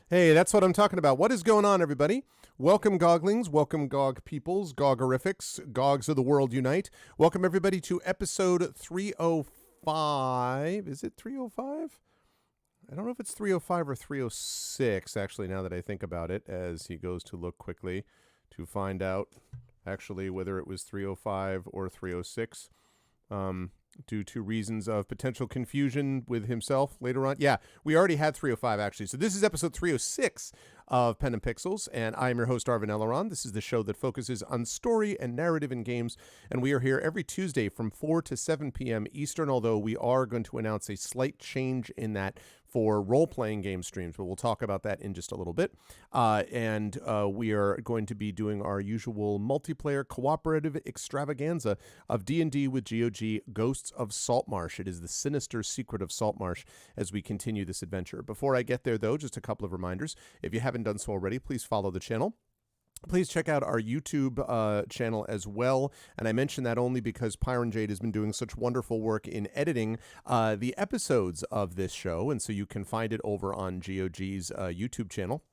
Hey, that's what I'm talking about. What is going on, everybody? Welcome, Goglings. Welcome, Gog peoples, Gogorifics, Gogs of the world unite. Welcome, everybody, to episode 305. Is it 305? I don't know if it's 305 or 306, actually, now that I think about it, as he goes to look quickly to find out, actually, whether it was 305 or 306. Due to reasons of potential confusion with himself later on. Yeah, we already had 305, actually. So this is episode 306 of Pen and Pixels, and I am your host, Arvin Eleron. This is the show that focuses on story and narrative in games, and we are here every Tuesday from 4 to 7 p.m. Eastern, although we are going to announce a slight change in that for role-playing game streams, but we'll talk about that in just a little bit. And we are going to be doing our usual multiplayer cooperative extravaganza of D&D with GOG, Ghosts of Saltmarsh. It is the sinister secret of Saltmarsh as we continue this adventure. Before I get there, though, just a couple of reminders. If you haven't done so already, please follow the channel. Please check out our YouTube channel as well. And I mention that only because Pyron Jade has been doing such wonderful work in editing the episodes of this show. And so you can find it over on GOG's YouTube channel.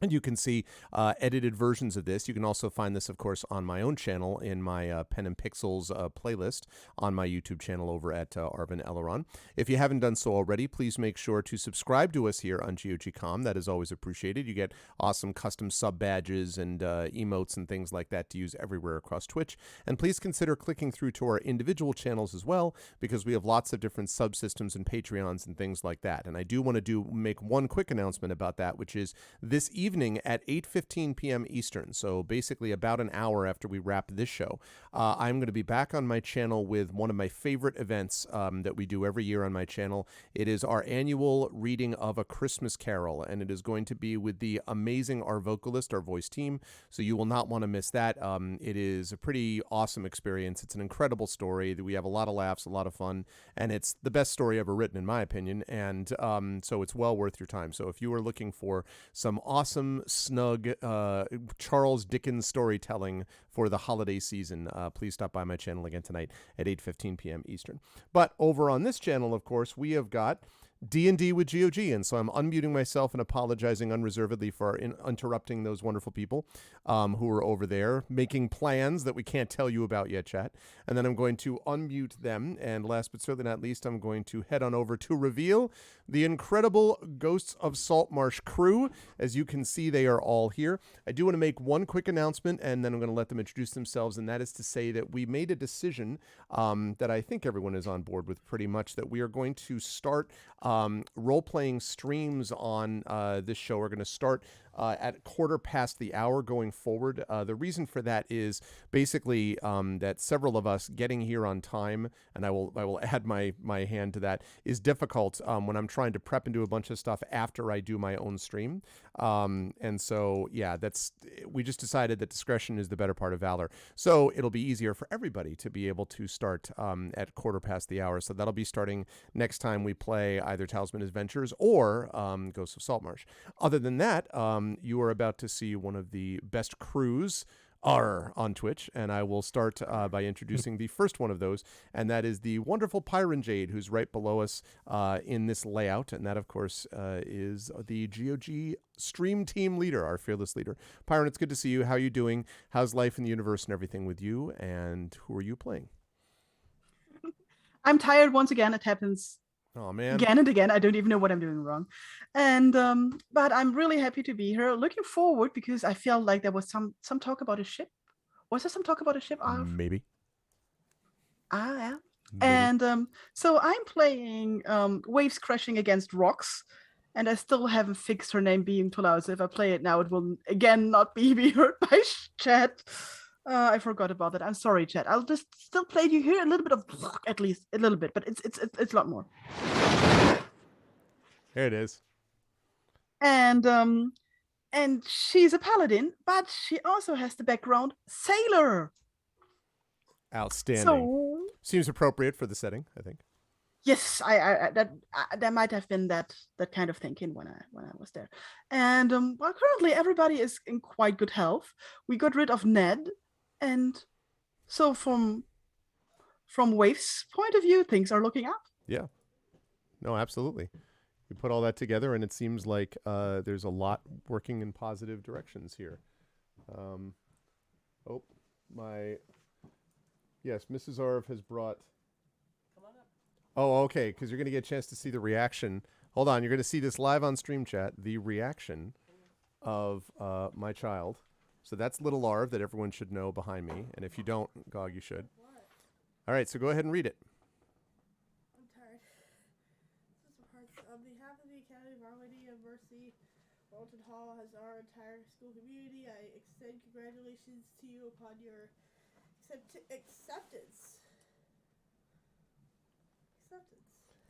And you can see edited versions of this. You can also find this, of course, on my own channel in my Pen and Pixels playlist on my YouTube channel over at Arvin Eleron. If you haven't done so already, please make sure to subscribe to us here on GOG.com. That is always appreciated. You get awesome custom sub badges and emotes and things like that to use everywhere across Twitch. And please consider clicking through to our individual channels as well, because we have lots of different subsystems and Patreons and things like that. And I do want to make one quick announcement about that, which is this evening at 8:15 p.m. Eastern, so basically about an hour after we wrap this show, I'm going to be back on my channel with one of my favorite events that we do every year on my channel. It is our annual reading of A Christmas Carol, and it is going to be with the amazing Our Vocalist, our voice team, so you will not want to miss that. It is a pretty awesome experience. It's an incredible story. We have a lot of laughs, a lot of fun, and it's the best story ever written, in my opinion, and so it's well worth your time. So if you are looking for some awesome, snug Charles Dickens storytelling for the holiday season, please stop by my channel again tonight at 8:15 p.m. Eastern. But over on this channel, of course, we have got D&D with GOG, and so I'm unmuting myself and apologizing unreservedly for interrupting those wonderful people who are over there making plans that we can't tell you about yet, chat. And then I'm going to unmute them, and last but certainly not least, I'm going to head on over to reveal the incredible Ghosts of Saltmarsh crew. As you can see, they are all here. I do want to make one quick announcement, and then I'm going to let them introduce themselves, and that is to say that we made a decision that I think everyone is on board with pretty much, that we are going to start role-playing streams on this show. We're going to start at 1:15 going forward. The reason for that is basically that several of us getting here on time, and I will add my hand to that, is difficult when I'm trying to prep and do a bunch of stuff after I do my own stream. And so, yeah, we just decided that discretion is the better part of valor. So it'll be easier for everybody to be able to start at 1:15. So that'll be starting next time we play either Talisman Adventures or Ghosts of Saltmarsh. Other than that, you are about to see one of the best crews on Twitch, and I will start by introducing the first one of those, and that is the wonderful Pyron Jade, who's right below us in this layout, and that, of course, is the GOG stream team leader, our fearless leader. Pyron, it's good to see you. How are you doing? How's life in the universe and everything with you, and who are you playing? I'm tired once again. It happens Oh, man. Again and again. I don't even know what I'm doing wrong. And but I'm really happy to be here. Looking forward because I feel like there was some talk about a ship. Was there some talk about a ship? Maybe. Yeah. Maybe. And so I'm playing Waves Crashing Against Rocks. And I still haven't fixed her name being too loud. So if I play it now, it will again not be heard by chat. I forgot about that. I'm sorry, chat. I'll just still play you here a little bit of, at least a little bit, but it's a lot more. Here it is. And she's a paladin, but she also has the background sailor. Outstanding. So, seems appropriate for the setting, I think. Yes, that might have been that kind of thinking when I was there. And well, currently everybody is in quite good health. We got rid of Ned. And so from Wave's point of view, things are looking up. Yeah. No, absolutely. We put all that together, and it seems like there's a lot working in positive directions here. Yes, Mrs. Arv has brought... Come on up. Oh, okay, because you're going to get a chance to see the reaction. Hold on, you're going to see this live on Stream Chat, the reaction of my child. So that's Little Arv that everyone should know behind me. And if you don't, GOG, you should. What? All right, so go ahead and read it. I'm tired. This is hard. On behalf of the Academy of Our Lady of Mercy, Walton Hall has our entire school community. I extend congratulations to you upon your acceptance.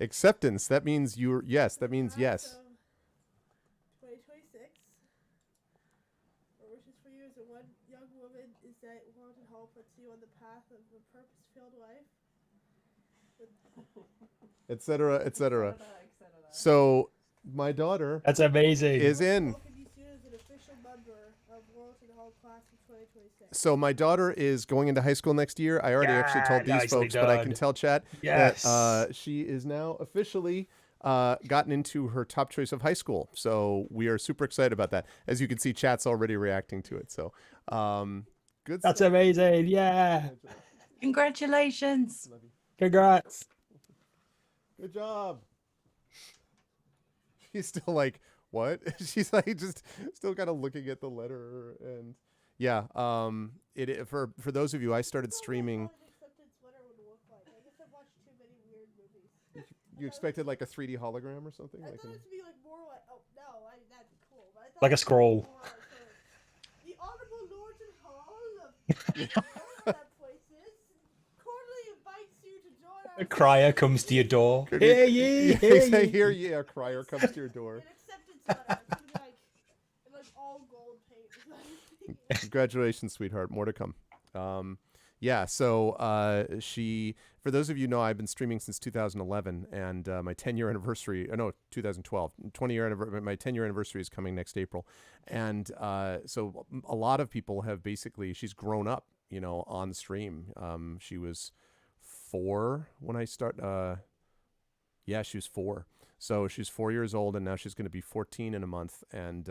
Acceptance. That means you're... Yes, that means yes. 2026. Wishes for you as a one young woman is that Walton Hall puts you on the path of a purpose-filled life, etc., etc. So my daughter, that's amazing, is in. So my daughter is going into high school next year. I already actually told these folks, but I can tell chat that she is now officially gotten into her top choice of high school. So we are super excited about that. As you can see, chat's already reacting to it. So good. That's amazing. Yeah. Congratulations. Congrats. Good job. She's still like, what? She's like just still kind of looking at the letter. And yeah, for those of you, I started streaming. You expected like a 3D hologram or something? I thought it to be like more like, oh no, that's cool. But I thought like a scroll. The Honorable Lord and Hall of that place is cordially invites you to join our... A crier comes to your door. Hear ye, hear ye. A crier comes to your door. An acceptance letter. It's gonna be like all gold paint. Congratulations, sweetheart. More to come. Yeah, so she, for those of you who know, I've been streaming since 2011, and my 10-year anniversary, 2012, my 10-year anniversary is coming next April. And so a lot of people have basically, she's grown up, on stream. She was 4 when I she was 4. So she's 4 years old, and now she's going to be 14 in a month, and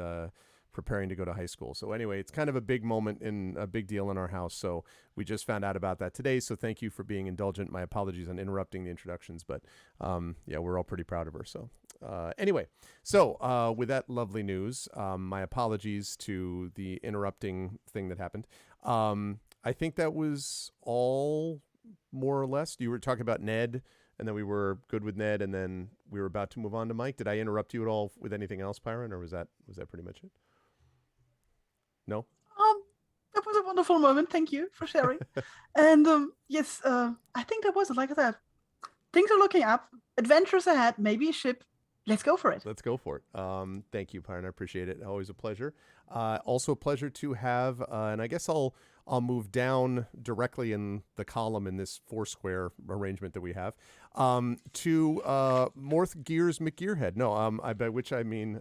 preparing to go to high school. So anyway, it's kind of a big moment and a big deal in our house. So we just found out about that today. So thank you for being indulgent. My apologies on interrupting the introductions, but yeah, we're all pretty proud of her. So anyway, so with that lovely news, my apologies to the interrupting thing that happened. I think that was all more or less. You were talking about Ned, and then we were good with Ned, and then we were about to move on to Mike. Did I interrupt you at all with anything else, Pyron, or was that pretty much it? No? That was a wonderful moment. Thank you for sharing. And yes, I think that was it. Like I said, things are looking up. Adventures ahead. Maybe a ship. Let's go for it. Let's go for it. Thank you, Pyron. I appreciate it. Always a pleasure. Also a pleasure to have, and I guess I'll move down directly in the column in this 4-square arrangement that we have to Morth Gears McGearhead. No, by which I mean,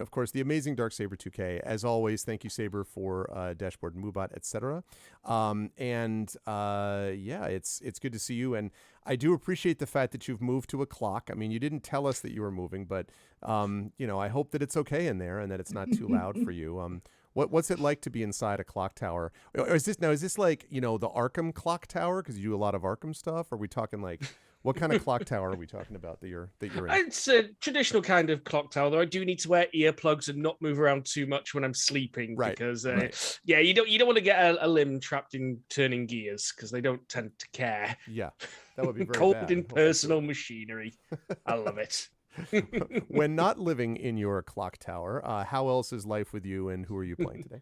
of course, the amazing Darksaber 2K. As always, thank you, Saber, for Dashboard and Moobot, etc. Yeah, it's good to see you, and I do appreciate the fact that you've moved to a clock. I mean, you didn't tell us that you were moving, but I hope that it's okay in there and that it's not too loud for you. What's it like to be inside a clock tower? Or is this like, the Arkham clock tower? Because you do a lot of Arkham stuff. Or are we talking like, what kind of clock tower are we talking about that you're in? It's a traditional kind of clock tower, though I do need to wear earplugs and not move around too much when I'm sleeping. Right. Because you don't want to get a limb trapped in turning gears, because they don't tend to care. Yeah, that would be very Cold bad. impersonal machinery. I love it. When not living in your clock tower, how else is life with you, and who are you playing today?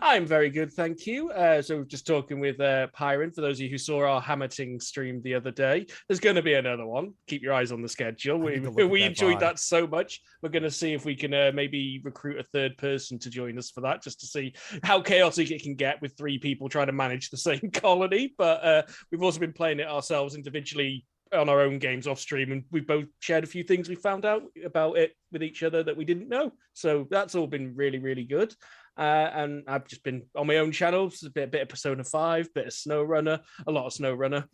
I'm very good, thank you. So just talking with Pyron, for those of you who saw our Hammerting stream the other day, there's going to be another one. Keep your eyes on the schedule. We enjoyed that so much. We're going to see if we can maybe recruit a third person to join us for that, just to see how chaotic it can get with 3 people trying to manage the same colony. But we've also been playing it ourselves individually on our own games off stream, and we both shared a few things we found out about it with each other that we didn't know. So that's all been really, really good. And I've just been on my own channels, a bit of Persona 5, bit of SnowRunner, a lot of SnowRunner.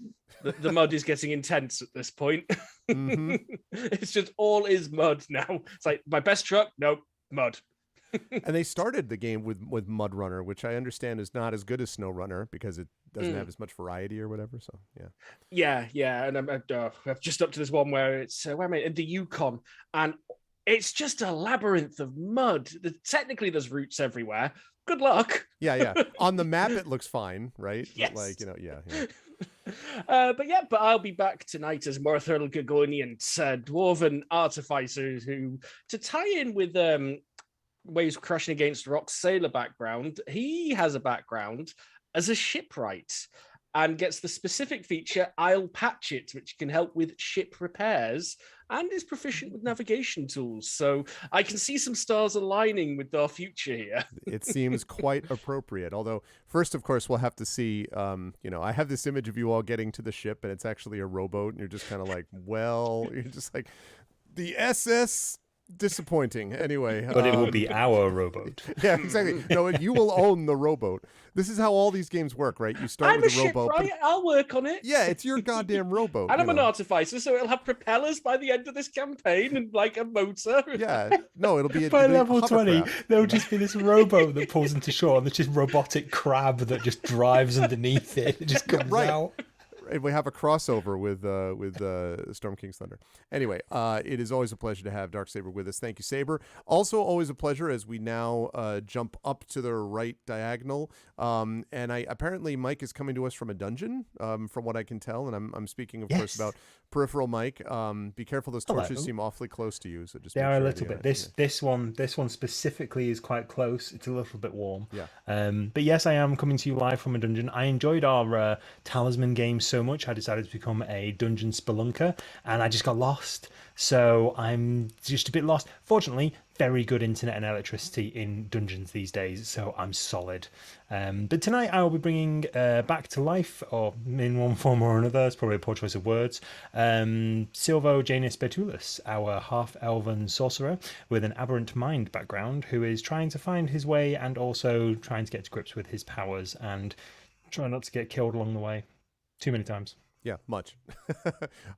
The mud is getting intense at this point. Mm-hmm. It's just all is mud now. It's like, my best truck, nope, mud. And they started the game with Mud Runner, which I understand is not as good as SnowRunner because it doesn't have as much variety or whatever. So yeah. And I'm just up to this one where it's where am I in the Yukon, and it's just a labyrinth of mud. Technically, there's roots everywhere. Good luck. Yeah. On the map, it looks fine, right? Yes. But yeah. But I'll be back tonight as Morthurl Gagonian, dwarven artificer who, to tie in with Waves Crashing Against Rocks sailor background, he has a background as a shipwright and gets the specific feature I'll Patch It, which can help with ship repairs, and is proficient with navigation tools. So I can see some stars aligning with our future here. It seems quite appropriate. Although, first, of course, we'll have to see, I have this image of you all getting to the ship, and it's actually a rowboat, and you're just kind of like, you're just like, the SS... disappointing. Anyway, but it will be our rowboat. Yeah, exactly. No, you will own the rowboat. This is how all these games work, right? You start I'm with a a rowboat. shipwright. I'll work on it. Yeah, it's your goddamn rowboat. And I'm an artificer, so it'll have propellers by the end of this campaign and like a motor. Yeah, no, it'll be by level 20. hovercraft. There'll just be this rowboat that pulls into shore, and there's just robotic crab that just drives underneath it. It just comes out. We have a crossover with Storm King's Thunder. Anyway, it is always a pleasure to have Darksaber with us. Thank you, Saber. Also, always a pleasure as we now jump up to the right diagonal. And apparently Mike is coming to us from a dungeon, from what I can tell. And I'm speaking, of course, about Peripheral Mike. Be careful; those torches seem awfully close to you. So just they are a little bit. This one specifically is quite close. It's a little bit warm. Yeah. But yes, I am coming to you live from a dungeon. I enjoyed our Talisman game so much, I decided to become a dungeon spelunker, and I just got lost. So I'm just a bit lost. Fortunately, very good internet and electricity in dungeons these days, so I'm solid. But tonight I will be bringing back to life, or in one form or another, it's probably a poor choice of words, Silvo Janus Betulus, our half-elven sorcerer with an aberrant mind background, who is trying to find his way and also trying to get to grips with his powers and try not to get killed along the way. Too many times. Yeah, much.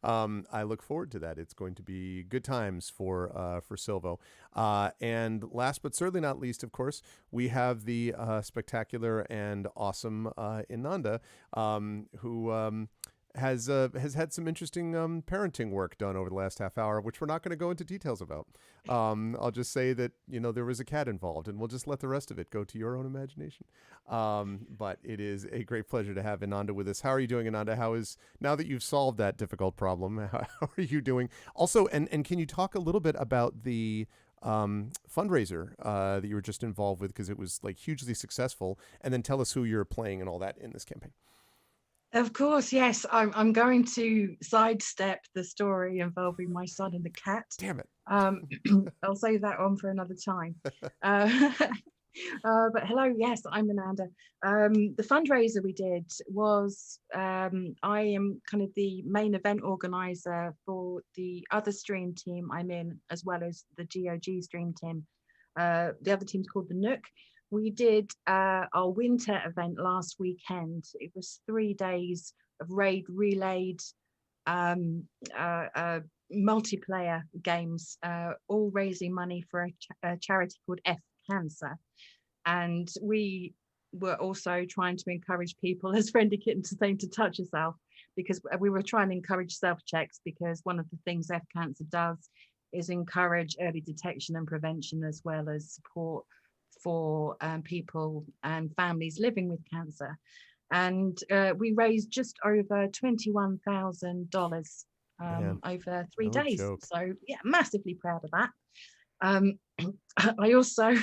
I look forward to that. It's going to be good times for Silvo. And last but certainly not least, of course, we have the spectacular and awesome Inanda, who has had some interesting parenting work done over the last half hour, which we're not going to go into details about. I'll just say that, there was a cat involved, and we'll just let the rest of it go to your own imagination. But it is a great pleasure to have Inanda with us. How are you doing, Inanda? Now that you've solved that difficult problem, how are you doing? Also, and can you talk a little bit about the fundraiser that you were just involved with, because it was like hugely successful, and then tell us who you're playing and all that in this campaign. Of course, yes. I'm going to sidestep the story involving my son and the cat. Damn it. I'll save that one for another time. But hello, yes, I'm Amanda. The fundraiser we did was, I am kind of the main event organizer for the other stream team I'm in, as well as the GOG stream team. The other team's called the Nook. We did our winter event last weekend. It was 3 days of raid relayed multiplayer games, all raising money for a charity called F Cancer. And we were also trying to encourage people, as Friendly Kitten was saying, to touch yourself, because we were trying to encourage self-checks, because one of the things F Cancer does is encourage early detection and prevention, as well as support for people and families living with cancer. And we raised just over $21,000 over 3 days. Joke. So yeah, massively proud of that. I also,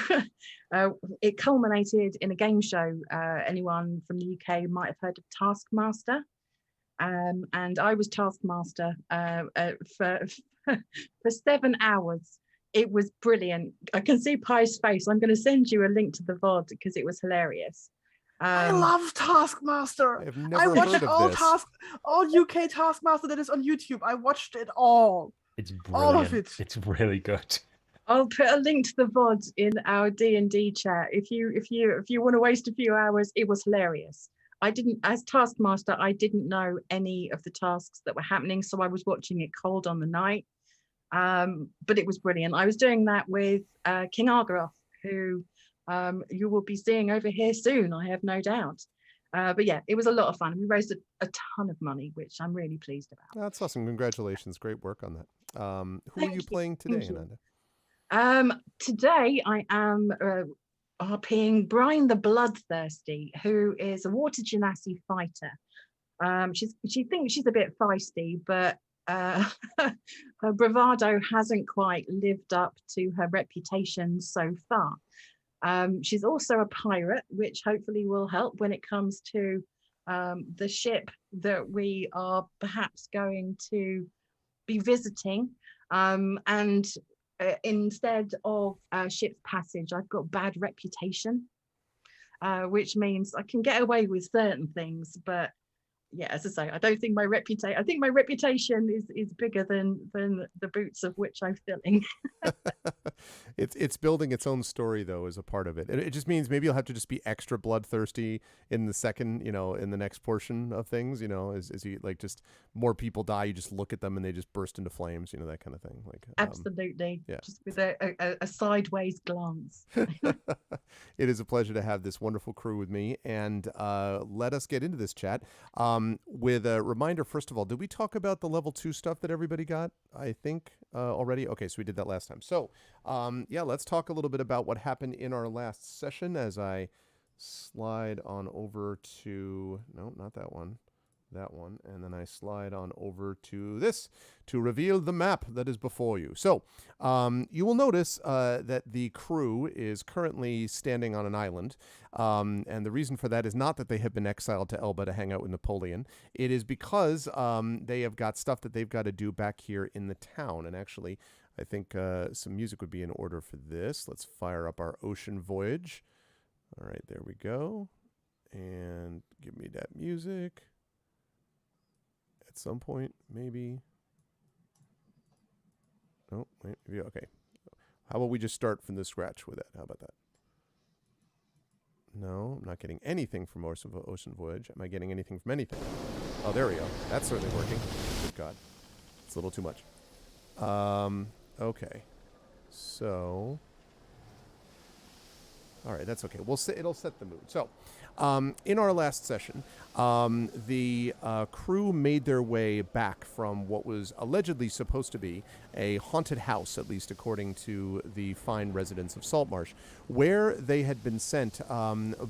it culminated in a game show. Anyone from the UK might have heard of Taskmaster. And I was Taskmaster for 7 hours. It was brilliant. I can see Pi's face. I'm going to send you a link to the VOD because it was hilarious. I love Taskmaster. I have never heard of this. All UK Taskmaster that is on YouTube. I watched it all. It's brilliant. All of it. It's really good. I'll put a link to the VOD in our D&D chat. If you want to waste a few hours, it was hilarious. As Taskmaster, I didn't know any of the tasks that were happening, so I was watching it cold on the night. But it was brilliant. I was doing that with King Argaroth, who you will be seeing over here soon, I have no doubt. But yeah, it was a lot of fun. We raised a ton of money, which I'm really pleased about. That's awesome. Congratulations. Great work on that. Who are you playing today, Ananda? Today I am RPing Brian the Bloodthirsty, who is a water genasi fighter. She thinks she's a bit feisty, but her bravado hasn't quite lived up to her reputation so far. She's also a pirate, which hopefully will help when it comes to the ship that we are perhaps going to be visiting. And instead of ship's passage, I've got bad reputation, which means I can get away with certain things, but yeah, as I say, I don't think my reputation. I think my reputation is bigger than the boots of which I'm filling. It's building its own story though, as a part of it. It just means maybe you'll have to just be extra bloodthirsty in the second, in the next portion of things. As you like, just more people die, you just look at them and they just burst into flames. That kind of thing. Like absolutely, yeah. Just with a sideways glance. It is a pleasure to have this wonderful crew with me, and let us get into this chat. With a reminder, first of all, did we talk about the level 2 stuff that everybody got? I think already. Okay, so we did that last time. So yeah, let's talk a little bit about what happened in our last session as I slide on over to, no, not that one, and then I slide on over to this to reveal the map that is before you. So you will notice that the crew is currently standing on an island, and the reason for that is not that they have been exiled to Elba to hang out with Napoleon. It is because they have got stuff that they've got to do back here in the town. And actually, I think some music would be in order for this. Let's fire up our ocean voyage. All right, there we go. And give me that music. At some point, maybe. Oh, wait, maybe, okay. How about we just start from the scratch with that? How about that? No, I'm not getting anything from Ocean Voyage. Am I getting anything from anything? Oh, there we go. That's certainly working. Good God. It's a little too much. Okay. So. All right, that's okay. It'll set the mood. So, in our last session, the crew made their way back from what was allegedly supposed to be a haunted house, at least according to the fine residents of Saltmarsh, where they had been sent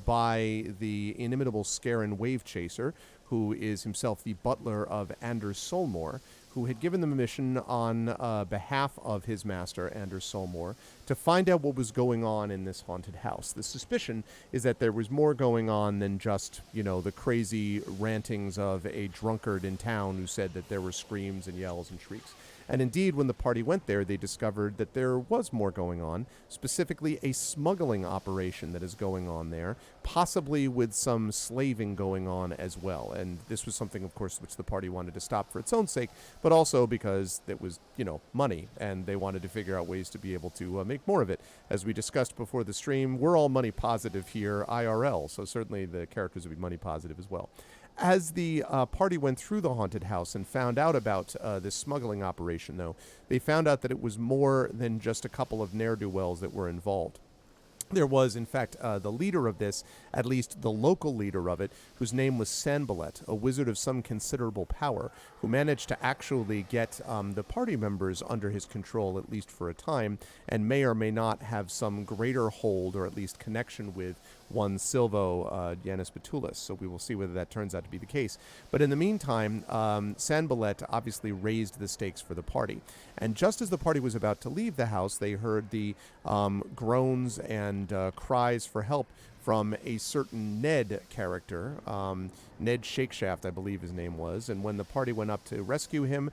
by the inimitable Scaran Wave Chaser, who is himself the butler of Anders Solmore, who had given them a mission on behalf of his master, Anders Solmore, to find out what was going on in this haunted house. The suspicion is that there was more going on than just, the crazy rantings of a drunkard in town who said that there were screams and yells and shrieks. And indeed, when the party went there, they discovered that there was more going on, specifically a smuggling operation that is going on there, possibly with some slaving going on as well. And this was something, of course, which the party wanted to stop for its own sake, but also because it was, money, and they wanted to figure out ways to be able to make more of it. As we discussed before the stream, we're all money positive here, IRL, so certainly the characters would be money positive as well. As the party went through the haunted house and found out about this smuggling operation, though, they found out that it was more than just a couple of ne'er-do-wells that were involved. There was, in fact, the leader of this, at least the local leader of it, whose name was Sanballat, a wizard of some considerable power, who managed to actually get the party members under his control, at least for a time, and may or may not have some greater hold, or at least connection with, one Silvo Yanis Betulis, so we will see whether that turns out to be the case. But in the meantime, Sanballat obviously raised the stakes for the party. And just as the party was about to leave the house, they heard the groans and cries for help from a certain Ned character, Ned Shakeshaft, I believe his name was. And when the party went up to rescue him,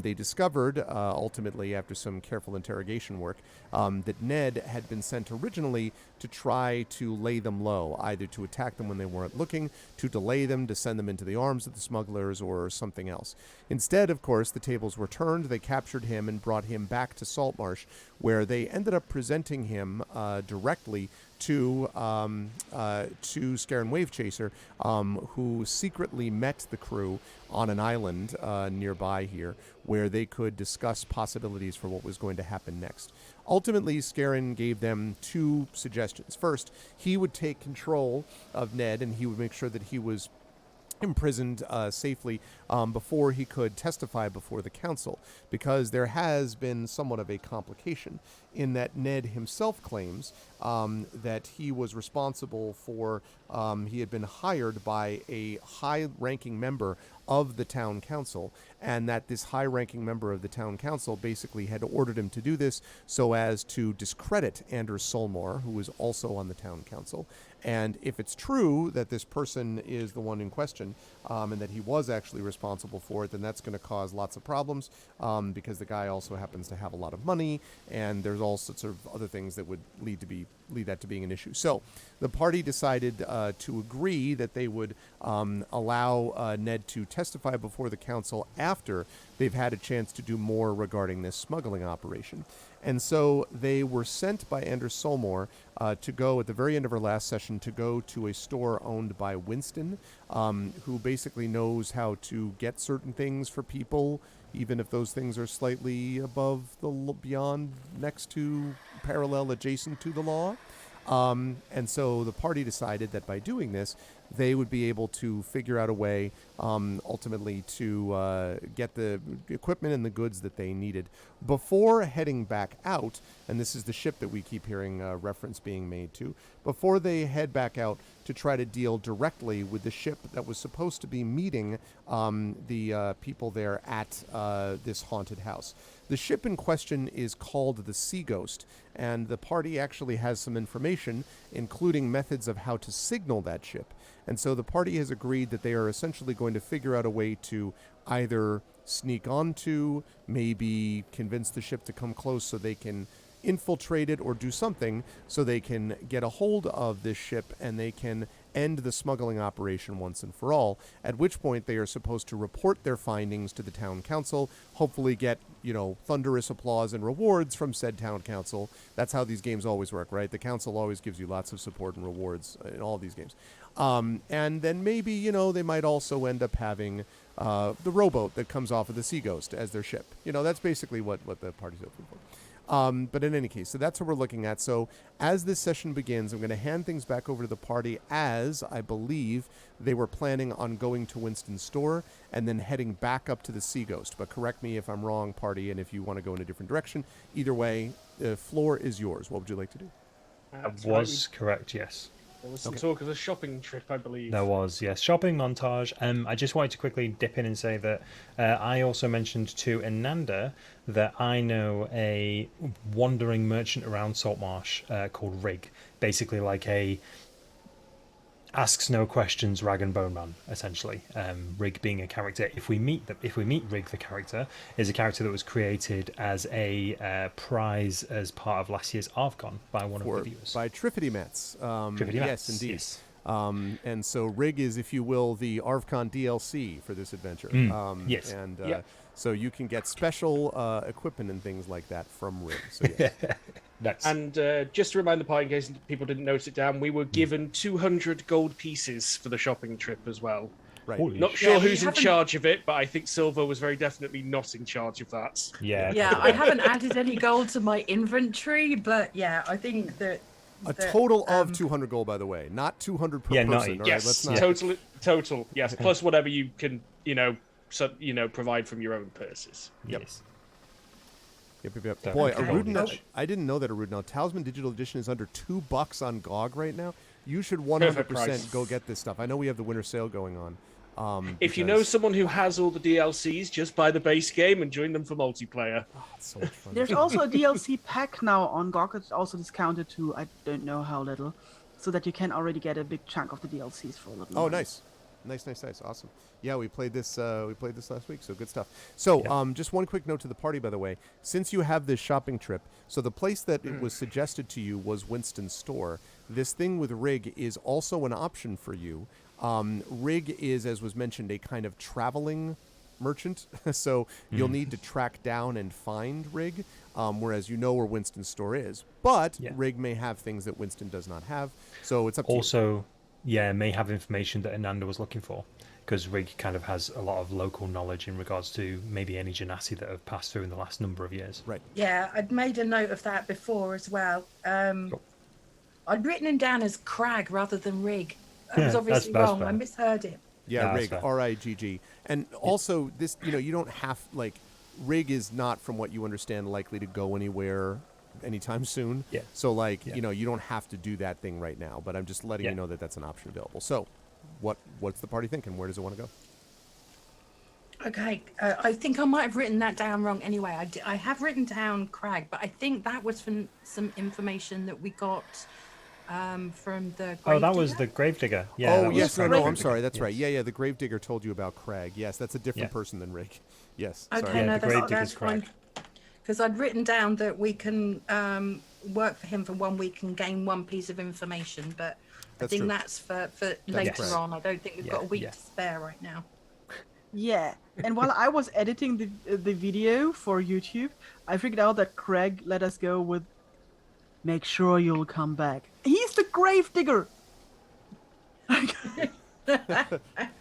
they discovered, ultimately after some careful interrogation work, that Ned had been sent originally to try to lay them low, either to attack them when they weren't looking, to delay them, to send them into the arms of the smugglers, or something else. Instead, of course, the tables were turned. They captured him and brought him back to Saltmarsh, where they ended up presenting him directly to Scaran Wavechaser, who secretly met the crew on an island nearby here, where they could discuss possibilities for what was going to happen next. Ultimately, Scaran gave them two suggestions. First, he would take control of Ned, and he would make sure that he was imprisoned safely before he could testify before the council, because there has been somewhat of a complication in that Ned himself claims that he was responsible for, he had been hired by a high-ranking member of the town council, and that this high-ranking member of the town council basically had ordered him to do this so as to discredit Anders Solmore, who was also on the town council. And if it's true that this person is the one in question, and that he was actually responsible for it, then that's going to cause lots of problems, because the guy also happens to have a lot of money, and there's all sorts of other things that would lead that to being an issue. So the party decided to agree that they would allow Ned to testify before the council after they've had a chance to do more regarding this smuggling operation. And so they were sent by Anders Solmore to go, at the very end of our last session, to go to a store owned by Winston, who basically knows how to get certain things for people, even if those things are slightly above beyond, next to, parallel, adjacent to the law. And so the party decided that by doing this, they would be able to figure out a way, ultimately, to get the equipment and the goods that they needed before heading back out. And this is the ship that we keep hearing reference being made to. Before they head back out to try to deal directly with the ship that was supposed to be meeting the people there at this haunted house. The ship in question is called the Sea Ghost, and the party actually has some information, including methods of how to signal that ship. And so the party has agreed that they are essentially going to figure out a way to either sneak onto, maybe convince the ship to come close so they can infiltrate it, or do something so they can get a hold of this ship and they can end the smuggling operation once and for all, at which point they are supposed to report their findings to the town council, hopefully get, thunderous applause and rewards from said town council. That's how these games always work, right? The council always gives you lots of support and rewards in all these games. And then maybe, they might also end up having the rowboat that comes off of the Sea Ghost as their ship. That's basically what the party's hoping for. But in any case, so that's what we're looking at. So as this session begins, I'm going to hand things back over to the party, as I believe they were planning on going to Winston's store and then heading back up to the Sea Ghost. But correct me if I'm wrong, party, and if you want to go in a different direction. Either way, the floor is yours. What would you like to do? That was correct, yes. There was some talk of a shopping trip, I believe. There was, yes. Shopping montage. I just wanted to quickly dip in and say that I also mentioned to Ananda that I know a wandering merchant around Saltmarsh called Rig. Basically like a asks no questions rag and bone man, essentially. Rig being a character, if we meet Rig the character, is a character that was created as a prize as part of last year's ArvCon by one of the viewers. By Triffity Mets. Yes, indeed. Yes. And so Rig is, if you will, the ArvCon DLC for this adventure. Yes. And so you can get special equipment and things like that from Rig. So yes. That's... And just to remind the party, in case people didn't note it down, we were given 200 gold pieces for the shopping trip as well. Right. Not sure who's in charge of it, but I think Silver was very definitely not in charge of that. Yeah, I haven't added any gold to my inventory, but yeah, I think that... A total of 200 gold, by the way, not 200 per person. All yes, right, let's not... total. Yes, plus whatever you can, provide from your own purses. Yes. Yep. Boy, I didn't know that now. Talisman Digital Edition is under $2 on GOG right now. You should 100% go get this stuff. I know we have the winter sale going on. If you know someone who has all the DLCs, just buy the base game and join them for multiplayer. Oh, it's so much fun. There's also a DLC pack now on GOG. It's also discounted to I don't know how little, so that you can already get a big chunk of the DLCs for a little. Oh, nice. Awesome. Yeah, we played this last week, so good stuff. So just one quick note to the party, by the way. Since you have this shopping trip, so the place that it was suggested to you was Winston's store. This thing with Rig is also an option for you. Rig is, as was mentioned, a kind of traveling merchant, so you'll need to track down and find Rig, whereas you know where Winston's store is. But Rig may have things that Winston does not have, so it's up to you. Also, may have information that Ananda was looking for, because Rig kind of has a lot of local knowledge in regards to maybe any Genasi that have passed through in the last number of years. Right. Yeah, I'd made a note of that before as well. I'd written him down as Crag rather than Rig. I was obviously wrong. Fair. I misheard it. Yeah, Rig, RIGG. And also, this, you don't have, Rig is not, from what you understand, likely to go anywhere anytime soon. Yeah. So, you don't have to do that thing right now, but I'm just letting you know that that's an option available. So, what's the party thinking? Where does it want to go? Okay, I think I might have written that down wrong anyway. I have written down Crag, but I think that was from some information that we got from the Gravedigger. That was the Gravedigger. Yeah. Oh, yes. No, I'm sorry. That's right. Yeah, the Gravedigger told you about Crag. Yes, that's a different person than Rig. Yes. Okay, sorry. no, the Gravedigger's fine. Because I'd written down that we can work for him for 1 week and gain one piece of information, but I think that's for later on. I don't think we've got a week to spare right now. Yeah, and while I was editing the video for YouTube, I figured out that Craig let us go with "Make sure you'll come back." He's the Gravedigger.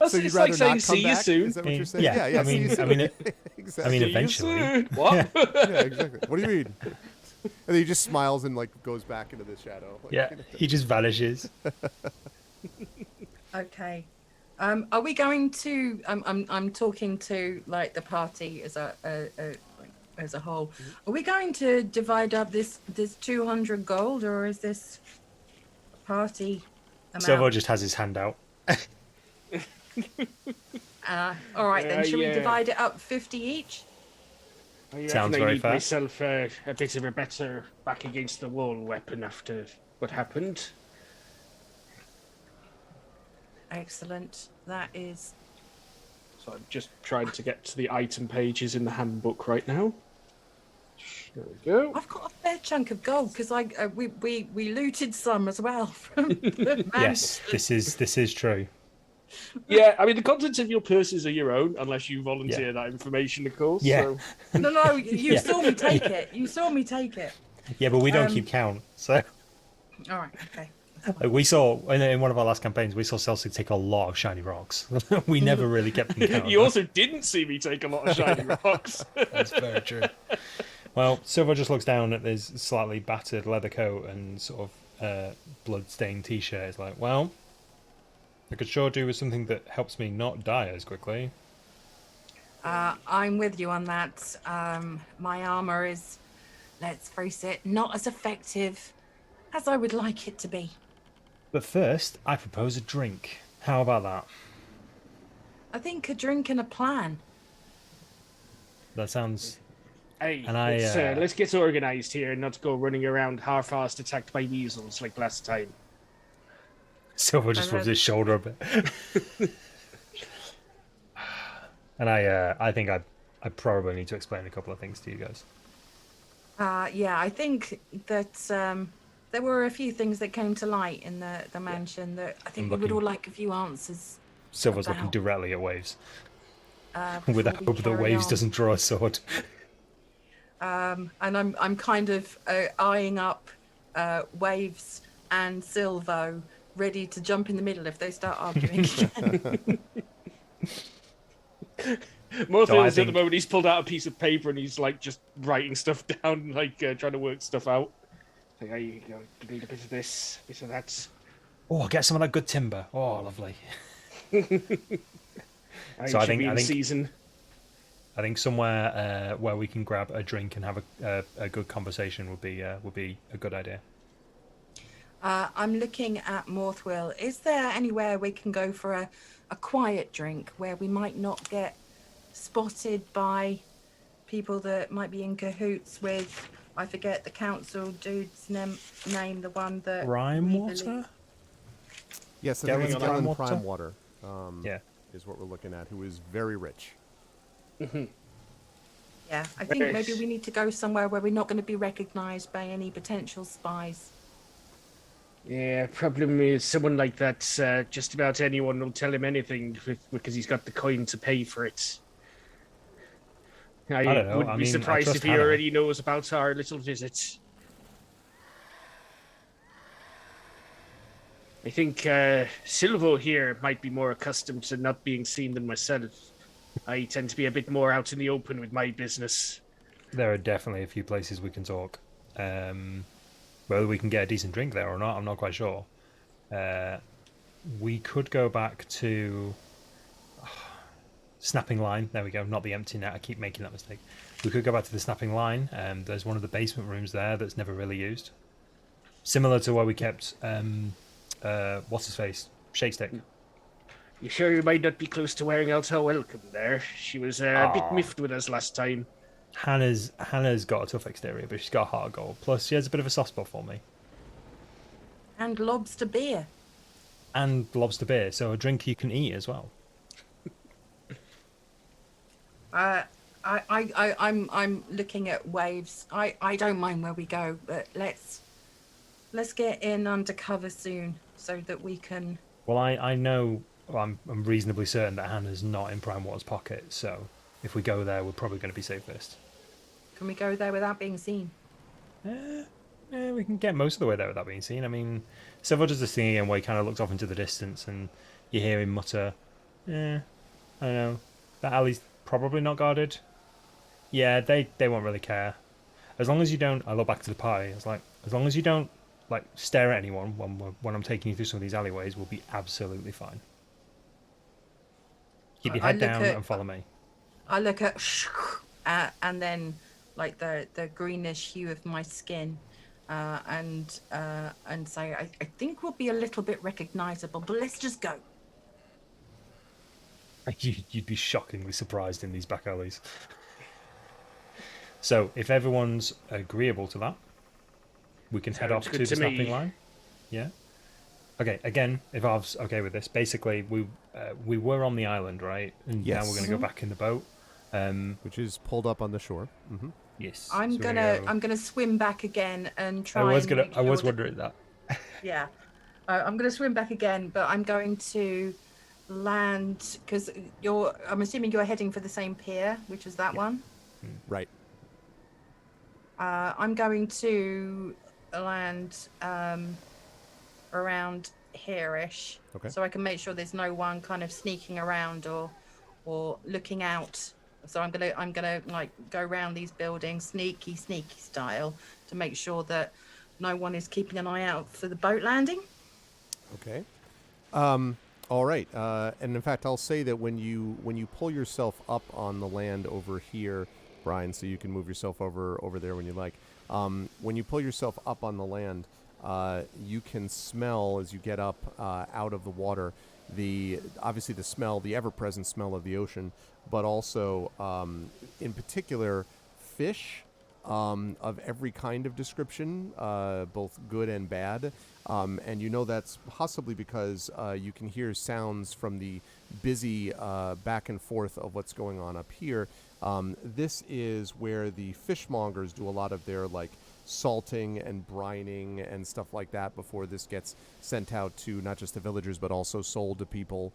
So you'd rather not come back? Soon. Is that what you're saying? Yeah. I mean, exactly. Eventually. What? Yeah, exactly. What do you mean? And then he just smiles and goes back into the shadow. He just vanishes. Okay. Are we going to? I'm talking to the party as a whole. Are we going to divide up this 200 gold, or is this party amount? Silver just has his hand out. All right then. Should we divide it up 50 each? Sounds very fair. Myself a bit of a better back against the wall weapon after what happened. Excellent. That is. So I'm just trying to get to the item pages in the handbook right now. There we go. I've got a fair chunk of gold because we looted some as well from the Yes, this is true. Yeah, I mean the contents of your purses are your own unless you volunteer that information, of course. Yeah. So. No, you saw me take it. You saw me take it. Yeah, but we don't keep count. So. All right. Okay. We saw in one of our last campaigns, we saw Celsius take a lot of shiny rocks. We never really kept them count. You also didn't see me take a lot of shiny rocks. That's very true. Well, Silver just looks down at his slightly battered leather coat and sort of blood-stained t-shirt. It's like, well, I could sure do with something that helps me not die as quickly. I'm with you on that. My armor is, let's face it, not as effective as I would like it to be. But first, I propose a drink. How about that? I think a drink and a plan. That sounds. Hey, And I, let's get organized here and not go running around half-assed attacked by weasels like last time. Silver just rubs his shoulder a bit. And I think I probably need to explain a couple of things to you guys. Yeah, I think that there were a few things that came to light in the mansion that I think we would all like a few answers. Silver's looking about, directly at Waves. before With the we hope that carry Waves on. doesn't draw a sword. And I'm kind of eyeing up Waves and Silvo, ready to jump in the middle if they start arguing. Morpheus at the moment, he's pulled out a piece of paper and he's like just writing stuff down, like trying to work stuff out. Like, there you go, you need a bit of this, a bit of that. Oh, get some of that good timber. Oh, lovely. So I think season. I think somewhere where we can grab a drink and have a good conversation would be a good idea. I'm looking at Morthwell. Is there anywhere we can go for a quiet drink where we might not get spotted by people that might be in cahoots with, I forget the council dude's name, the one that... Rimewater? Yes, I think it's Gellin Primewater? Primewater. Is what we're looking at, who is very rich. Yeah, I think maybe we need to go somewhere where we're not going to be recognised by any potential spies. Yeah, problem is someone like that, just about anyone will tell him anything because he's got the coin to pay for it. I don't know. wouldn't be surprised if he already knows about our little visit. I think Silvo here might be more accustomed to not being seen than myself. I tend to be a bit more out in the open with my business. There are definitely a few places we can talk. Whether we can get a decent drink there or not, I'm not quite sure. We could go back to Snapping Line. There we go, not the empty net. I keep making that mistake. We could go back to the Snapping Line. There's one of the basement rooms there that's never really used. Similar to where we kept... what's his face? Shake Stick. You sure you might not be close to wearing out her welcome there? She was a bit miffed with us last time. Hannah's got a tough exterior, but she's got a heart of gold. Plus, she has a bit of a soft spot for me. And lobster beer. And lobster beer, so a drink you can eat as well. I'm looking at Waves. I don't mind where we go, but let's get in undercover soon so that we can... Well, I know, I'm reasonably certain that Hannah's not in Primewater's pocket, so if we go there, we're probably going to be safest. Can we go there without being seen? We can get most of the way there without being seen. I mean, Silver does this thing again where he kind of looks off into the distance and you hear him mutter, I don't know, that alley's probably not guarded. Yeah, they won't really care. As long as you don't, I look back to the party, it's like, as long as you don't like stare at anyone when I'm taking you through some of these alleyways, we'll be absolutely fine. Keep your head down and follow me. I look at and then like the greenish hue of my skin, and say I think we'll be a little bit recognizable, but let's just go. You'd be shockingly surprised in these back alleys. So if everyone's agreeable to that, we can head off to the Snapping Line. Yeah. Okay. Again, if Av's okay with this, basically we were on the island, right? And now we're going to go back in the boat, which is pulled up on the shore. Mm-hmm. Yes. I'm gonna swim back again and try. I was wondering that. Yeah. I'm gonna swim back again, but I'm going to land because I'm assuming you're heading for the same pier, which is that one. Right. I'm going to land around here-ish, so I can make sure there's no one kind of sneaking around or looking out. So I'm gonna like go around these buildings, sneaky style, to make sure that no one is keeping an eye out for the boat landing. Okay. All right. And in fact, I'll say that when you pull yourself up on the land over here, Brian, so you can move yourself over there when you like. When you pull yourself up on the land, you can smell as you get up out of the water obviously the smell, the ever-present smell of the ocean, but also in particular fish of every kind of description, both good and bad. And you know that's possibly because you can hear sounds from the busy back and forth of what's going on up here. This is where the fishmongers do a lot of their like salting and brining and stuff like that before this gets sent out to not just the villagers but also sold to people,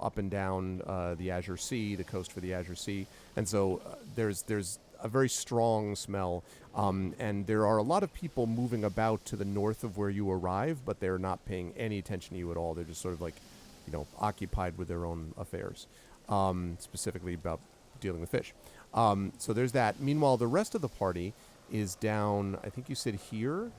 up and down the Azure Sea, the coast for the Azure Sea. And so there's a very strong smell, and there are a lot of people moving about to the north of where you arrive, but they're not paying any attention to you at all. They're just sort of like, occupied with their own affairs, specifically about dealing with fish. So there's that. Meanwhile, the rest of the party is down, I think you said here?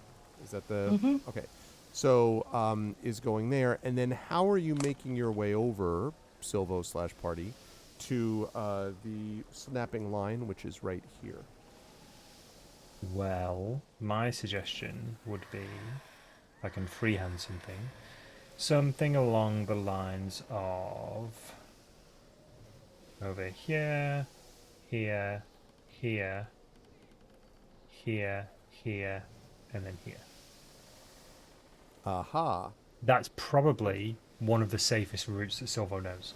Is that the... Mm-hmm. Okay. So is going there. And then how are you making your way over, Silvo/party, to the snapping line, which is right here? Well, my suggestion would be, if I can freehand something along the lines of over here, here, here, here, here, and then here. Aha. That's probably one of the safest routes that Silvo knows.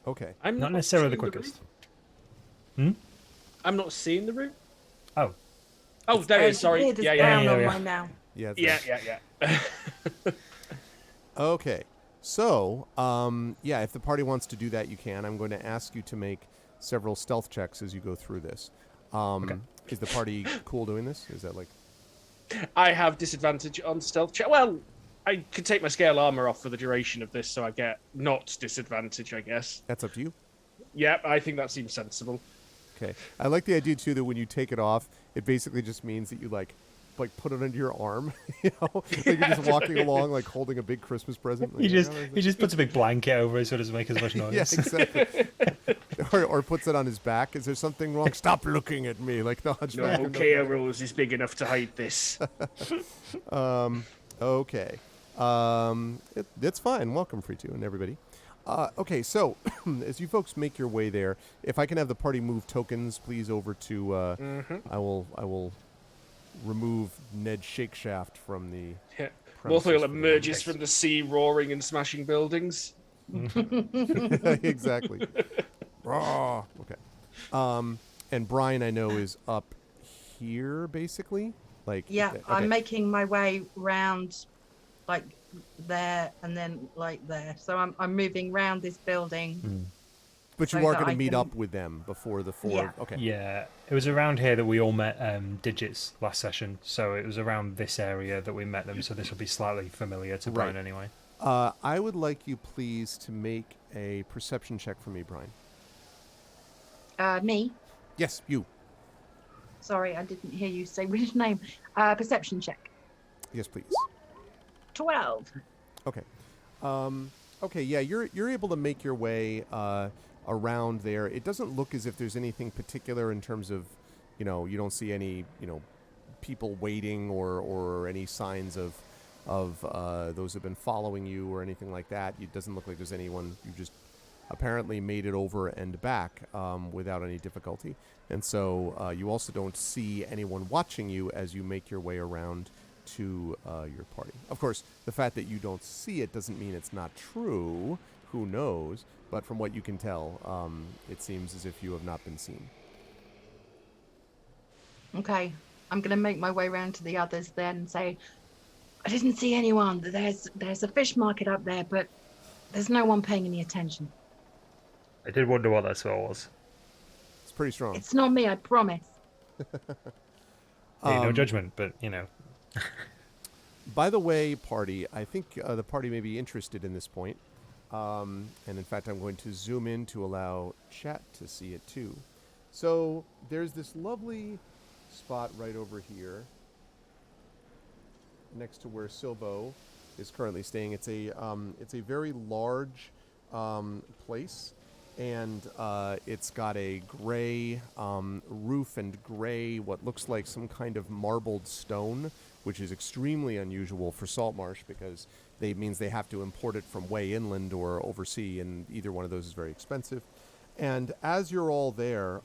Okay. I'm Not necessarily the seeing quickest. route. I'm not seeing the route. Oh. Oh, there it is. Sorry. There's Yeah, brown yeah, on yeah. mine now. Yeah. it's yeah, there. yeah. Okay. So, if the party wants to do that, you can. I'm going to ask you to make several stealth checks as you go through this. Okay. Is the party cool doing this? Is that like... I have disadvantage on stealth check. Well, I could take my scale armor off for the duration of this, so I get not disadvantage, I guess. That's up to you. Yep, I think that seems sensible. Okay. I like the idea, too, that when you take it off, it basically just means that you, like put it under your arm, like you're just walking along, like holding a big Christmas present. Like, He just puts a big blanket over it so it doesn't make as much noise. Yeah, exactly. or puts it on his back. Is there something wrong? Stop looking at me, like the hunchback. No, Chaos Rose is big enough to hide this. Okay. It's fine. Welcome, Free Two and everybody. Okay, so as you folks make your way there, if I can have the party move tokens, please, over to. I will remove Ned Shakeshaft from the. Yeah. premises Morthoil for the emerges moment. from the sea, roaring and smashing buildings. Exactly. Okay. And Brian, I know, is up here, basically. Like. Yeah, okay. I'm making my way round, like there and then like there. So I'm moving round this building. But you so are that going to I meet can- up with them before the four. Yeah. Okay. Yeah, it was around here that we all met Digits last session, so it was around this area that we met them, so this will be slightly familiar to Brian Right. anyway. I would like you, please, to make a perception check for me, Brian. Me? Yes, you. Sorry, I didn't hear you say which name. Perception check. Yes, please. 12. Okay. Okay. Yeah, you're able to make your way around there. It doesn't look as if there's anything particular in terms of, you don't see any, people waiting or any signs of those who've been following you or anything like that. It doesn't look like there's anyone. You just apparently made it over and back without any difficulty. And so you also don't see anyone watching you as you make your way around to your party. Of course, the fact that you don't see it doesn't mean it's not true. Who knows? But from what you can tell, it seems as if you have not been seen. Okay, I'm going to make my way round to the others then and say, I didn't see anyone. There's a fish market up there, but there's no one paying any attention. I did wonder what that spell was. It's pretty strong. It's not me, I promise. Hey, no judgment, but By the way, party, I think the party may be interested in this point. And in fact, I'm going to zoom in to allow chat to see it too. So there's this lovely spot right over here next to where Silvo is currently staying. It's a very large place, and it's got a gray roof and gray, what looks like some kind of marbled stone which is extremely unusual for Saltmarsh because means they have to import it from way inland or oversea, and either one of those is very expensive. And as you're all there,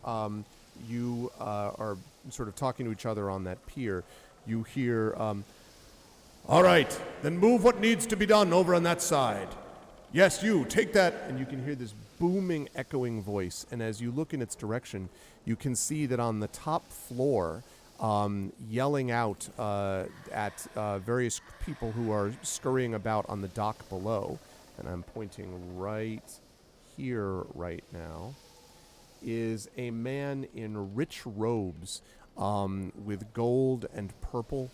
you are sort of talking to each other on that pier. You hear, all right, then move what needs to be done over on that side. Yes, you, take that. And you can hear this booming, echoing voice. And as you look in its direction, you can see that on the top floor, yelling out at various people who are scurrying about on the dock below, and I'm pointing right here right now, is a man in rich robes with gold and purple.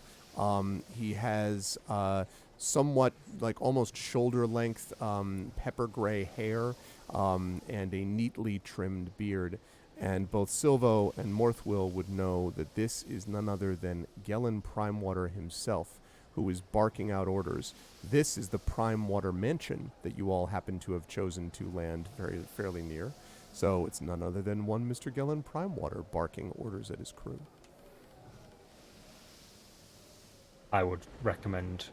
He has somewhat like almost shoulder length pepper gray hair and a neatly trimmed beard. And both Silvo and Morthwill would know that this is none other than Gellin Primewater himself, who is barking out orders. This is the Primewater mansion that you all happen to have chosen to land fairly near. So it's none other than one Mr. Gellin Primewater barking orders at his crew. I would recommend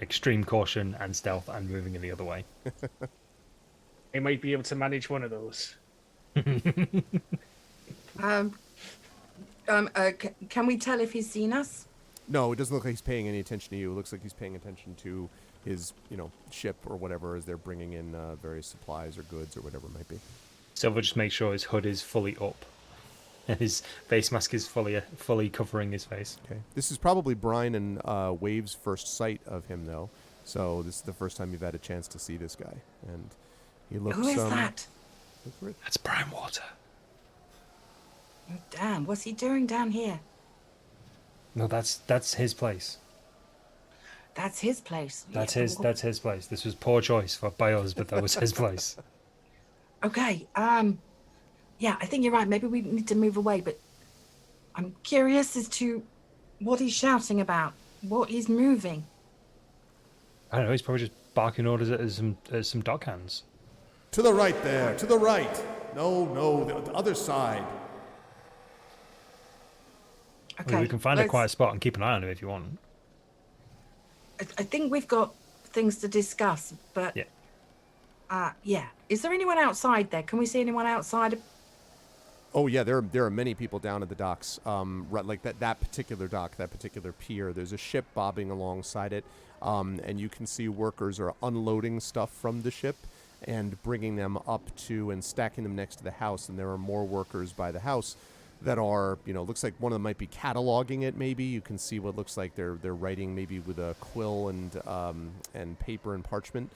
extreme caution and stealth and moving in the other way. They might be able to manage one of those. Can we tell if he's seen us? No, it doesn't look like he's paying any attention to you. It looks like he's paying attention to his, ship or whatever as they're bringing in various supplies or goods or whatever it might be. Silver just makes sure his hood is fully up. And his face mask is fully covering his face. Okay. This is probably Brian and Wave's first sight of him, though. So this is the first time you've had a chance to see this guy. And he looks... Who is that? That's Primewater. Oh, damn, what's he doing down here? No, that's his place. That's his place. That's his place. This was poor choice by us, but that was his place. Okay, yeah, I think you're right. Maybe we need to move away, but I'm curious as to what he's shouting about, what he's moving. I don't know, he's probably just barking orders at some dockhands. To the right there, to the right. No, the other side. Okay, Well, we can find a quiet spot and keep an eye on him if you want. I think we've got things to discuss, but... Yeah. Yeah. Is there anyone outside there? Can we see anyone outside? Oh, yeah, there are many people down at the docks. Right, like that particular dock, that particular pier. There's a ship bobbing alongside it, and you can see workers are unloading stuff from the ship and bringing them up to and stacking them next to the house, and there are more workers by the house that are, looks like one of them might be cataloging it. Maybe you can see what looks like they're writing maybe with a quill and paper and parchment,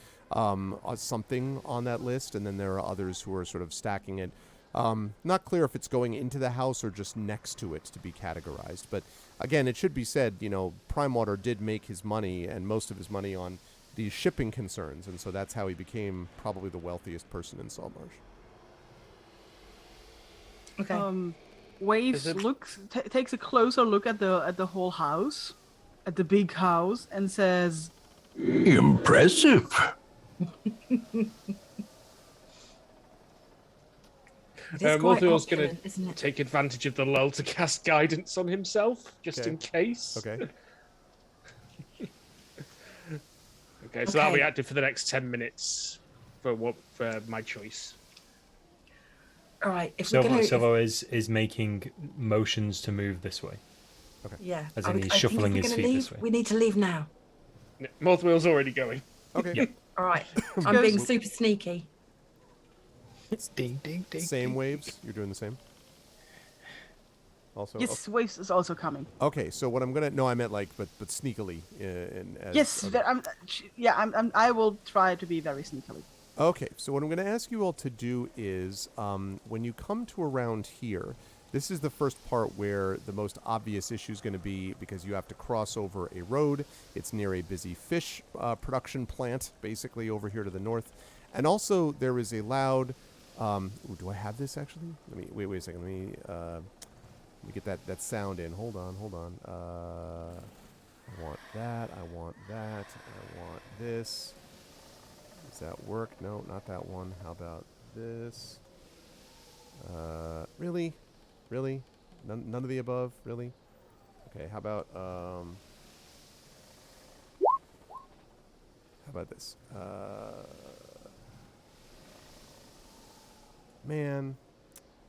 something on that list, and then there are others who are sort of stacking it. Not clear if it's going into the house or just next to it to be categorized. But again, it should be said, Primewater did make his money and most of his money on these shipping concerns, and so that's how he became probably the wealthiest person in Saltmarsh. Okay. Waves takes a closer look at the whole house, at the big house, and says, Impressive. Morthwill's going to take advantage of the lull to cast guidance on himself, just in case. Okay. Okay, so that'll be active for the next 10 minutes for my choice. All right. If Silvo is making motions to move this way. Okay. Yeah. As in he's shuffling his feet this way. We need to leave now. Morthwill's already going. Okay. Yep. All right. I'm being super sneaky. It's ding, ding, ding. Same Waves? You're doing the same? Also? yes, Waves is also coming. Okay, so what I'm going to... No, I meant but sneakily. Yes, okay. I will try to be very sneakily. Okay, so what I'm going to ask you all to do is, when you come to around here, this is the first part where the most obvious issue is going to be because you have to cross over a road. It's near a busy fish production plant, basically over here to the north. And also, there is a loud... do I have this, actually? Wait a second. Let me get that sound in. Hold on. I want that. I want this. Does that work? No, not that one. How about this? Really? None of the above? Really? Okay, how about, How about this? Man.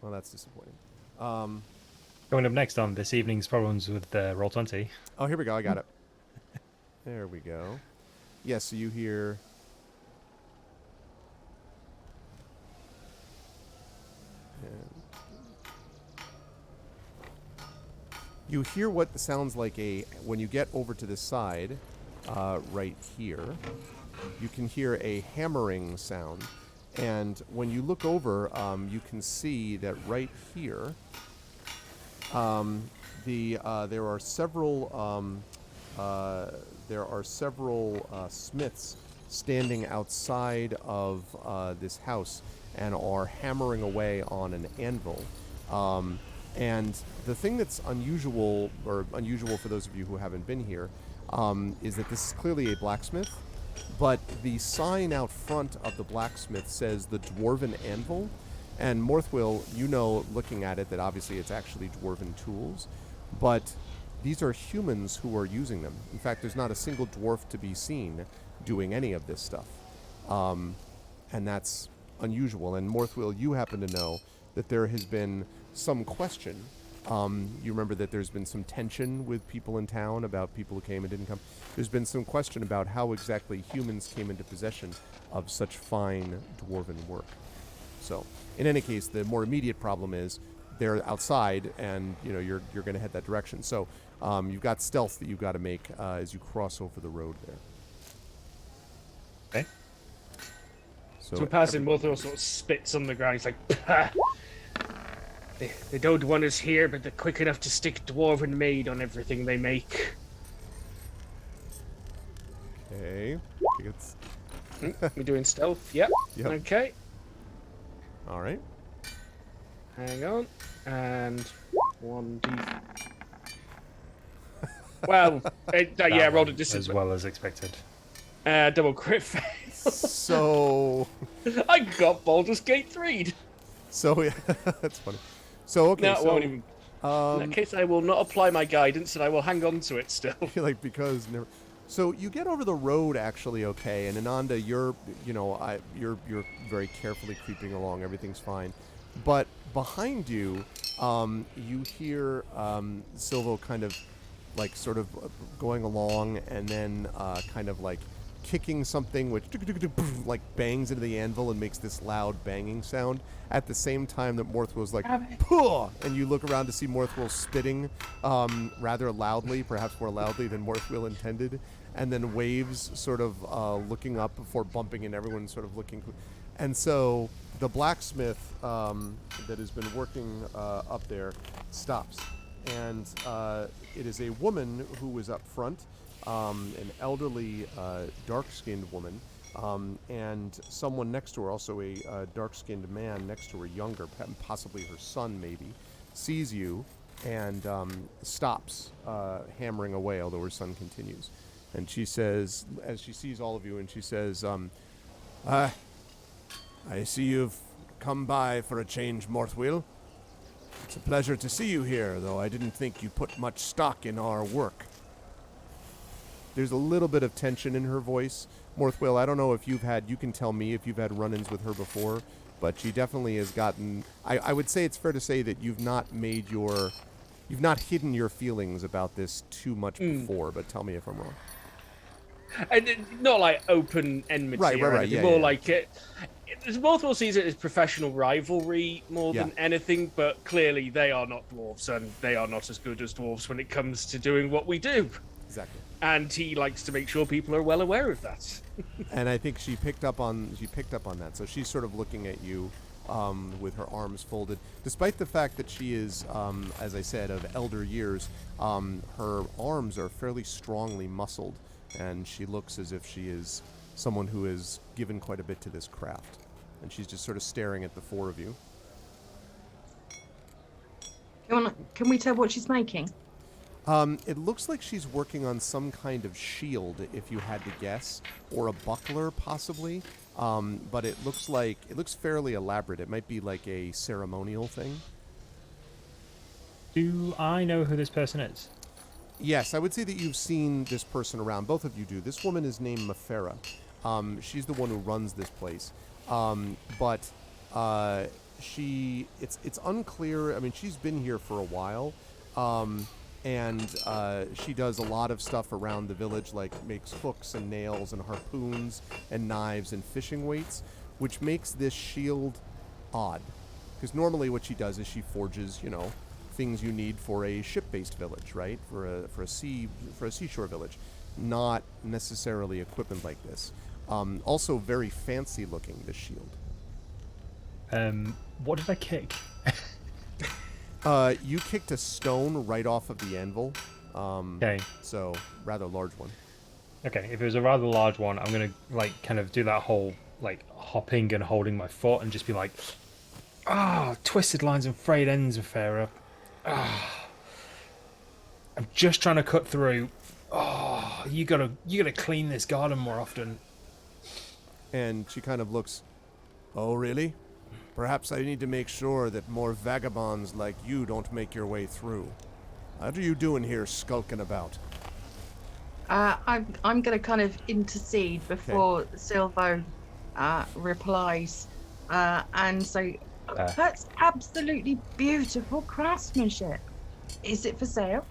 Well, that's disappointing. Coming up next on this evening's problems with Roll20. Oh, here we go. I got it. There we go. Yes, so you hear... You hear what sounds like when you get over to the side, right here, you can hear a hammering sound. And when you look over, you can see that right here, there are several smiths standing outside of this house and are hammering away on an anvil. And the thing that's unusual for those of you who haven't been here, is that this is clearly a blacksmith, but the sign out front of the blacksmith says the Dwarven Anvil. And Morthwill, you know, looking at it, that obviously it's actually Dwarven tools, but these are humans who are using them. In fact, there's not a single dwarf to be seen doing any of this stuff. And that's unusual. And Morthwill, you happen to know that there has been some question. You remember that there's been some tension with people in town about people who came and didn't come. There's been some question about how exactly humans came into possession of such fine dwarven work. So, in any case, the more immediate problem is they're outside, and you know you're going to head that direction. So, you've got stealth that you've got to make as you cross over the road there. Okay. So we're passing, Morthwill sort of spits on the ground. He's like, "Pah! They don't want us here, but they're quick enough to stick Dwarven Maid on everything they make." Okay. We're doing stealth? Yep. Okay. All right. Hang on. And 1d. Well, yeah, rolled a as well as expected. Double crit fail. So I got Baldur's Gate 3'd. So yeah, that's funny. So okay, no, so won't even. In that case, I will not apply my guidance, and I will hang on to it still. Like because never. So you get over the road actually okay, and Ananda, you're very carefully creeping along. Everything's fine, but behind you, you hear Silvo kind of like sort of going along, and then kind of like kicking something which like bangs into the anvil and makes this loud banging sound at the same time that Morthwill's like, "Puh!" And you look around to see Morthwill spitting rather loudly, perhaps more loudly than Morthwill intended, and then Waves sort of looking up before bumping, and everyone sort of looking. And so the blacksmith that has been working up there stops, and it is a woman who is up front, an elderly, dark-skinned woman, and someone next to her, also a dark-skinned man next to her, younger, possibly her son maybe, sees you and stops hammering away, although her son continues. And she says, as she sees all of you, and she says, I see you've come by for a change, Morthwill. It's a pleasure to see you here, though I didn't think you put much stock in our work. There's a little bit of tension in her voice. Morthwill, I don't know if you can tell me if you've had run-ins with her before, but she definitely has gotten, I would say it's fair to say that you've not hidden your feelings about this too much before, but tell me if I'm wrong. And not like open enmity, right, yeah, more like it. Morthwill sees it as professional rivalry more than anything, but clearly they are not dwarves, and they are not as good as dwarves when it comes to doing what we do. Exactly. And he likes to make sure people are well aware of that. And I think she picked up on that. So she's sort of looking at you with her arms folded. Despite the fact that she is, as I said, of elder years, her arms are fairly strongly muscled, and she looks as if she is someone who has given quite a bit to this craft. And she's just sort of staring at the four of you. Can we tell what she's making? It looks like she's working on some kind of shield, if you had to guess, or a buckler, possibly. But it looks fairly elaborate. It might be like a ceremonial thing. Do I know who this person is? Yes, I would say that you've seen this person around. Both of you do. This woman is named Mafera. She's the one who runs this place. But it's unclear. I mean, she's been here for a while. And she does a lot of stuff around the village, like makes hooks and nails and harpoons and knives and fishing weights, which makes this shield odd. Because normally what she does is she forges, things you need for a ship-based village, right? For a seashore village, not necessarily equipment like this. Also very fancy looking, this shield. What did I kick? You kicked a stone right off of the anvil. Okay. So, rather large one. Okay, if it was a rather large one, I'm going to, kind of do that whole, hopping and holding my foot and just be like, twisted lines and frayed ends, Farah. I'm just trying to cut through. You gotta clean this garden more often. And she kind of looks, oh, really? Perhaps I need to make sure that more vagabonds like you don't make your way through. What are you doing here skulking about? I'm going to kind of intercede before Silvo replies and say, that's absolutely beautiful craftsmanship. Is it for sale?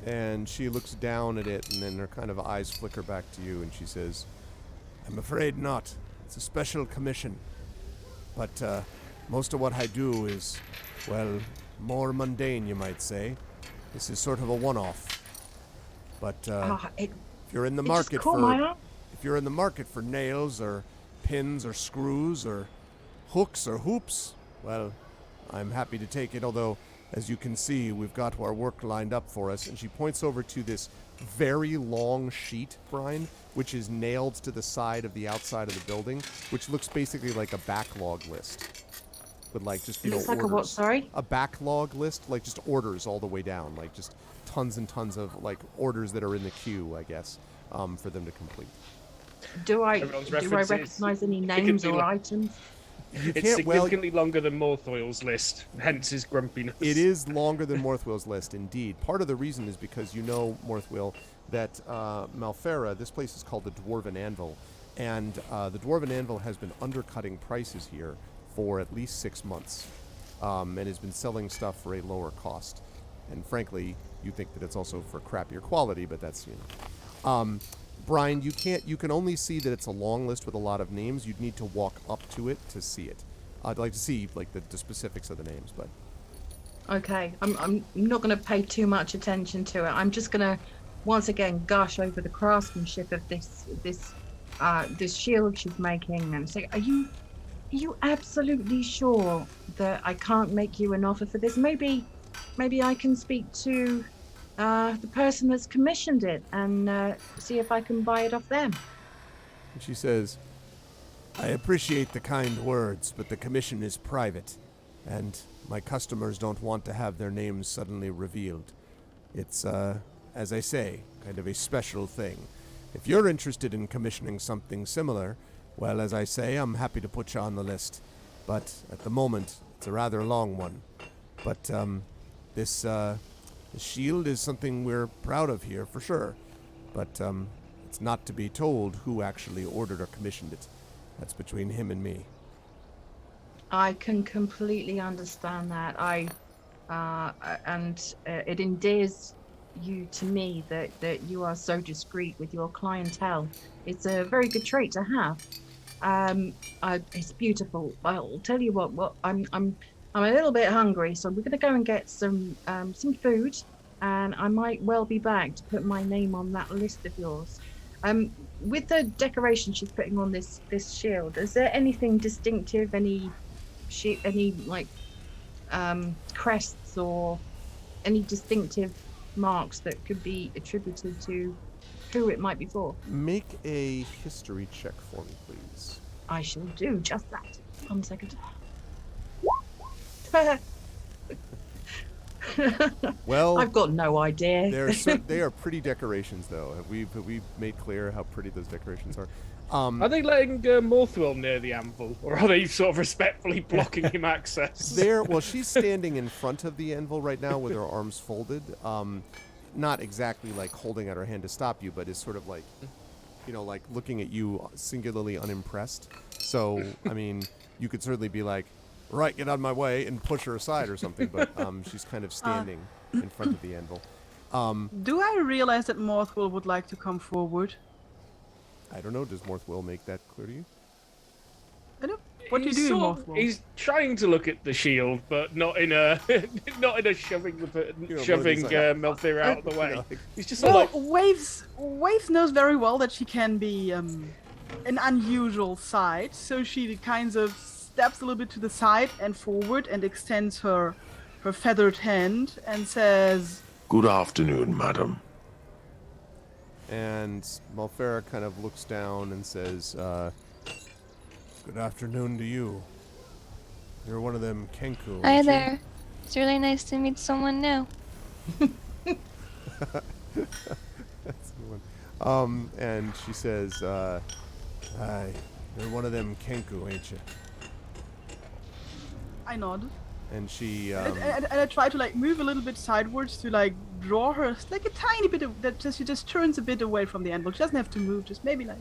And she looks down at it, and then her kind of eyes flicker back to you, and she says, I'm afraid not. It's a special commission. But most of what I do is, well, more mundane, you might say. This is sort of a one-off. But if you're in the market for nails or pins or screws or hooks or hoops, well, I'm happy to take it. Although, as you can see, we've got our work lined up for us. And she points over to this very long sheet, Brian, which is nailed to the side of the outside of the building, which looks basically like a backlog list. With just looks like orders. A what, sorry? A backlog list, like just orders all the way down, like just tons and tons of orders that are in the queue, I guess, for them to complete. Do I recognize any names or items? It's significantly longer than Morthoil's list, hence his grumpiness. It is longer than Morthwill's list, indeed. Part of the reason is because Morthwill, that Malfera, this place is called the Dwarven Anvil, and the Dwarven Anvil has been undercutting prices here for at least 6 months, and has been selling stuff for a lower cost. And frankly, you think that it's also for crappier quality, but that's, Brian, you can only see that it's a long list with a lot of names. You'd need to walk up to it to see it. I'd like to see the specifics of the names, but okay, I'm not going to pay too much attention to it. I'm just going to once again gush over the craftsmanship of this shield she's making and say, are you absolutely sure that I can't make you an offer for this? Maybe I can speak to the person that's commissioned it and see if I can buy it off them. And she says, I appreciate the kind words, but the commission is private, and my customers don't want to have their names suddenly revealed. It's, as I say, kind of a special thing. If you're interested in commissioning something similar, well, as I say, I'm happy to put you on the list. But at the moment, it's a rather long one. But this shield is something we're proud of here, for sure. But it's not to be told who actually ordered or commissioned it. That's between him and me. I can completely understand that. It endears you to me that you are so discreet with your clientele. It's a very good trait to have. It's beautiful. I'll tell you what. I'm a little bit hungry, so we're going to go and get some food, and I might well be back to put my name on that list of yours. With the decoration she's putting on this shield, is there anything distinctive? Any crests or any distinctive marks that could be attributed to who it might be for? Make a history check for me, please. I shall do just that. 1 second. Well, I've got no idea. They are pretty decorations, though. Have we made clear how pretty those decorations are? Are they letting Morthwill near the anvil, or are they sort of respectfully blocking him access? Well, she's standing in front of the anvil right now with her arms folded. Not exactly like holding out her hand to stop you, but is sort of like like looking at you singularly unimpressed. So, I mean, you could certainly be like, right, get out of my way and push her aside or something. But she's kind of standing in front of the anvil. Do I realize that Morthwell would like to come forward? I don't know. Does Morthwell make that clear to you? I don't. What do you do, Morthwell? He's trying to look at the shield, but not in a shoving Melfira out of the way. He's just Well, like Waves knows very well that she can be an unusual sight, so she kind of steps a little bit to the side and forward and extends her feathered hand and says, Good afternoon, madam. And Melfira kind of looks down and says, good afternoon to you. You're one of them Kenku. Hi there. It's really nice to meet someone new. That's a good one. And she says, hi, you're one of them Kenku, ain't you? I nod. And she, and I try to like move a little bit sidewards to like draw her like a tiny bit of that. She just turns a bit away from the anvil. She doesn't have to move, just maybe like.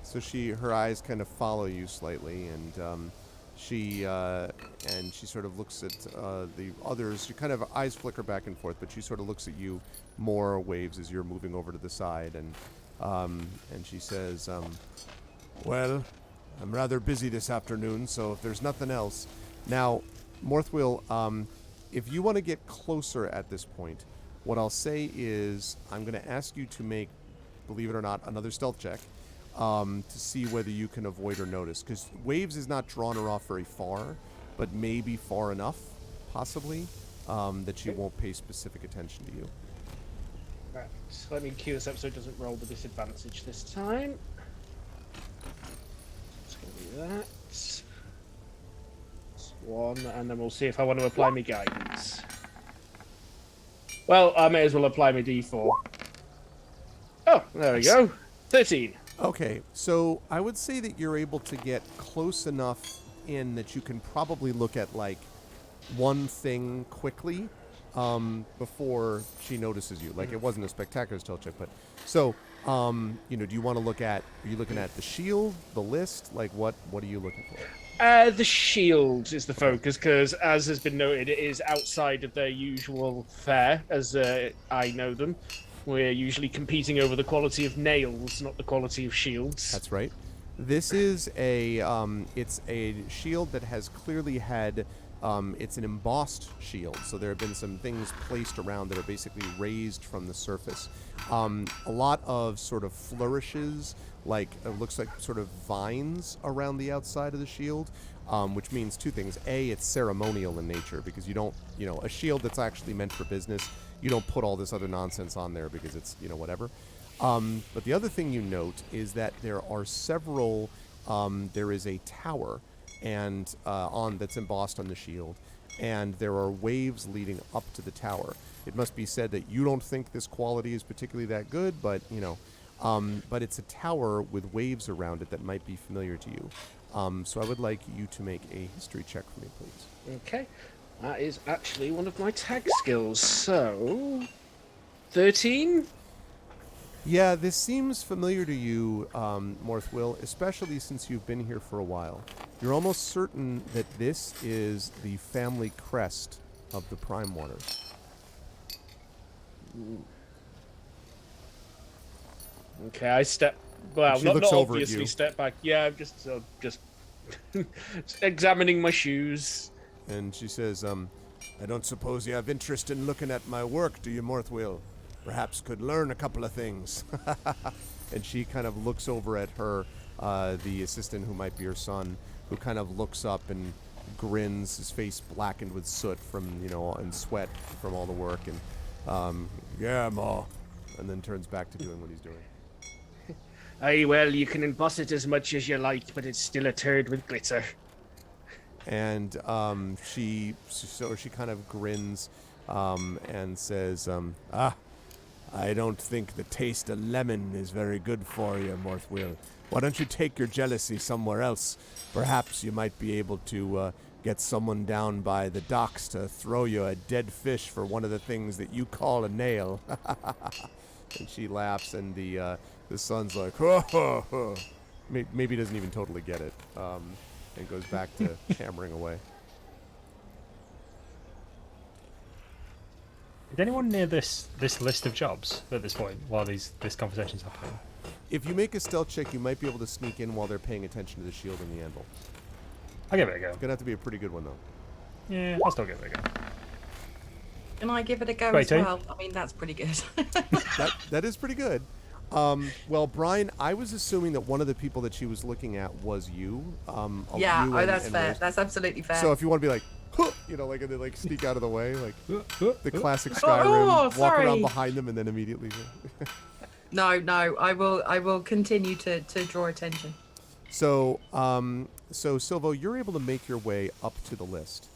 So her eyes kind of follow you slightly, and she sort of looks at the others. She kind of eyes flicker back and forth, but she sort of looks at you more, Waves, as you're moving over to the side, and she says, well, I'm rather busy this afternoon, so if there's nothing else. Now, Morthwell, if you want to get closer at this point, what I'll say is I'm going to ask you to make, believe it or not, another stealth check to see whether you can avoid or notice. Because Waves is not drawn her off very far, but maybe far enough, possibly, that she won't pay specific attention to you. Right, so let me cue this up so it doesn't roll the disadvantage this time. It's going to be that. One, and then we'll see if I want to apply my guidance. Well, I may as well apply my D4. Oh, there we go. 13. Okay, so I would say that you're able to get close enough in that you can probably look at, like, one thing quickly before she notices you. Like, it wasn't a spectacular stealth check, but... So, do you want to look at... Are you looking at the shield, the list? Like, what are you looking for? The shield is the focus, because, as has been noted, it is outside of their usual fare, as I know them. We're usually competing over the quality of nails, not the quality of shields. That's right. This is it's a shield that has clearly had, it's an embossed shield, so there have been some things placed around that are basically raised from the surface. A lot of sort of flourishes, like it looks like sort of vines around the outside of the shield, which means two things. A, it's ceremonial in nature, because you don't, a shield that's actually meant for business, you don't put all this other nonsense on there because it's, whatever. But the other thing you note is that there are several, there is a tower and that's embossed on the shield, and there are waves leading up to the tower. It must be said that you don't think this quality is particularly that good, but, but it's a tower with waves around it that might be familiar to you. So I would like you to make a history check for me, please. Okay. That is actually one of my tag skills. So, 13? Yeah, this seems familiar to you, Morthwell, especially since you've been here for a while. You're almost certain that this is the family crest of the Prime Waters. Okay, I step... Well, She not looks over at obviously you. step back. Yeah, I'm just examining my shoes. And she says, I don't suppose you have interest in looking at my work, do you, Morthwell? Perhaps could learn a couple of things. And she kind of looks over at her, the assistant who might be her son, who kind of looks up and grins, his face blackened with soot from, and sweat from all the work, and, yeah, Ma, and then turns back to doing what he's doing. Aye, well, you can emboss it as much as you like, but it's still a turd with glitter. And she kind of grins and says, I don't think the taste of lemon is very good for you, Morthwell. Why don't you take your jealousy somewhere else? Perhaps you might be able to get someone down by the docks to throw you a dead fish for one of the things that you call a nail. And she laughs, and the The son's like, oh. Maybe he doesn't even totally get it, and goes back to hammering away. Is anyone near this list of jobs at this point while this conversation's happening? If you make a stealth check, you might be able to sneak in while they're paying attention to the shield and the anvil. I'll give it a go. It's gonna have to be a pretty good one, though. Yeah, I'll still give it a go. Can I give it a go Wait, as well? I mean, that's pretty good. That is pretty good. Well, Brian, I was assuming that one of the people that she was looking at was you. Yeah, you that's and fair. Rose. That's absolutely fair. So if you want to be like, huh, you know, like, and then like sneak out of the way, like the classic Oh, Skyrim, walk sorry. around behind them and then immediately. No, I will continue to draw attention. So, Silvo, you're able to make your way up to the list.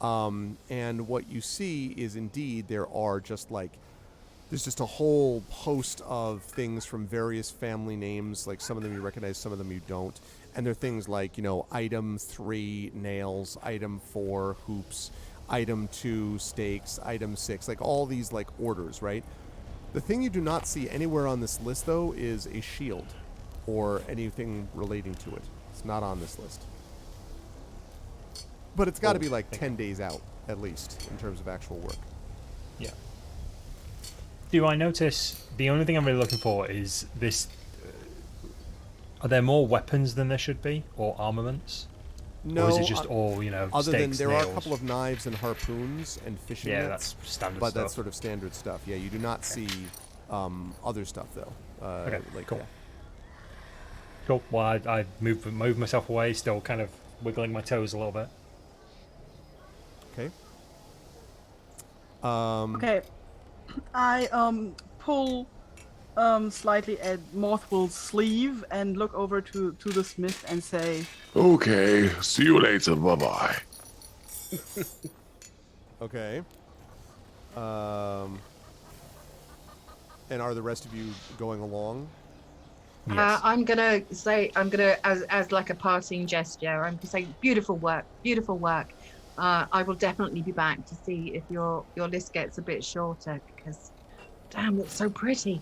And what you see is indeed there's just a whole host of things from various family names. Like some of them you recognize, some of them you don't. And they're things like, item 3, nails, item 4, hoops, item 2, stakes, item 6, like all these like orders, right? The thing you do not see anywhere on this list, though, is a shield or anything relating to it. It's not on this list. But it's got to be like 10 days out, at least, in terms of actual work. Yeah. Do I notice the only thing I'm really looking for is this? Are there more weapons than there should be, or armaments? No. Or is it just all, other than stakes, there nails? are a couple of knives and harpoons and fishing Yeah, nets. that's standard but stuff. that's sort of standard stuff. Yeah, you do not see other stuff, though. Okay, cool. Yeah. Cool. Well, I move myself away, still kind of wiggling my toes a little bit. Okay. Okay. I pull slightly at Mothwill's sleeve and look over to the smith and say, Okay, see you later. Bye-bye. Okay. And are the rest of you going along? Yes. I'm gonna as like a parting gesture, I'm gonna say beautiful work. I will definitely be back to see if your list gets a bit shorter because, damn, it's so pretty.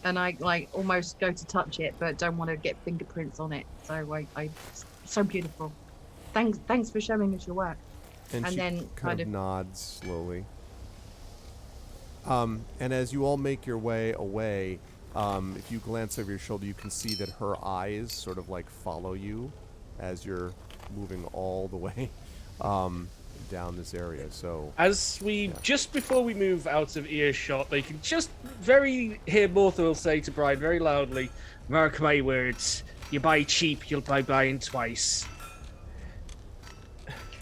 And I like almost go to touch it, but don't want to get fingerprints on it. So I so beautiful. Thanks for showing us your work. And she then kind of nods slowly. And as you all make your way away, if you glance over your shoulder, you can see that her eyes sort of like follow you as you're moving all the way down this area. So just before we move out of earshot, they can just hear Mortha will say to Brian very loudly, "Mark my words, you buy cheap, you'll buy buying twice."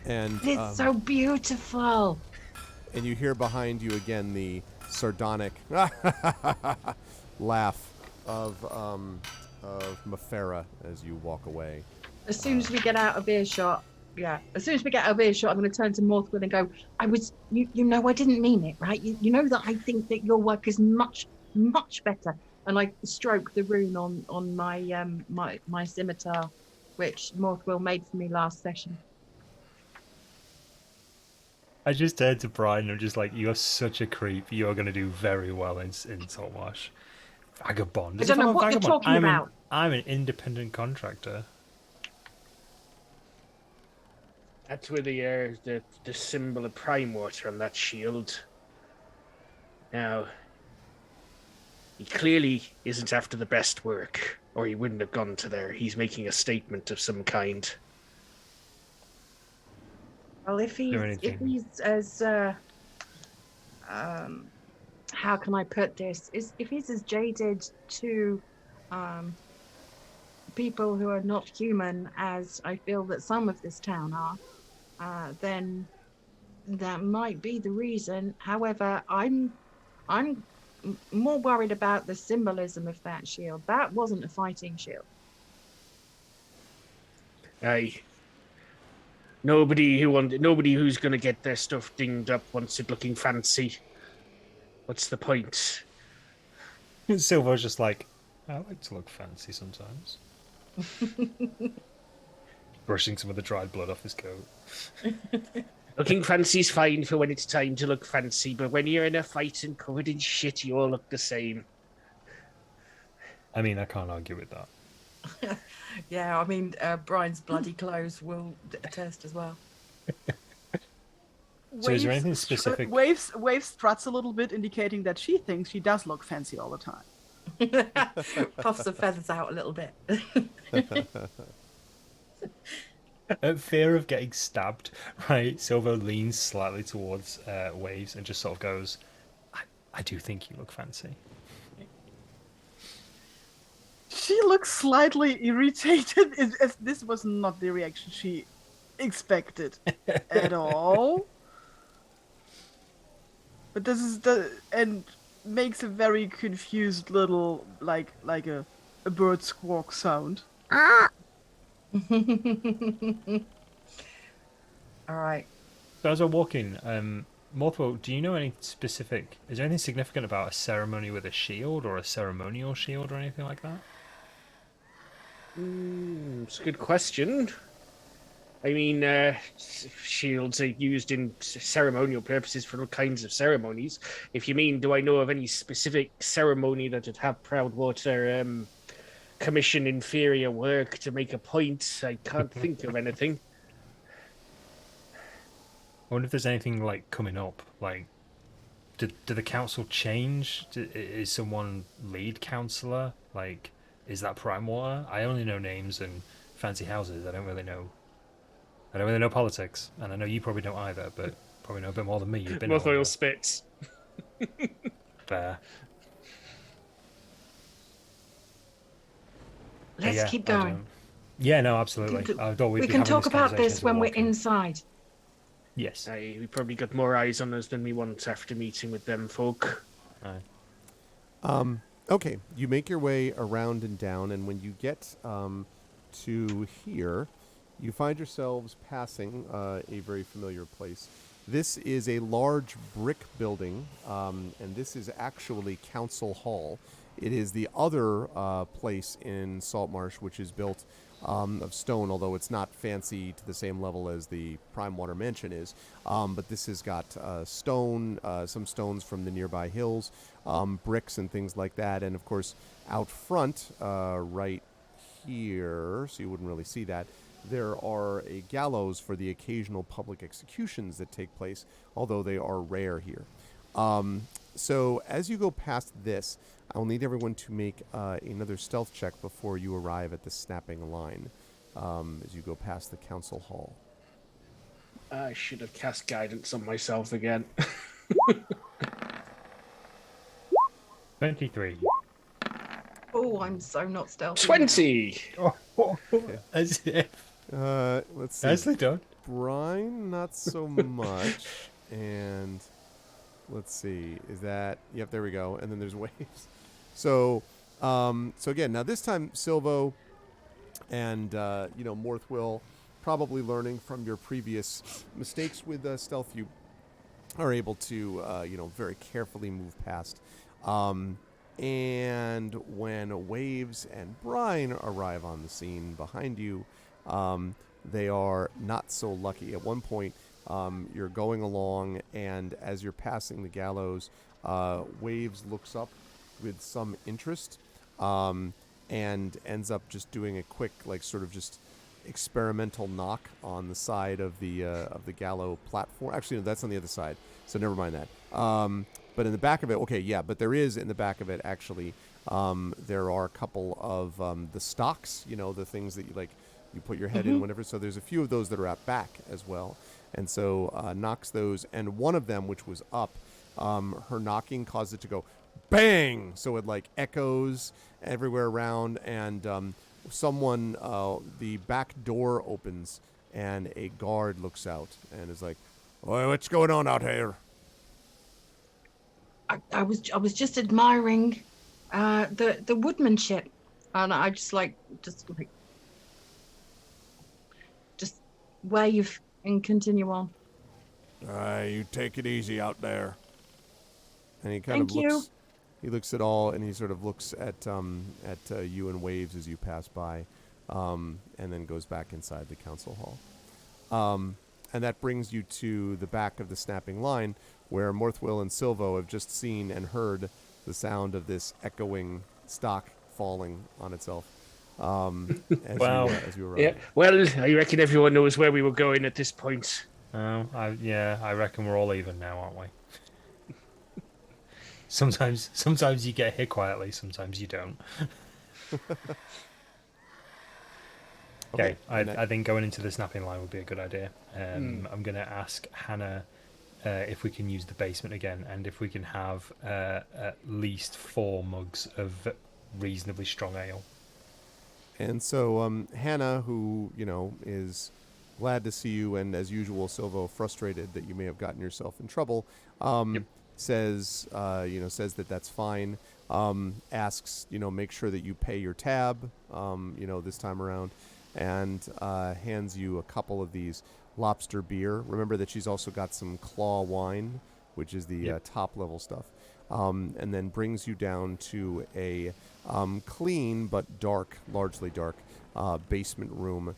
And It's so beautiful. And you hear behind you again the sardonic laugh of Mafera as you walk away. As soon as we get out of earshot, I'm going to turn to Morthwood and go, I didn't mean it, right? You know that I think that your work is much, much better. And I stroke the rune on my my scimitar, which Morthwill made for me last session. I just turned to Brian and I'm just like, you're such a creep. You're going to do very well in Saltmarsh. Vagabond. I don't know what you're talking about. I'm an independent contractor. That's where the symbol of Prime Water on that shield. Now, he clearly isn't after the best work, or he wouldn't have gone to there. He's making a statement of some kind. Well, if he's as how can I put this? If he's as jaded to people who are not human as I feel that some of this town are, then that might be the reason. However, I'm more worried about the symbolism of that shield. That wasn't a fighting shield. Aye. Nobody who's going to get their stuff dinged up wants it looking fancy. What's the point? Silver's just like, I like to look fancy sometimes. Brushing some of the dried blood off his coat. Looking fancy's fine for when it's time to look fancy, but when you're in a fight and covered in shit, you all look the same. I mean, I can't argue with that. Yeah, I mean, Brian's bloody clothes will attest as well. So is there anything specific? Waves struts a little bit, indicating that she thinks she does look fancy all the time. Puffs the feathers out a little bit. Fear of getting stabbed, right? Silvo leans slightly towards Waves and just sort of goes, I do think you look fancy. She looks slightly irritated, as if this was not the reaction she expected at all. But this is and makes a very confused little like a bird squawk sound. All right. So as we're walking, Morthwell, do you know any specific? Is there anything significant about a ceremony with a shield or a ceremonial shield or anything like that? It's a good question. I mean, shields are used in ceremonial purposes for all kinds of ceremonies. If you mean, do I know of any specific ceremony that would have Proudwater commission inferior work to make a point? I can't think of anything. I wonder if there's anything like coming up. Like, do the council change? Is someone lead councillor? Like, is that Primewater? I only know names and fancy houses. I don't really know politics, and I know you probably don't either, but probably know a bit more than me. You've been Morthwell spits. Fair. Let's keep going. Yeah, no, absolutely. We can talk about this when we're inside. Yes. We probably got more eyes on us than we want after meeting with them folk. Okay, you make your way around and down, and when you get to here, you find yourselves passing a very familiar place. This is a large brick building, and this is actually Council Hall. It is the other place in Saltmarsh, which is built of stone, although it's not fancy to the same level as the Primewater Mansion is. But this has got stone, some stones from the nearby hills, bricks and things like that. And, of course, out front, right here, so you wouldn't really see that, there are a gallows for the occasional public executions that take place, although they are rare here. So as you go past this, I'll need everyone to make another stealth check before you arrive at the snapping line as you go past the council hall. I should have cast guidance on myself again. 23. Oh, I'm so not stealthy. 20! As if. Let's see. Nicely done. Brian, not so much. And let's see. Is that... Yep, there we go. And then there's Waves. So again, now this time, Silvo and, Morthwell, probably learning from your previous mistakes with stealth, you are able to, very carefully move past. And when Waves and Brian arrive on the scene behind you, they are not so lucky. At one point, you're going along, and as you're passing the gallows, Waves looks up with some interest and ends up just doing a quick, sort of just experimental knock on the side of the gallows platform. Actually, no, that's on the other side, so never mind that. But in the back of it, but there is in the back of it, actually, there are a couple of the stocks, the things that you put your head in whenever. So there's a few of those that are out back as well. And so knocks those. And one of them, which was up, her knocking caused it to go bang. So it echoes everywhere around. And the back door opens and a guard looks out and is like, "Oi, what's going on out here?" I was just admiring the woodmanship, and I just wave and continue on. You take it easy out there. And he Thank you. He looks at all, and he sort of looks at you and Waves as you pass by, and then goes back inside the council hall. And that brings you to the back of the snapping line, where Morthwell and Silvo have just seen and heard the sound of this echoing stock falling on itself. Wow. As you arrive. Yeah. Well, I reckon everyone knows where we were going at this point. I reckon we're all even now, aren't we? Sometimes you get hit quietly, sometimes you don't. Okay, I think going into the snapping line would be a good idea. I'm going to ask Hannah if we can use the basement again, and if we can have at least 4 mugs of reasonably strong ale. And so Hannah, who is glad to see you, and as usual, Silvo, frustrated that you may have gotten yourself in trouble, says that that's fine. Asks, make sure that you pay your tab, this time around, and hands you a couple of these lobster beer. Remember that she's also got some claw wine, which is the top level stuff, and then brings you down to a clean but largely dark basement room.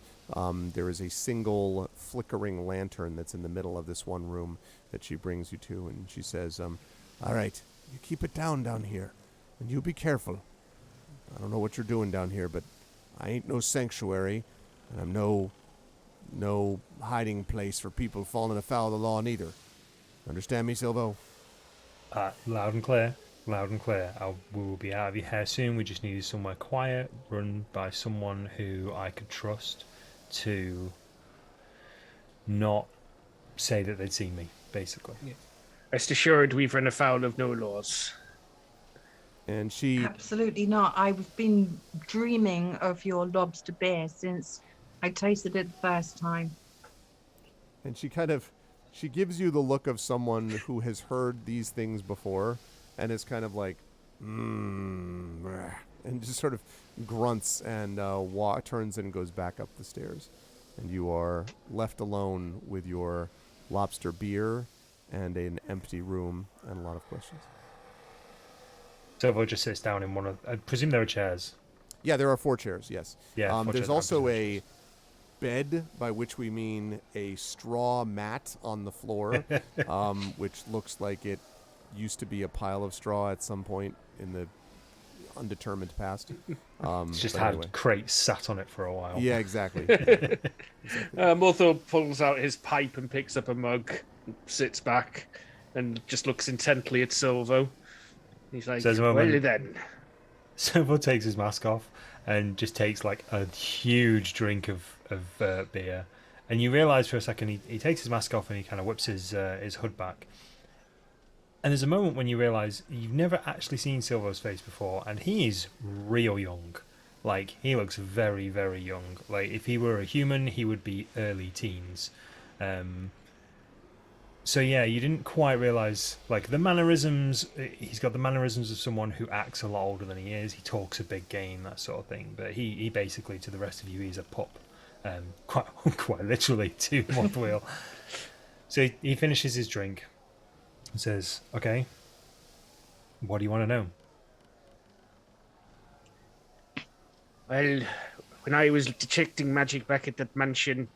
There is a single flickering lantern that's in the middle of this one room that she brings you to, and she says, all right, you keep it down here, and you be careful. I don't know what you're doing down here, but I ain't no sanctuary, and I'm no hiding place for people falling afoul of the law neither. Understand me, Silvo? Loud and clear. Loud and clear. We will be out of your hair soon. We just needed somewhere quiet, run by someone who I could trust to not say that they'd seen me, basically. Yeah. Rest assured, we've run afoul of no laws. And she... Absolutely not. I've been dreaming of your lobster beer since I tasted it the first time. And she gives you the look of someone who has heard these things before and is kind of like, and just sort of grunts and turns and goes back up the stairs. And you are left alone with your lobster beer and an empty room and a lot of questions. Silvo just sits down in one of... I presume there are chairs. Yeah, there are 4 chairs, yes. Yeah, there's also a bed, by which we mean a straw mat on the floor, which looks like it used to be a pile of straw at some point in the undetermined past. It's just had crates sat on it for a while. Yeah, exactly. Morthor pulls out his pipe and picks up a mug, sits back, and just looks intently at Silvo. He's like, well then. Silvo takes his mask off and just takes like a huge drink of beer. And you realise for a second he takes his mask off and he kind of whips his hood back. And there's a moment when you realise you've never actually seen Silvo's face before, and he is real young. Like, he looks very, very young. Like, if he were a human, he would be early teens. So yeah, you didn't quite realise, like, the mannerisms. He's got the mannerisms of someone who acts a lot older than he is. He talks a big game, that sort of thing. But he basically, to the rest of you, he's a pup. Quite literally, to one wheel. So he finishes his drink and says, okay, what do you want to know? Well, when I was detecting magic back at that mansion,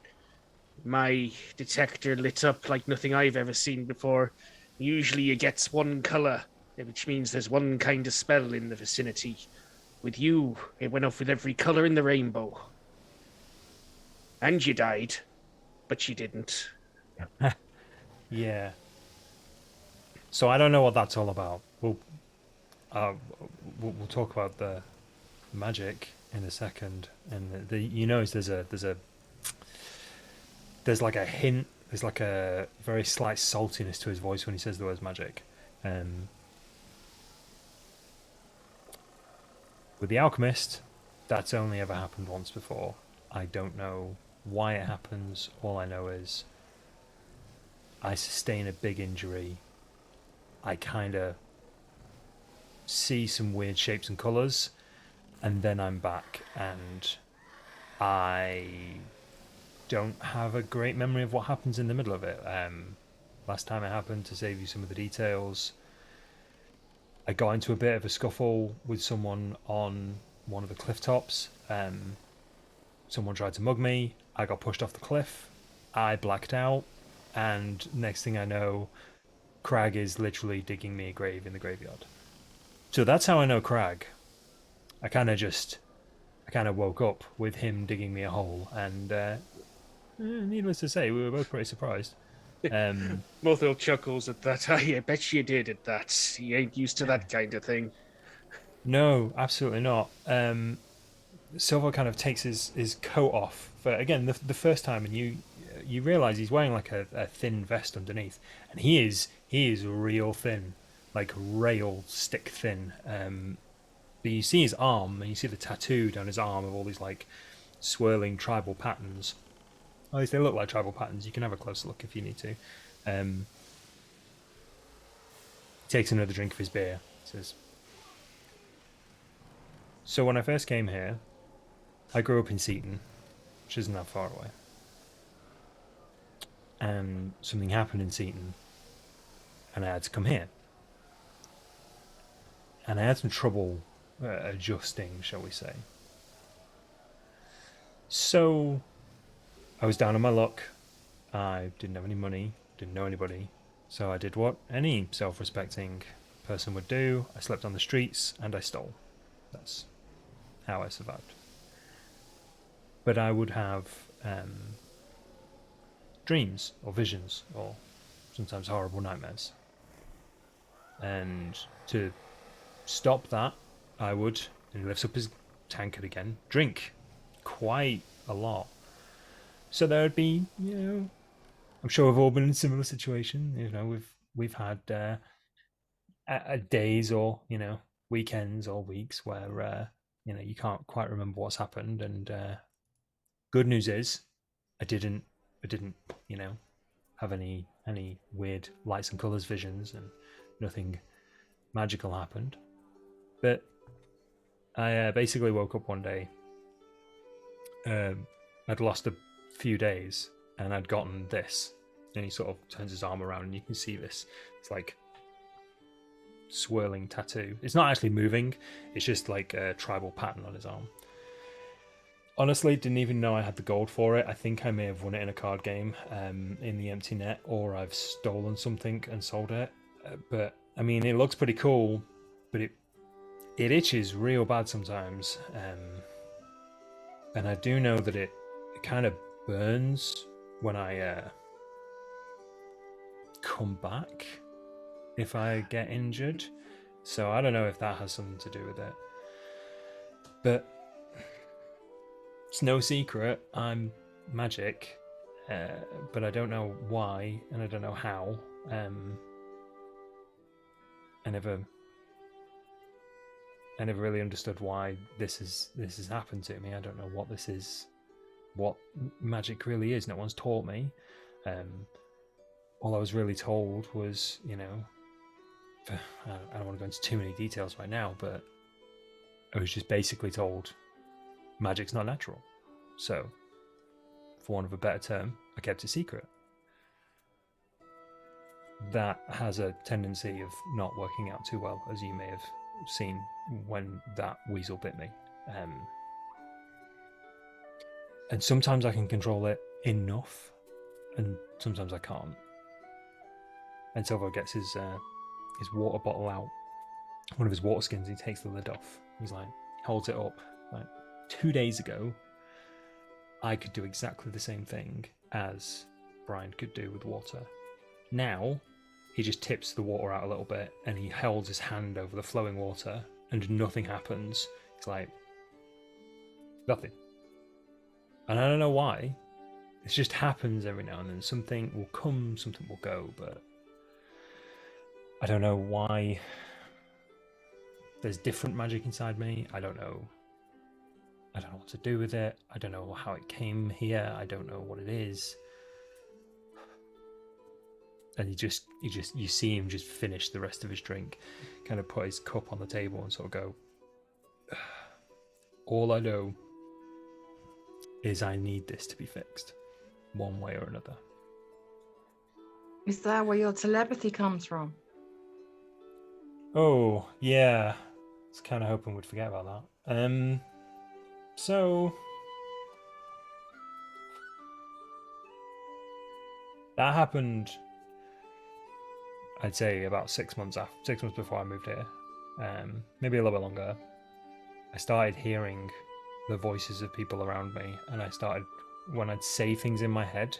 my detector lit up like nothing I've ever seen before. Usually it gets one colour, which means there's one kind of spell in the vicinity. With you, it went off with every colour in the rainbow. And you died, but you didn't. Yeah. So I don't know what that's all about. We'll talk about the magic in a second. And there's like a hint. There's like a very slight saltiness to his voice when he says the words magic. With the alchemist, that's only ever happened once before. I don't know why it happens. All I know is I sustain a big injury. I kind of see some weird shapes and colours, and then I'm back, and I don't have a great memory of what happens in the middle of it. Last time it happened, to save you some of the details, I got into a bit of a scuffle with someone on one of the cliff tops. Someone tried to mug me. I got pushed off the cliff. I blacked out, and next thing I know, Crag is literally digging me a grave in the graveyard. So that's how I know Crag. I kind of woke up with him digging me a hole, and needless to say, we were both pretty surprised. Morthil chuckles at that. I bet you did at that. He ain't used to that kind of thing. No, absolutely not. Silver kind of takes his coat off for again the first time, and you realize he's wearing like a thin vest underneath, and he is real thin, like rail stick thin. But you see his arm, and you see the tattoo down his arm of all these like swirling tribal patterns. At least they look like tribal patterns. You can have a closer look if you need to. Takes another drink of his beer. Says, "So when I first came here, I grew up in Seaton, which isn't that far away. And something happened in Seaton, and I had to come here. And I had some trouble adjusting, shall we say. So I was down on my luck. I didn't have any money, didn't know anybody. So I did what any self-respecting person would do. I slept on the streets and I stole. That's how I survived. But I would have dreams or visions or sometimes horrible nightmares. And to stop that, I would," and he lifts up his tankard again, "drink quite a lot. So there would be, I'm sure we've all been in a similar situation. We've had days or weekends or weeks where you can't quite remember what's happened. And good news is, I didn't have any weird lights and colors visions, and nothing magical happened. But I basically woke up one day. I'd lost a few days, and I'd gotten this." And he sort of turns his arm around, and you can see this. It's like swirling tattoo. It's not actually moving. It's just like a tribal pattern on his arm. Honestly, didn't even know I had the gold for it. I think I may have won it in a card game in the empty net, or I've stolen something and sold it. But I mean, it looks pretty cool, but it itches real bad sometimes. And I do know that it kind of burns when I come back if I get injured. So I don't know if that has something to do with it. But it's no secret, I'm magic, but I don't know why, and I don't know how. I never really understood why this has happened to me. I don't know what this is, what magic really is. No one's taught me. All I was really told was, I don't want to go into too many details right now, but I was just basically told magic's not natural. So, for want of a better term, I kept it secret. That has a tendency of not working out too well, as you may have seen when that weasel bit me. And sometimes I can control it enough, and sometimes I can't. And Silver gets his water bottle out, one of his water skins. He takes the lid off. He's like, holds it up. Like, 2 days ago, I could do exactly the same thing as Brian could do with water. Now, he just tips the water out a little bit, and he holds his hand over the flowing water, and nothing happens. It's like nothing. And I don't know why. It just happens every now and then. Something will come, something will go, but I don't know why. There's different magic inside me. I don't know what to do with it. I don't know how it came here. I don't know what it is. And you see him just finish the rest of his drink, kind of put his cup on the table and sort of go, all I know is I need this to be fixed, one way or another. Is that where your telepathy comes from? Oh, yeah. I was kind of hoping we'd forget about that. So that happened, I'd say, about 6 months before I moved here. Maybe a little bit longer. I started hearing the voices of people around me, and when I'd say things in my head,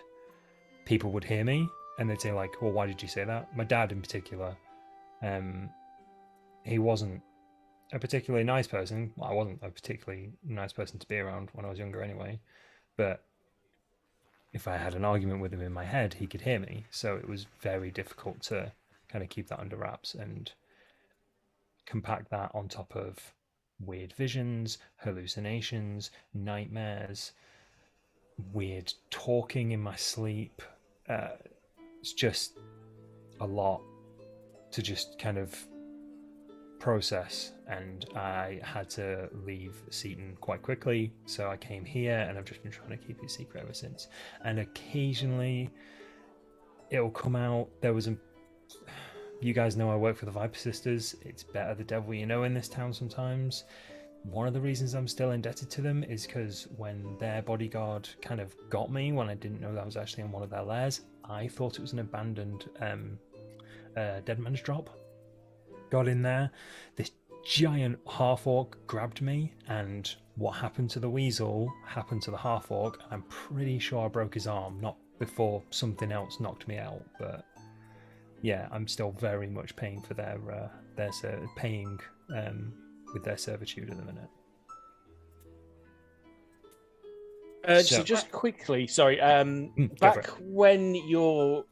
people would hear me, and they'd say like, well, why did you say that? My dad in particular, he wasn't a particularly nice person. Well, I wasn't a particularly nice person to be around when I was younger anyway, but if I had an argument with him in my head, he could hear me. So it was very difficult to kind of keep that under wraps and compact that on top of weird visions, hallucinations, nightmares, weird talking in my sleep. It's just a lot to just kind of process, and I had to leave Seaton quite quickly, so I came here, and I've just been trying to keep it secret ever since. And occasionally it'll come out. You guys know I work for the Viper Sisters. It's better the devil you know in this town sometimes. One of the reasons I'm still indebted to them is because when their bodyguard kind of got me, when I didn't know that was actually in one of their lairs, I thought it was an abandoned dead man's drop. Got in there, this giant half-orc grabbed me, and what happened to the weasel happened to the half-orc. I'm pretty sure I broke his arm, not before something else knocked me out, but yeah, I'm still very much paying for their with their servitude at the minute. So just quickly, sorry, back when your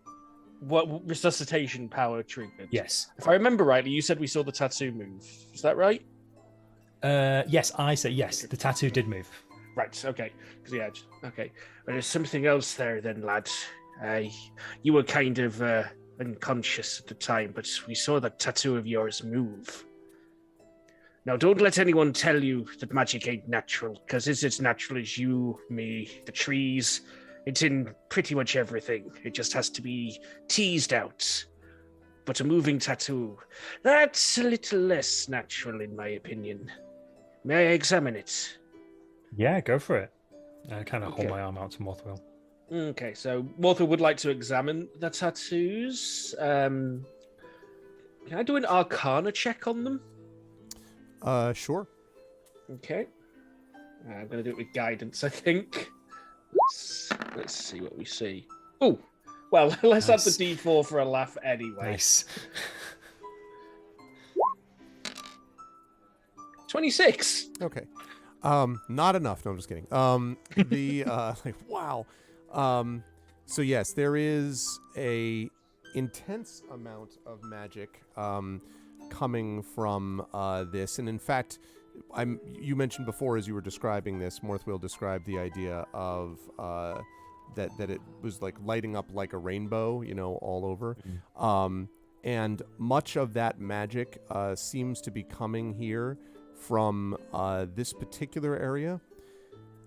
resuscitation power triggered. Yes. If I remember rightly, you said we saw the tattoo move. Is that right? Yes, I said yes. The tattoo did move. Right. Okay. Okay. But there's something else there, then, lad. You were kind of unconscious at the time, but we saw that tattoo of yours move. Now, don't let anyone tell you that magic ain't natural, because it's as natural as you, me, the trees. It's in pretty much everything. It just has to be teased out. But a moving tattoo, that's a little less natural in my opinion. May I examine it? Yeah, go for it. I kind of hold my arm out to Mothwell. Okay, so Mothwell would like to examine the tattoos. Can I do an Arcana check on them? Sure. Okay. I'm going to do it with guidance, I think. Let's see what we see. Oh, well, let's add the D4 for a laugh anyway. Nice. 26. Okay. Not enough. No, I'm just kidding. Wow. So yes, there is a intense amount of magic coming from this, and in fact, you mentioned before as you were describing this, Morthwheel described the idea of that it was like lighting up like a rainbow, all over. Mm-hmm. And much of that magic seems to be coming here from this particular area.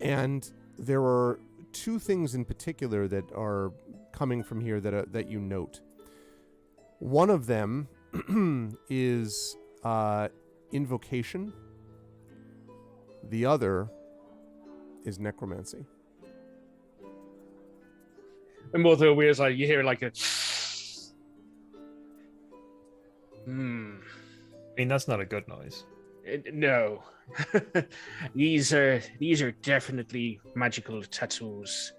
And there are two things in particular that are coming from here that you note. One of them is invocation. The other is necromancy. And more the weird, like you hear like a. I mean, that's not a good noise. No, these are definitely magical tattoos.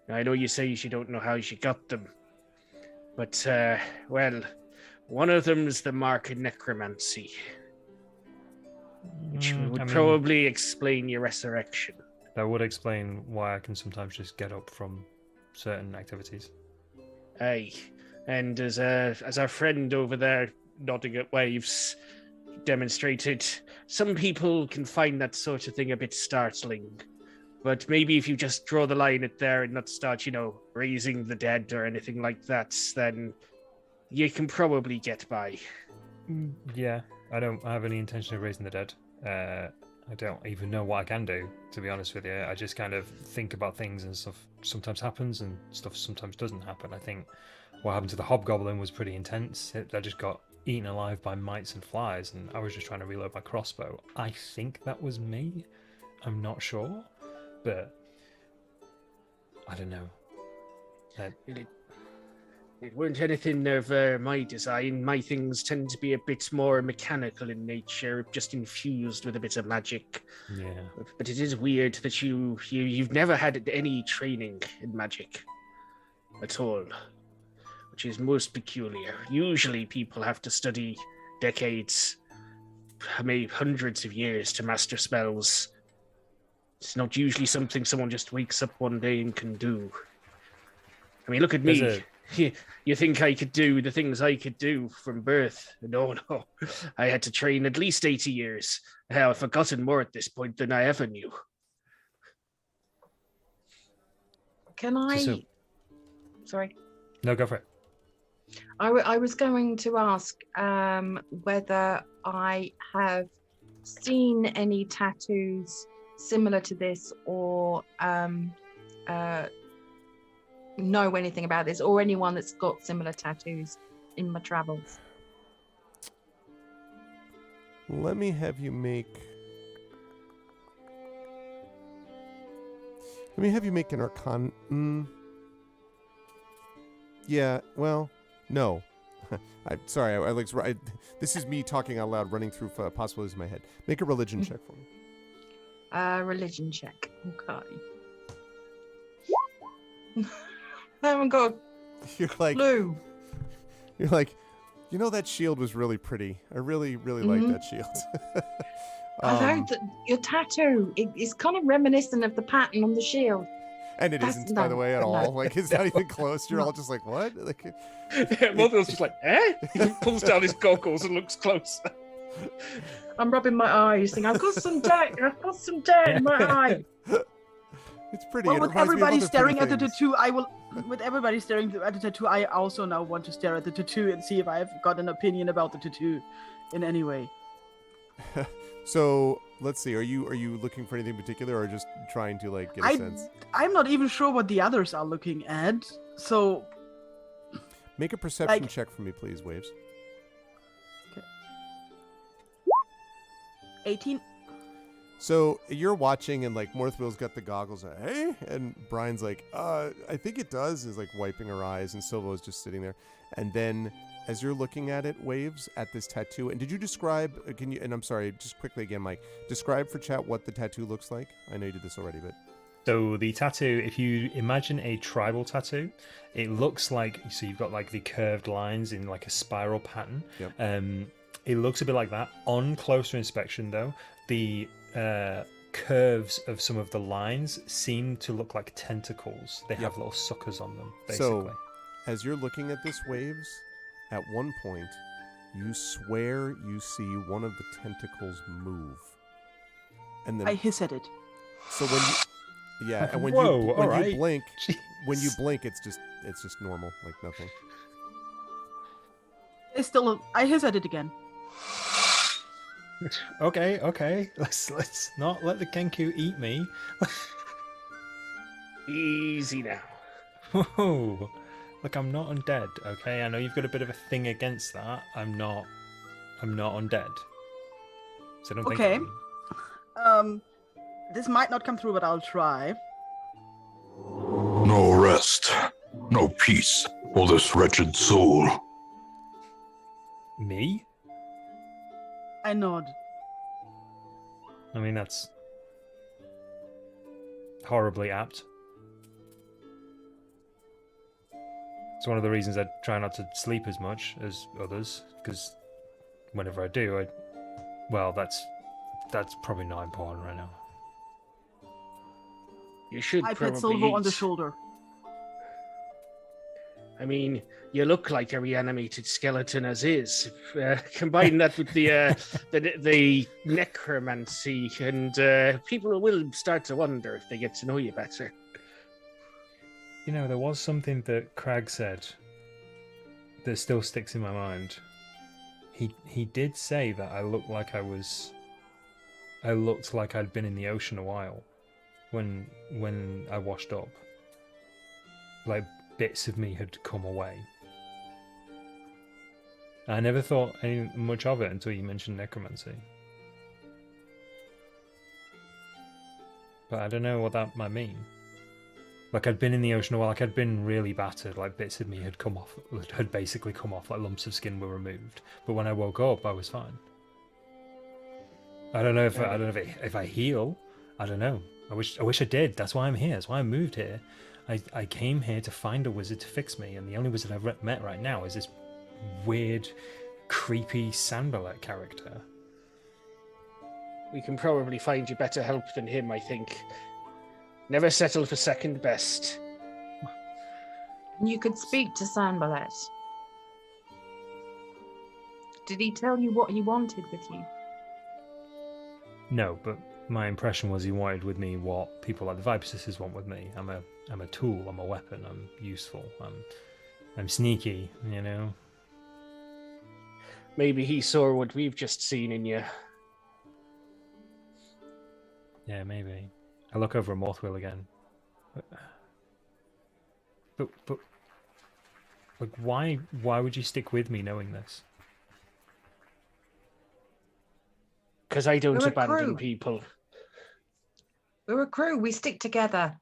I know you say you don't know how you got them, but well, one of them is the mark of necromancy, which would probably explain your resurrection. That would explain why I can sometimes just get up from certain activities. Aye, and as our friend over there nodding at waves demonstrated, some people can find that sort of thing a bit startling. But maybe if you just draw the line at there and not start, raising the dead or anything like that, then you can probably get by. Yeah, I don't have any intention of raising the dead. I don't even know what I can do, to be honest with you. I just kind of think about things, and stuff sometimes happens and stuff sometimes doesn't happen. I think what happened to the hobgoblin was pretty intense. I just got eaten alive by mites and flies, and I was just trying to reload my crossbow. I think that was me. I'm not sure, but I don't know. It weren't anything of my design. My things tend to be a bit more mechanical in nature, just infused with a bit of magic. Yeah. But it is weird that you've never had any training in magic at all, which is most peculiar. Usually people have to study decades, maybe hundreds of years to master spells. It's not usually something someone just wakes up one day and can do. I mean, look at me. You think I could do the things I could do from birth? No. I had to train at least 80 years. Hell, I've forgotten more at this point than I ever knew. Can I... Sorry. No, go for it. I was going to ask whether I have seen any tattoos similar to this, or know anything about this, or anyone that's got similar tattoos in my travels. Let me have you make an Arcana. Yeah, well, no. I'm sorry. I this is me talking out loud, running through possibilities in my head. Make a religion check for me. Religion check. Okay. I haven't got You're like clue. You're like, that shield was really pretty. I really, really like that shield. Although your tattoo is kind of reminiscent of the pattern on the shield. And it isn't, by the way, at all. Like, it's not even close. You're all just like, what? Like, Mother's just like, eh? He pulls down his goggles and looks closer. I'm rubbing my eyes, thinking, I've got some dirt in my eye. It's pretty. Well, it with reminds me of everybody other staring pretty at the things. tattoo, with everybody staring at the tattoo, I also now want to stare at the tattoo and see if I've got an opinion about the tattoo in any way. So let's see. Are you looking for anything particular, or just trying to get a sense? I'm not even sure what the others are looking at. So Make a perception check for me, please, Waves. 18. So you're watching, and Morthwill's got the goggles on. Hey, and Brian's like, I think it does. Is wiping her eyes, and Silva's just sitting there. And then, as you're looking at it, Waves, at this tattoo, and did you describe? Can you? And I'm sorry, just quickly again, Mike. Describe for chat what the tattoo looks like. I know you did this already, but. So the tattoo, if you imagine a tribal tattoo, it looks like, so you've got the curved lines in a spiral pattern. Yep. It looks a bit like that. On closer inspection, though, the curves of some of the lines seem to look like tentacles. They have little suckers on them, basically. So, as you're looking at this, Waves, at one point, you swear you see one of the tentacles move. And then I hiss at it. So when you, and when you blink, it's just normal, like nothing. I hiss at it again. Okay. Let's not let the Kenku eat me. Easy now. Whoa. Look, I'm not undead, okay? I know you've got a bit of a thing against that. I'm not undead. So don't think Okay. I am. This might not come through, but I'll try. No rest, no peace for this wretched soul. Me? I nod. I mean, that's horribly apt. It's one of the reasons I try not to sleep as much as others, because whenever I do, that's probably not important right now. You should I probably pat Silver on the eat. shoulder. I mean, you look like a reanimated skeleton as is. Combine that with the necromancy, and people will start to wonder if they get to know you better. You know, there was something that Crag said that still sticks in my mind. He did say that I looked like I'd been in the ocean a while when I washed up. Like bits of me had come away. I never thought much of it until you mentioned necromancy. But I don't know what that might mean. Like I'd been in the ocean a while, like I'd been really battered, like bits of me had basically come off, like lumps of skin were removed. But when I woke up, I was fine. I don't know if I heal. I don't know. I wish I did. That's why I'm here. That's why I moved here. I came here to find a wizard to fix me, and the only wizard I've met right now is this weird, creepy Sandballet character. We can probably find you better help than him, I think. Never settle for second best. You could speak to Sandballet. Did he tell you what he wanted with you? No, but my impression was he wanted with me what people like the Viper Sisters want with me. I'm a tool. I'm a weapon. I'm useful. I'm sneaky. You know. Maybe he saw what we've just seen in you. Yeah, maybe. I look over at Morthwheel again. But like, why would you stick with me knowing this? Because I don't We're a abandon crew. people. We're a crew. We stick together.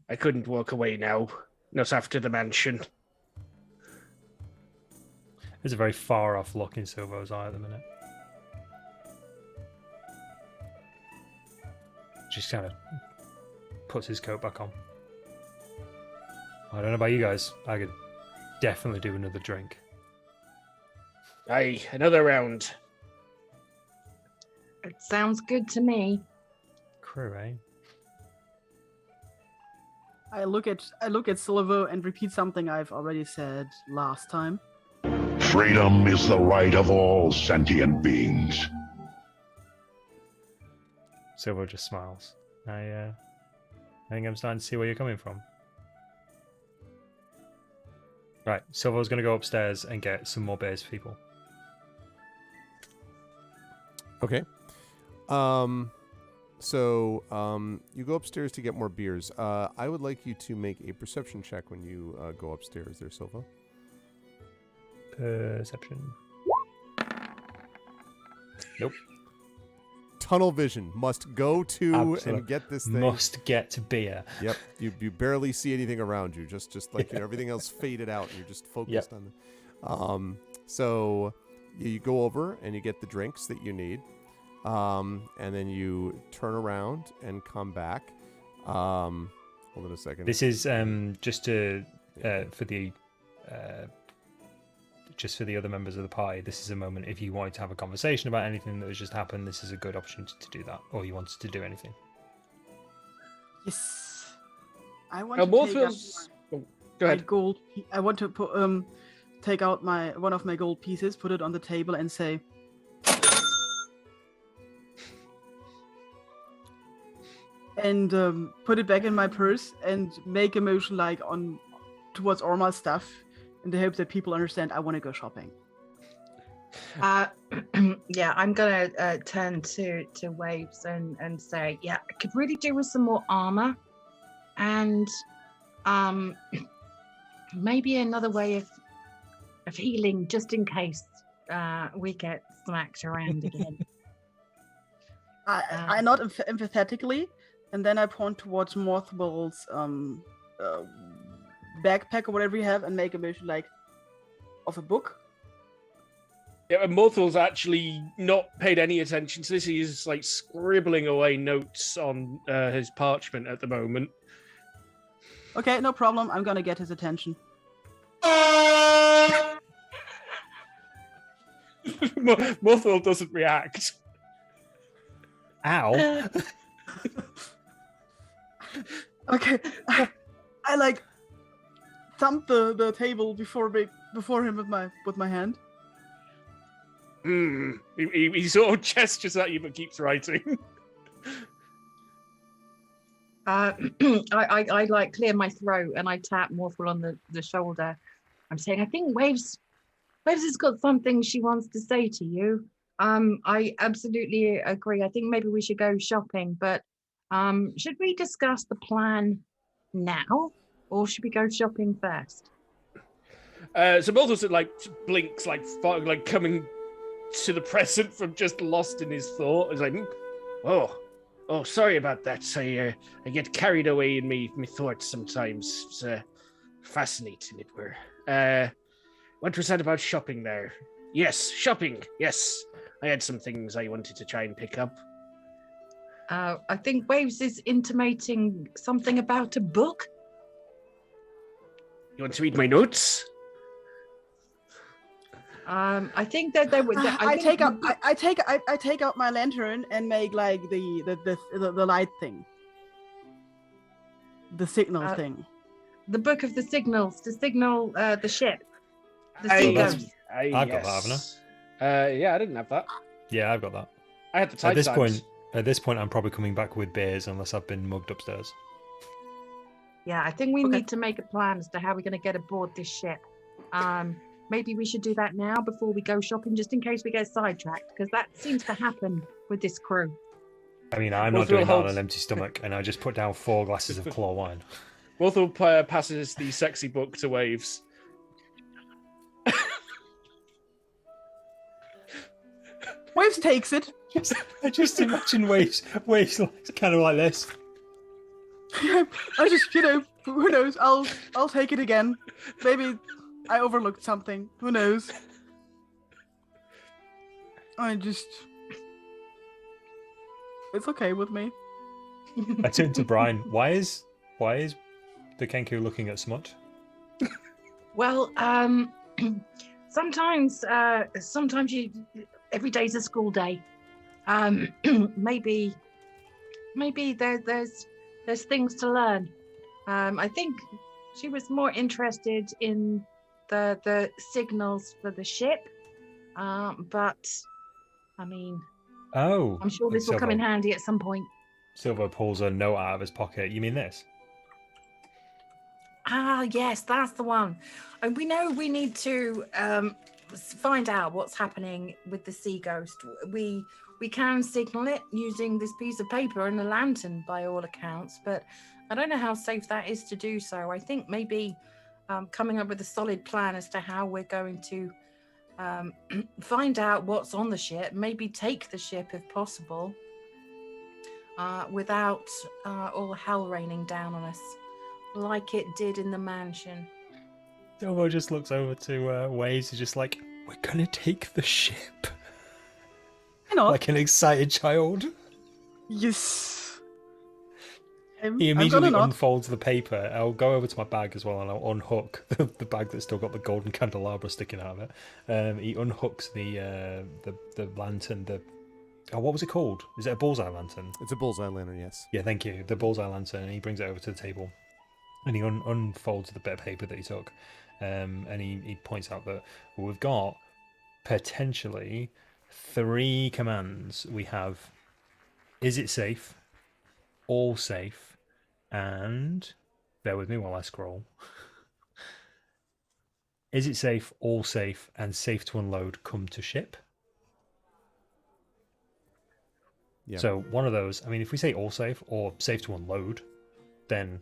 I couldn't walk away now. Not after the mansion. There's a very far off look in Silvo's eye at the minute. Just kind of puts his coat back on. I don't know about you guys. I could definitely do another drink. Aye, another round. It sounds good to me. Crew, eh? I look at Silvo and repeat something I've already said last time. Freedom is the right of all sentient beings. Silvo just smiles. I think I'm starting to see where you're coming from. Right, Silvo's going to go upstairs and get some more beers for people. Okay. So you go upstairs to get more beers. I would like you to make a perception check when you go upstairs there, Silvo. Perception. Nope. Tunnel vision. Must go to Absolutely. and get this thing. Must get beer. Yep. You barely see anything around you. Just like everything else faded out, and you're just focused on the. So you go over and you get the drinks that you need, and then you turn around and come back. Hold on a second. This is just to for the just for the other members of the party. This is a moment if you wanted to have a conversation about anything that has just happened. This is a good opportunity to do that, or you wanted to do anything. Yes. I want to take out Go my ahead. gold. I want to put take out one of my gold pieces, put it on the table, and say, and put it back in my purse and make a motion like on towards all my stuff, in the hope that people understand I want to go shopping. Yeah, I'm gonna turn to Waves and say, yeah, I could really do with some more armor, and maybe another way of healing just in case we get smacked around again. I nod empathetically, and then I point towards Morthwell's backpack or whatever you have, and make a motion like of a book. Yeah, and Morthal's actually not paid any attention to this. He's like scribbling away notes on his parchment at the moment. Okay, no problem. I'm gonna get his attention. Morthal doesn't react. Ow! Okay, I like thump the table before him with my hand. He sort of gestures at you but keeps writing. I like clear my throat and I tap Morthal on the shoulder. I'm saying, I think Waves has got something she wants to say to you. I absolutely agree. I think maybe we should go shopping, but should we discuss the plan now, or should we go shopping first? So Morthal like blinks like coming to the present from just lost in his thought. He's like, oh, Oh, sorry about that. I get carried away in me thoughts sometimes. It's fascinating, it were. What was that about shopping there? Yes, shopping. Yes, I had some things I wanted to try and pick up. I think Waves is intimating something about a book. You want to read my notes? I think that they would. I take out my lantern and make like the light thing, the signal thing. The book of the signals to signal the ship. The I- seagulls. I've got that, haven't I? Yeah, I didn't have that. Yeah, I've got that. I had the type At this point, I'm probably coming back with beers unless I've been mugged upstairs. Yeah, I think we need to make a plan as to how we're going to get aboard this ship. Maybe we should do that now before we go shopping, just in case we get sidetracked, because that seems to happen with this crew. I mean, I'm not doing that on an empty stomach, and I just put down 4 glasses of claw wine. Rothel passes the sexy book to Waves. Waves takes it. I just imagine Waves kind of like this. I just, who knows? I'll take it again. Maybe I overlooked something. Who knows? It's okay with me. I turn to Brian. Why is the Kenku looking at smut? Well, sometimes every day's a school day. Maybe there's things to learn. I think she was more interested in the signals for the ship, but I mean, I'm sure this will come in handy at some point. Silver pulls a note out of his pocket. You mean this? Ah, yes, that's the one. And we know we need to find out what's happening with the sea ghost. We can signal it using this piece of paper and a lantern by all accounts, but I don't know how safe that is to do so. I think maybe coming up with a solid plan as to how we're going to find out what's on the ship, maybe take the ship if possible, without all hell raining down on us like it did in the mansion. Silver just looks over to Waves. He's just like, we're gonna take the ship. Like an excited child. Yes. He immediately unfolds the paper. I'll go over to my bag as well and I'll unhook the bag that's still got the golden candelabra sticking out of it. He unhooks the lantern. What was it called? Is it a bullseye lantern? It's a bullseye lantern, yes. Yeah, thank you. The bullseye lantern. And he brings it over to the table. And he unfolds the bit of paper that he took. And he points out that we've got potentially 3 commands. We have, is it safe, all safe, and bear with me while I scroll. Is it safe, all safe, and safe to unload, come to ship? Yeah. So one of those, I mean, if we say all safe or safe to unload, then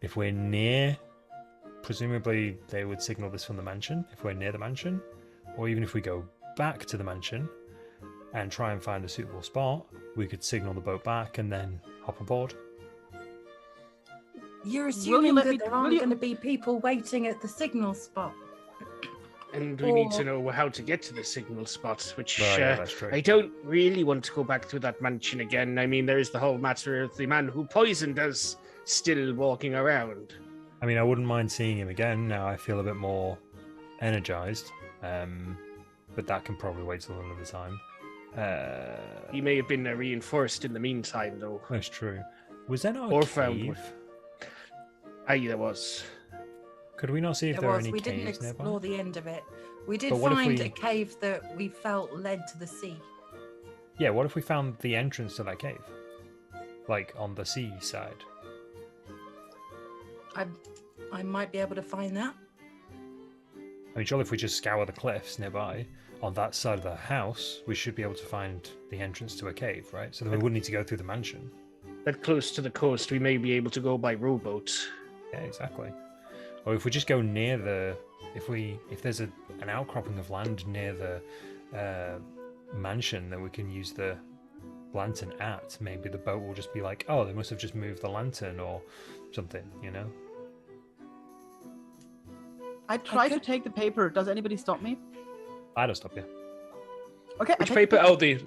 if we're near, presumably they would signal this from the mansion, if we're near the mansion, or even if we go back to the mansion and try and find a suitable spot, we could signal the boat back and then hop aboard. You're assuming that there aren't going to be people waiting at the signal spot. And we need to know how to get to the signal spot, which that's true. I don't really want to go back to that mansion again. I mean, there is the whole matter of the man who poisoned us still walking around. I mean, I wouldn't mind seeing him again. Now I feel a bit more energized, but that can probably wait till another time. He may have been reinforced in the meantime, though. That's true. Was there not or a found cave? one. Aye, there was. Could we not see if there were any We caves didn't explore nearby? the end of it. We did But what if find we- a cave that we felt led to the sea. Yeah, what if we found the entrance to that cave? Like on the sea side? I might be able to find that. I mean, surely if we just scour the cliffs nearby, on that side of the house, we should be able to find the entrance to a cave, right? So then we wouldn't need to go through the mansion. That close to the coast, we may be able to go by rowboat. Yeah, exactly. Or if we just go near the... If there's an outcropping of land near the mansion, then we can use the lantern at, maybe the boat will just be like, oh, they must have just moved the lantern or something, you know? I try to take the paper. Does anybody stop me? I don't stop you. Okay. Which paper? Oh, the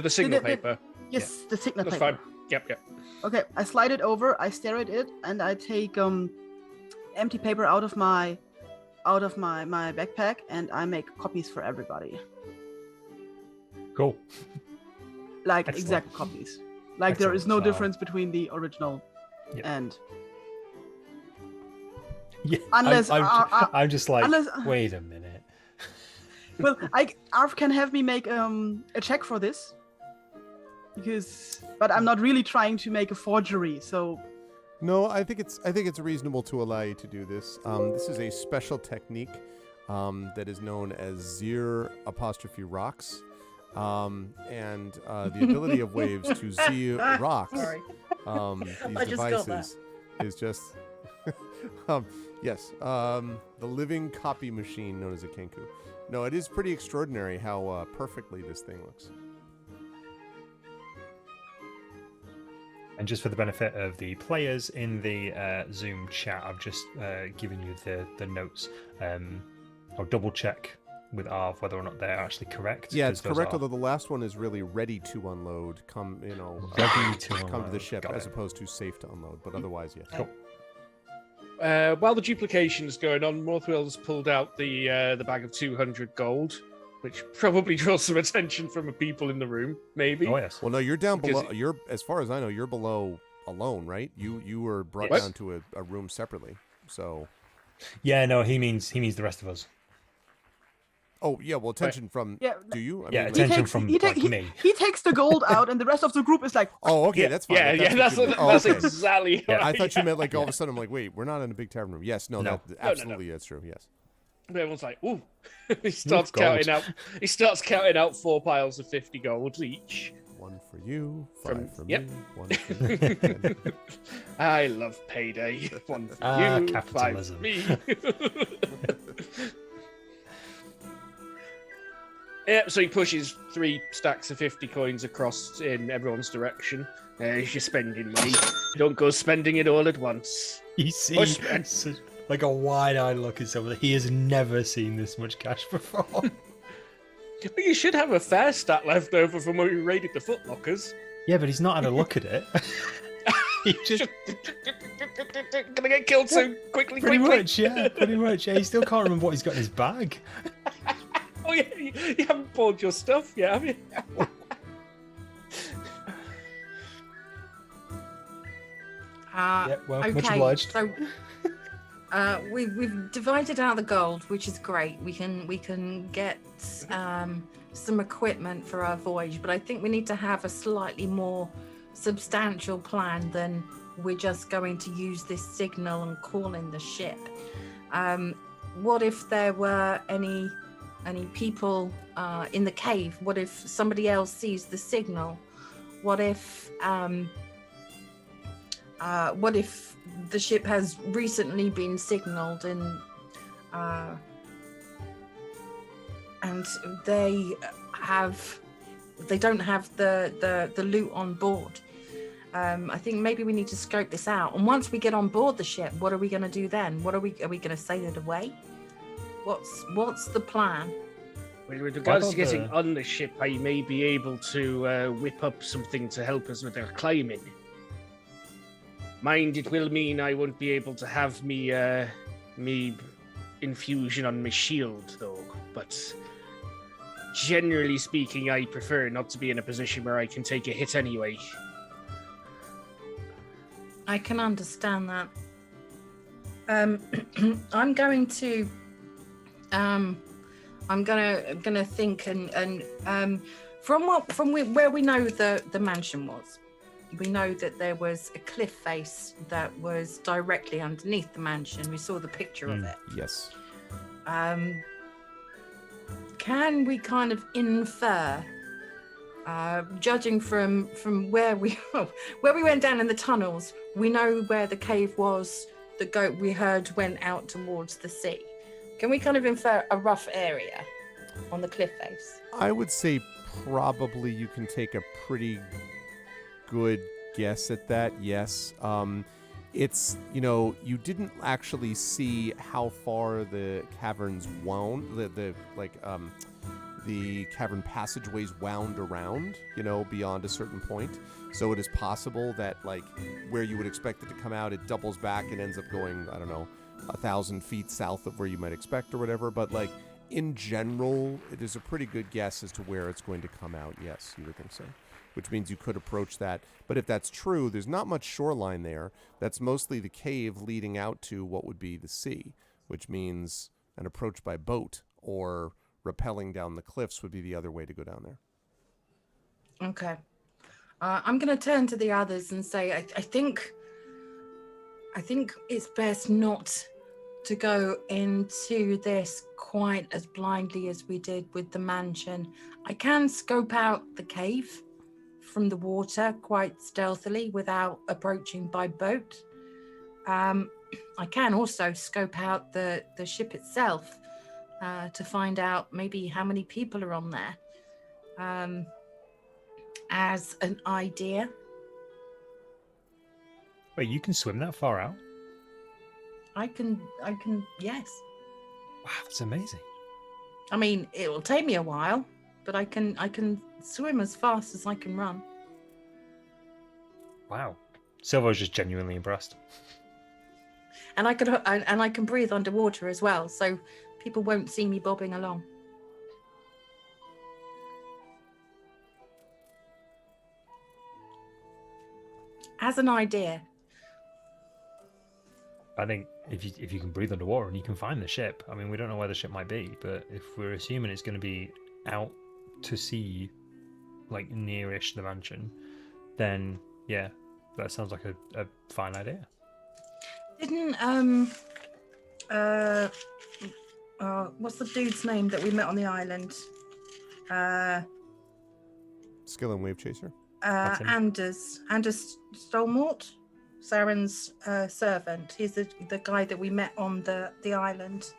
signal paper. Yes, the signal That's paper. fine. Yep. Okay, I slide it over. I stare at it, and I take empty paper out of my backpack, and I make copies for everybody. Cool. Like Excellent. exact copies. Like there is no Excellent. difference between the original Yep. and. Yeah, Unless I'm just like, unless- wait a minute. Well, Arv can have me make a check for this. But I'm not really trying to make a forgery, so. No, I think it's reasonable to allow you to do this. This is a special technique that is known as Zir''rocks. And the ability of waves to Zir rocks Sorry. these I just got devices is just yes, the living copy machine known as a Kenku. No, it is pretty extraordinary how perfectly this thing looks. And just for the benefit of the players in the Zoom chat, I've just given you the notes. I'll double check with Arv whether or not they're actually correct. Yeah, it's 'cause those correct. are Although the last one is really ready to unload. Come to the ship, Got as it. opposed to safe to unload. But otherwise, yes. Cool. While the duplication is going on, Morthwell has pulled out the bag of 200 gold, which probably draws some attention from the people in the room. Maybe. Oh yes. Well, no, you're down Because below. You're, as far as I know, you're below alone, right? You were brought Yes. down to a room separately. So. Yeah, no, he means the rest of us. Oh yeah, well, attention from. Yeah. Do you? I Yeah, mean, attention from he me. He takes the gold out, and the rest of the group is like, Oh, okay, that's fine. Yeah, If that's what you meant. that's okay. exactly. Yeah, I thought you meant like all of Yeah. a sudden. I'm like, wait, we're not in a big tavern room. Yes, no, No. absolutely, that's true. Yes. Everyone's like, ooh. He starts gold. counting out. He starts counting out 4 piles of 50 gold each. One for you, From- 5 for yep. me, 1 for you. I love payday. 1 for Ah, you, 5 capitalism. for me. Yep, so he pushes 3 stacks of 50 coins across in everyone's direction. If you're spending money, don't go spending it all at once. You see, Push, man. such- like a wide-eyed look at someone. He has never seen this much cash before. But you should have a fair stat left over from when we raided the footlockers. Yeah, but he's not had a look at it. He just Gonna get killed soon. Quickly, pretty quickly. much, yeah, pretty much. Yeah, he still can't remember what he's got in his bag. Oh yeah, you haven't bought your stuff yet, have you? Yeah, well, okay, much obliged. So we've divided out the gold, which is great. We can get some equipment for our voyage, but I think we need to have a slightly more substantial plan than we're just going to use this signal and call in the ship. What if there were any people in the cave? What if somebody else sees the signal? What if the ship has recently been signaled and they don't have the loot on board? I think maybe we need to scope this out. And once we get on board the ship, what are we going to do then? Are we going to sail it away? What's the plan? Well, with regards to about getting the- on the ship, I may be able to whip up something to help us with our climbing. Mind, it will mean I won't be able to have me infusion on my shield, though. But generally speaking, I prefer not to be in a position where I can take a hit anyway. I can understand that. I'm going to think and from where we know the mansion was, we know that there was a cliff face that was directly underneath the mansion. We saw the picture of it. Yes. Can we kind of infer, judging from where we went down in the tunnels, we know where the cave was. The goat we heard went out towards the sea. Can we kind of infer a rough area on the cliff face? I would say probably you can take a pretty good guess at that. Yes. It's, you didn't actually see how far the caverns wound, the cavern passageways wound around, beyond a certain point. So it is possible that, where you would expect it to come out, it doubles back and ends up going, I don't know, 1,000 feet south of where you might expect or whatever. But, in general, it is a pretty good guess as to where it's going to come out. Yes, you would think so. Which means you could approach that. But if that's true, there's not much shoreline there. That's mostly the cave leading out to what would be the sea, which means an approach by boat or rappelling down the cliffs would be the other way to go down there. Okay. I'm going to turn to the others and say, I think it's best not to go into this quite as blindly as we did with the mansion. I can scope out the cave from the water quite stealthily without approaching by boat. I can also scope out the ship itself to find out maybe how many people are on there as an idea. Wait, you can swim that far out? I can, yes. Wow, that's amazing. I mean, it will take me a while, but I can swim as fast as I can run. Wow. Silver's just genuinely impressed. And I can breathe underwater as well, so people won't see me bobbing along. As an idea. I think if you can breathe underwater and you can find the ship, I mean, we don't know where the ship might be, but if we're assuming it's going to be out to sea, nearish the mansion, then yeah, that sounds like a fine idea. Didn't what's the dude's name that we met on the island? Skill and Wave Chaser. Anders Stolmort, Saren's servant. He's the guy that we met on the island.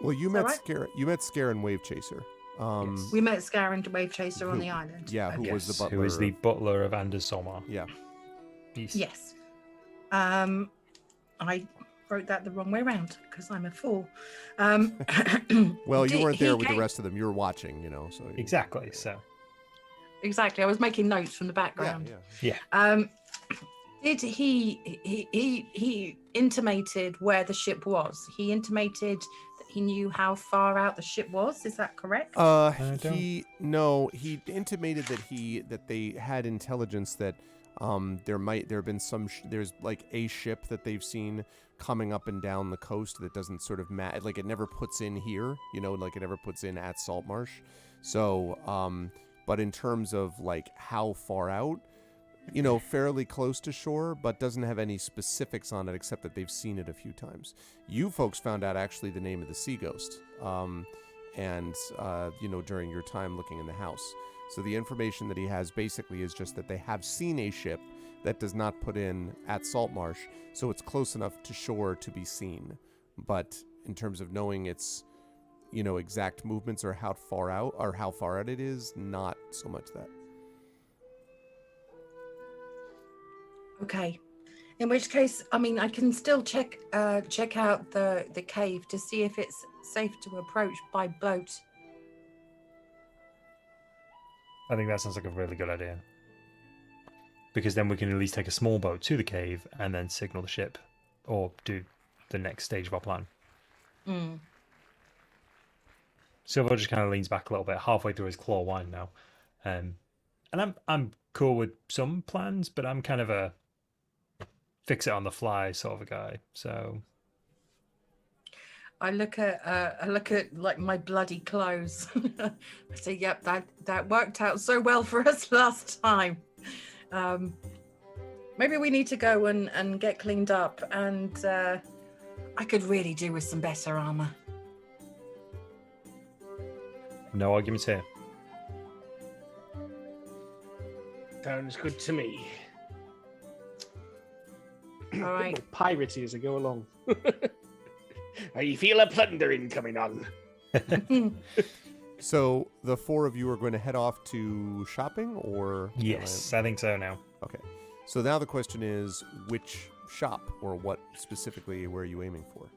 Well, you met Scare and Wave Chaser. Yes. We met Scare and Wave Chaser on the island. Yeah, who was the butler? Who is the butler of Anders Solmar? Yeah. Yes. I wrote that the wrong way around because I'm a fool. Well, you weren't there with the rest of them. You were watching, so Exactly. So. Exactly. I was making notes from the background. Yeah. Did he intimated where the ship was? He intimated that he knew how far out the ship was. Is that correct? He intimated that they had intelligence that there have been there's a ship that they've seen coming up and down the coast that doesn't sort of it never puts in here, it never puts in at Saltmarsh. So, but in terms of how far out, fairly close to shore, but doesn't have any specifics on it except that they've seen it a few times. You folks found out actually the name of the sea ghost, and during your time looking in the house. So the information that he has basically is just that they have seen a ship that does not put in at Saltmarsh, so it's close enough to shore to be seen. But in terms of knowing its, exact movements or how far out it is, not so much that. Okay. In which case, I mean, I can still check out the cave to see if it's safe to approach by boat. I think that sounds like a really good idea. Because then we can at least take a small boat to the cave and then signal the ship or do the next stage of our plan. Mm. Silver just kind of leans back a little bit, halfway through his claw wine now. And I'm cool with some plans, but I'm kind of a fix it on the fly sort of a guy. So I look at my bloody clothes. I say, yep, that worked out so well for us last time. Maybe we need to go and get cleaned up, and I could really do with some better armor. No arguments here. Sounds good to me. All right. Piratey as I go along. I feel a plundering coming on. So the four of you are going to head off to shopping, or Yes, I think so now. Okay. So now the question is, which shop, or what specifically were you aiming for?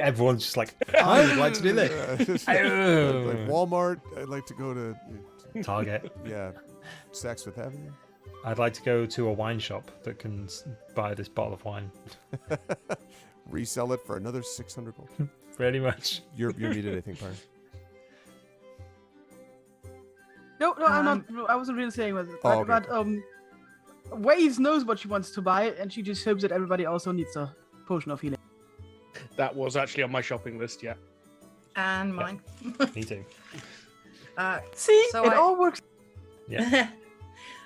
Everyone's just like, I would like to do this. Like Walmart. I'd like to go to Target. Yeah, Saks Fifth Avenue. I'd like to go to a wine shop that can buy this bottle of wine. Resell it for another 600 gold. Pretty much. You're muted, I think, Byron. No, I'm not. I wasn't really saying with it. Oh, But okay. Waves knows what she wants to buy, and she just hopes that everybody also needs a potion of healing. That was actually on my shopping list, yeah. And mine. Me too. See, So it all works. Yeah.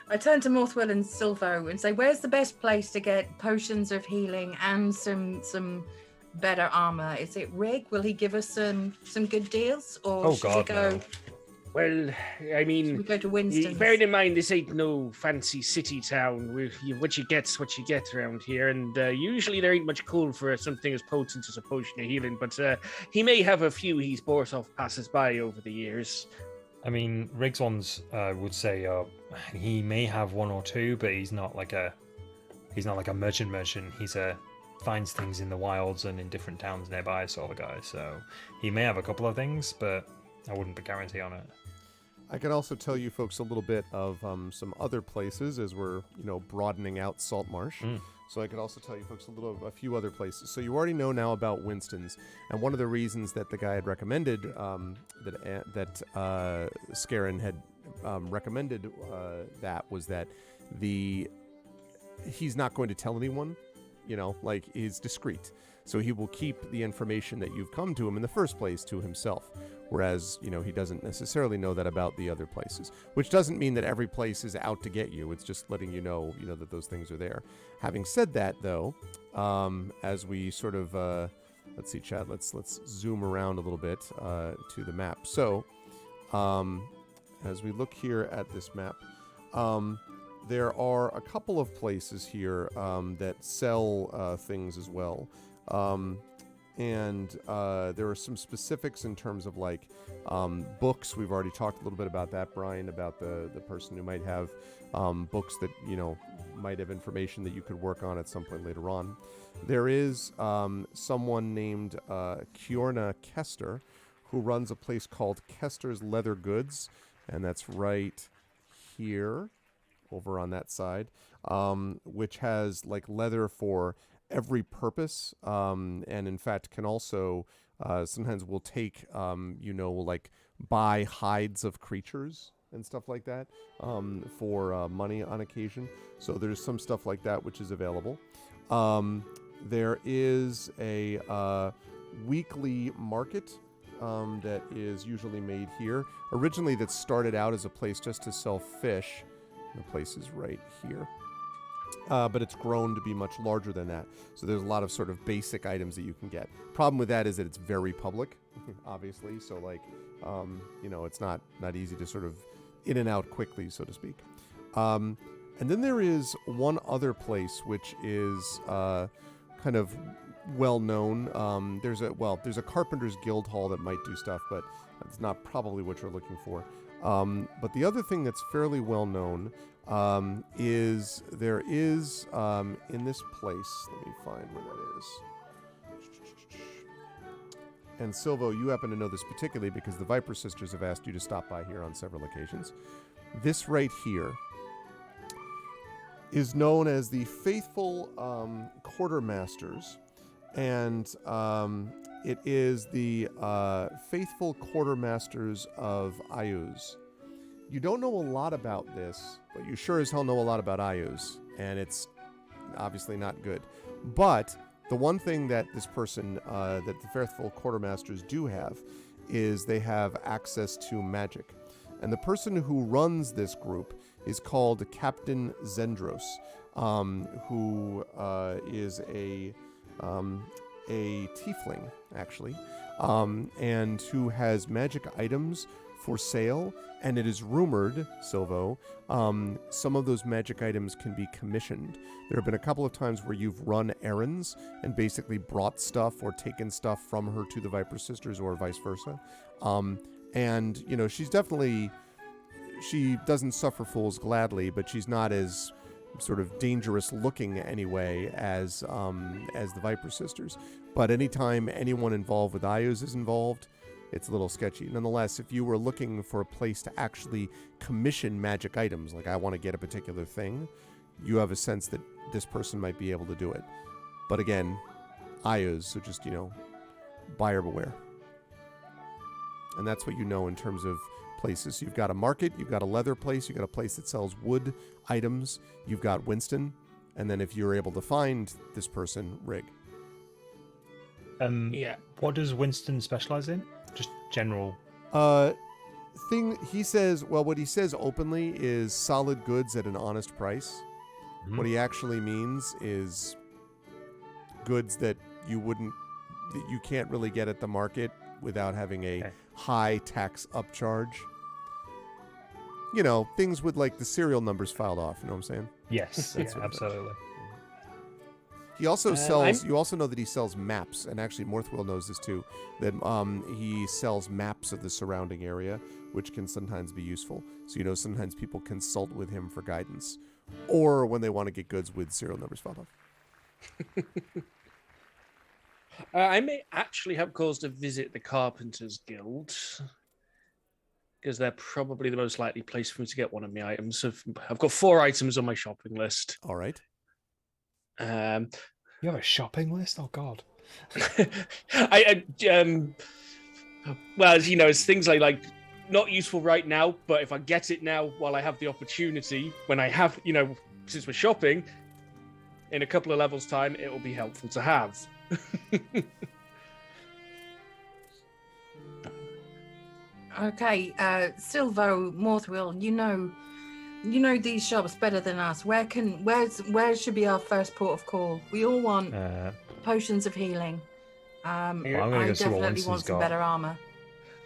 I turn to Morthwell and Silvo and say, "Where's the best place to get potions of healing and some better armor? Is it Rig? Will he give us some good deals, or Oh should God, we go? no. Well, I Should mean, we go to Winston? bearing in mind this ain't no fancy city town. What you get's what you get around here, and usually there ain't much call for something as potent as a potion of healing. But he may have a few he's bought off passers-by over the years. I mean, Riggs ones would say he may have one or two, but he's not like a merchant. He's finds things in the wilds and in different towns nearby sort of a guy. So he may have a couple of things, but I wouldn't guarantee on it. I can also tell you folks a little bit of some other places as we're broadening out Saltmarsh. So I could also tell you folks a few other places. So you already know now about Winston's, and one of the reasons that the guy had recommended that Scarin had recommended that was that he's not going to tell anyone, he's discreet. So he will keep the information that you've come to him in the first place to himself. Whereas, he doesn't necessarily know that about the other places, which doesn't mean that every place is out to get you. It's just letting you know that those things are there. Having said that, though, as we sort of, let's see, Chad, let's zoom around a little bit to the map. So, as we look here at this map, there are a couple of places here that sell things as well. And there are some specifics in terms of books. We've already talked a little bit about that, Brian, about the person who might have books that might have information that you could work on at some point later on. There is someone named Kiorna Kester who runs a place called Kester's Leather Goods, and that's right here over on that side, which has leather for every purpose, and in fact can also sometimes will take buy hides of creatures and stuff like that for money on occasion. So there's some stuff like that which is available. There is a weekly market that is usually made here. Originally that started out as a place just to sell fish. The place is right here. But it's grown to be much larger than that. So there's a lot of sort of basic items that you can get. Problem with that is that it's very public, obviously. So it's not easy to sort of in and out quickly, so to speak. And then there is one other place which is kind of well known. There's a Carpenter's Guild Hall that might do stuff, but that's not probably what you're looking for. But the other thing that's fairly well known is there is in this place, let me find where that is. And Silvo, you happen to know this particularly because the Viper Sisters have asked you to stop by here on several occasions. This right here is known as the Faithful Quartermasters, and it is the Faithful Quartermasters of Ayuz. You don't know a lot about this, but you sure as hell know a lot about Ayuz, and it's obviously not good. But the one thing that this person, that the Faithful Quartermasters do have, is they have access to magic. And the person who runs this group is called Captain Zendros, who is a tiefling, actually, and who has magic items for sale, and it is rumored, Silvo, some of those magic items can be commissioned. There have been a couple of times where you've run errands and basically brought stuff or taken stuff from her to the Viper Sisters or vice versa. And, you know, she's definitely, she doesn't suffer fools gladly, but she's not as sort of dangerous looking anyway as the Viper Sisters. But anytime anyone involved with Ayos is involved, it's a little sketchy. Nonetheless, if you were looking for a place to actually commission magic items, like I want to get a particular thing, you have a sense that this person might be able to do it. But again, Ayos, so just, you know, buyer beware. And that's what you know in terms of places. You've got a market, you've got a leather place, you've got a place that sells wood items, you've got Winston, and then if you're able to find this person, Rig. Yeah. What does Winston specialize in? Just general. Thing he says, well, what he says openly is solid goods at an honest price. Mm-hmm. What he actually means is goods that you can't really get at the market without having a high tax upcharge. You know, things with like the serial numbers filed off, you know what I'm saying? Yes, yeah, absolutely. He also sells, you also know that he sells maps, and actually Morthwell knows this too, that he sells maps of the surrounding area, which can sometimes be useful. So, you know, sometimes people consult with him for guidance, or when they want to get goods with serial numbers filed off. I may actually have cause to visit the Carpenters Guild, because they're probably the most likely place for me to get one of my items. I've got 4 items on my shopping list. All right. You have a shopping list? Oh God. Well, as you know, it's things like not useful right now, but if I get it now while I have the opportunity, when I have, you know, since we're shopping, in a couple of levels' time, it will be helpful to have. Okay, Silvo, Morthwell, you know these shops better than us. Where should be our first port of call? We all want potions of healing. I definitely want some better armor.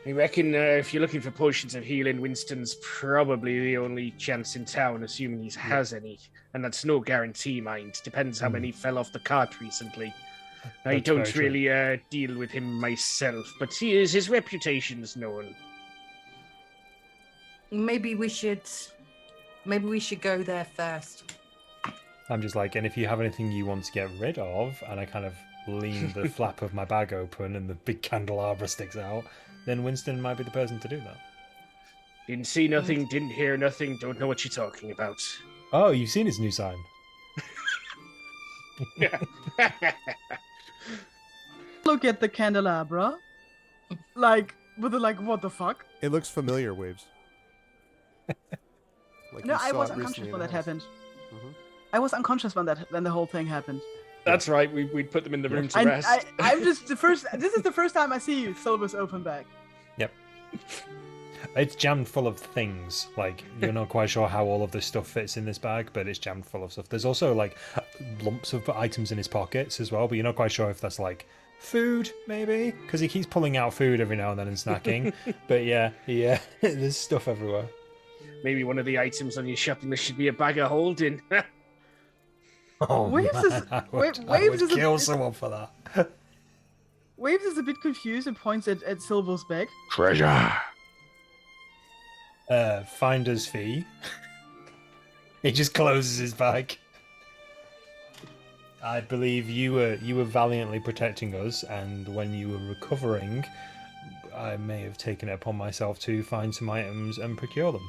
I reckon if you're looking for potions of healing, Winston's probably the only chance in town, assuming he has any. And that's no guarantee, mind. Depends how many fell off the cart recently. I don't really deal with him myself, but his reputation's known. Maybe we should go there first. I'm just like, and if you have anything you want to get rid of, and I kind of lean the flap of my bag open and the big candelabra sticks out, then Winston might be the person to do that. Didn't see nothing, didn't hear nothing, don't know what you're talking about. Oh, you've seen his new sign. Look at the candelabra. Like, what the fuck? It looks familiar, Waves. Like No, I was unconscious when that happened. Mm-hmm. I was unconscious when the whole thing happened. That's right, we'd put them in the room to rest. I'm just this is the first time I see Silver's open bag. Yep. It's jammed full of things. Like, you're not quite sure how all of this stuff fits in this bag, but it's jammed full of stuff. There's also, like, lumps of items in his pockets as well, but you're not quite sure if that's, like, food, maybe? Because he keeps pulling out food every now and then and snacking. But yeah, there's stuff everywhere. Maybe one of the items on your shopping list should be a bag of holding. Oh, Waves man, I would kill someone for that. Waves is a bit confused and points at Silver's bag. Treasure. Finder's fee. He just closes his bag. I believe you were valiantly protecting us, and when you were recovering, I may have taken it upon myself to find some items and procure them.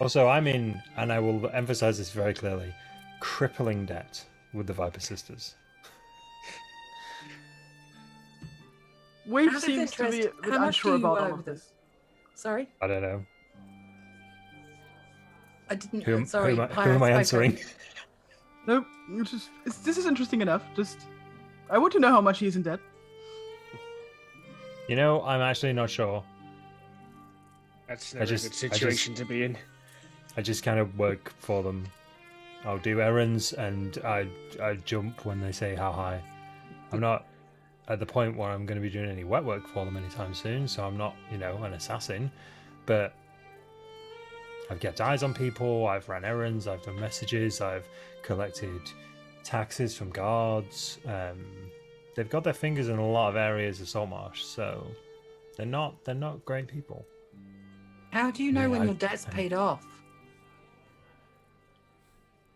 Also, I'm in, and I will emphasize this very clearly, crippling debt with the Viper Sisters. Wave seems to be a bit unsure about all of this. Sorry? I don't know. I didn't. Who Sorry. am I answering? Nope. This is interesting enough. I want to know how much he is in debt. You know, I'm actually not sure. That's never a good situation to be in. I just kind of work for them. I'll do errands and I jump when they say how high. I'm not at the point where I'm going to be doing any wet work for them anytime soon, so I'm not, an assassin. But I've kept eyes on people, I've ran errands, I've done messages, I've collected taxes from guards. They've got their fingers in a lot of areas of Saltmarsh, so they're not great people. How do you know when your debt's paid off?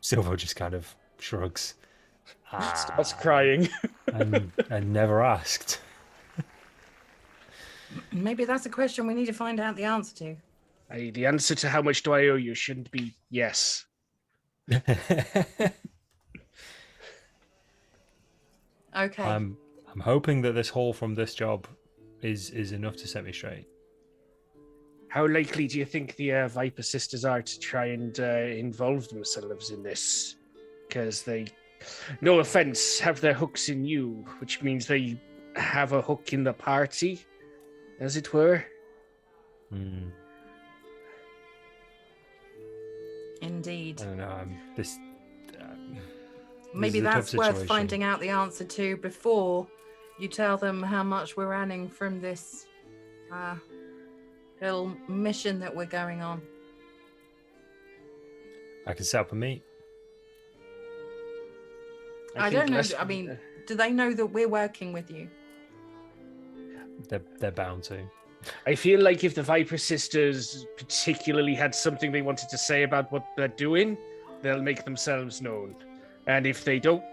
Silvo just kind of shrugs. Starts crying. I never asked. Maybe that's a question we need to find out the answer to. The answer to how much do I owe you shouldn't be yes. Okay. I'm hoping that this haul from this job is enough to set me straight. How likely do you think the Viper sisters are to try and involve themselves in this? Because they, no offense, have their hooks in you, which means they have a hook in the party, as it were. Indeed. I don't know. Maybe that's worth finding out the answer to before you tell them how much we're earning from this little mission that we're going on. I can set up a meet. I don't know. I mean, do they know that we're working with you? They're bound to. I feel like if the Viper sisters particularly had something they wanted to say about what they're doing, they'll make themselves known. And if they don't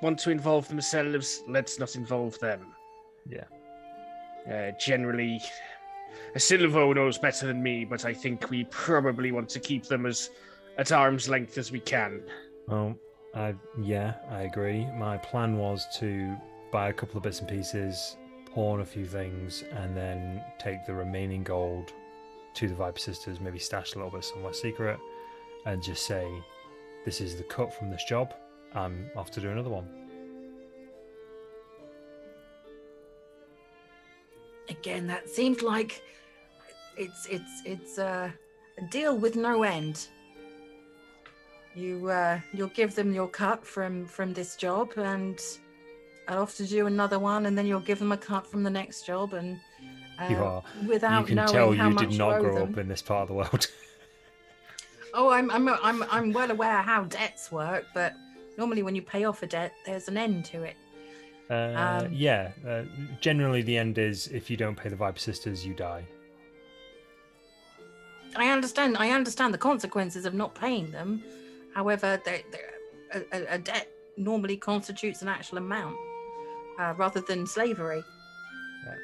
want to involve themselves, let's not involve them. Yeah. Generally, Silvo knows better than me, but I think we probably want to keep them as at arm's length as we can. Well, I agree. My plan was to buy a couple of bits and pieces, pawn a few things, and then take the remaining gold to the Viper sisters, maybe stash a little bit somewhere secret, and just say, this is the cut from this job. I'm off to do another one. Again, that seems like it's a deal with no end. You'll give them your cut from this job, and I'll have to do another one, and then you'll give them a cut from the next job, and without you can knowing tell how you much did not you owe grow them. up in this part of the world. Oh, I'm well aware how debts work, but normally when you pay off a debt, there's an end to it. Generally the end is if you don't pay the Viper sisters, you die. I understand the consequences of not paying them. However, a debt normally constitutes an actual amount rather than slavery. Yeah.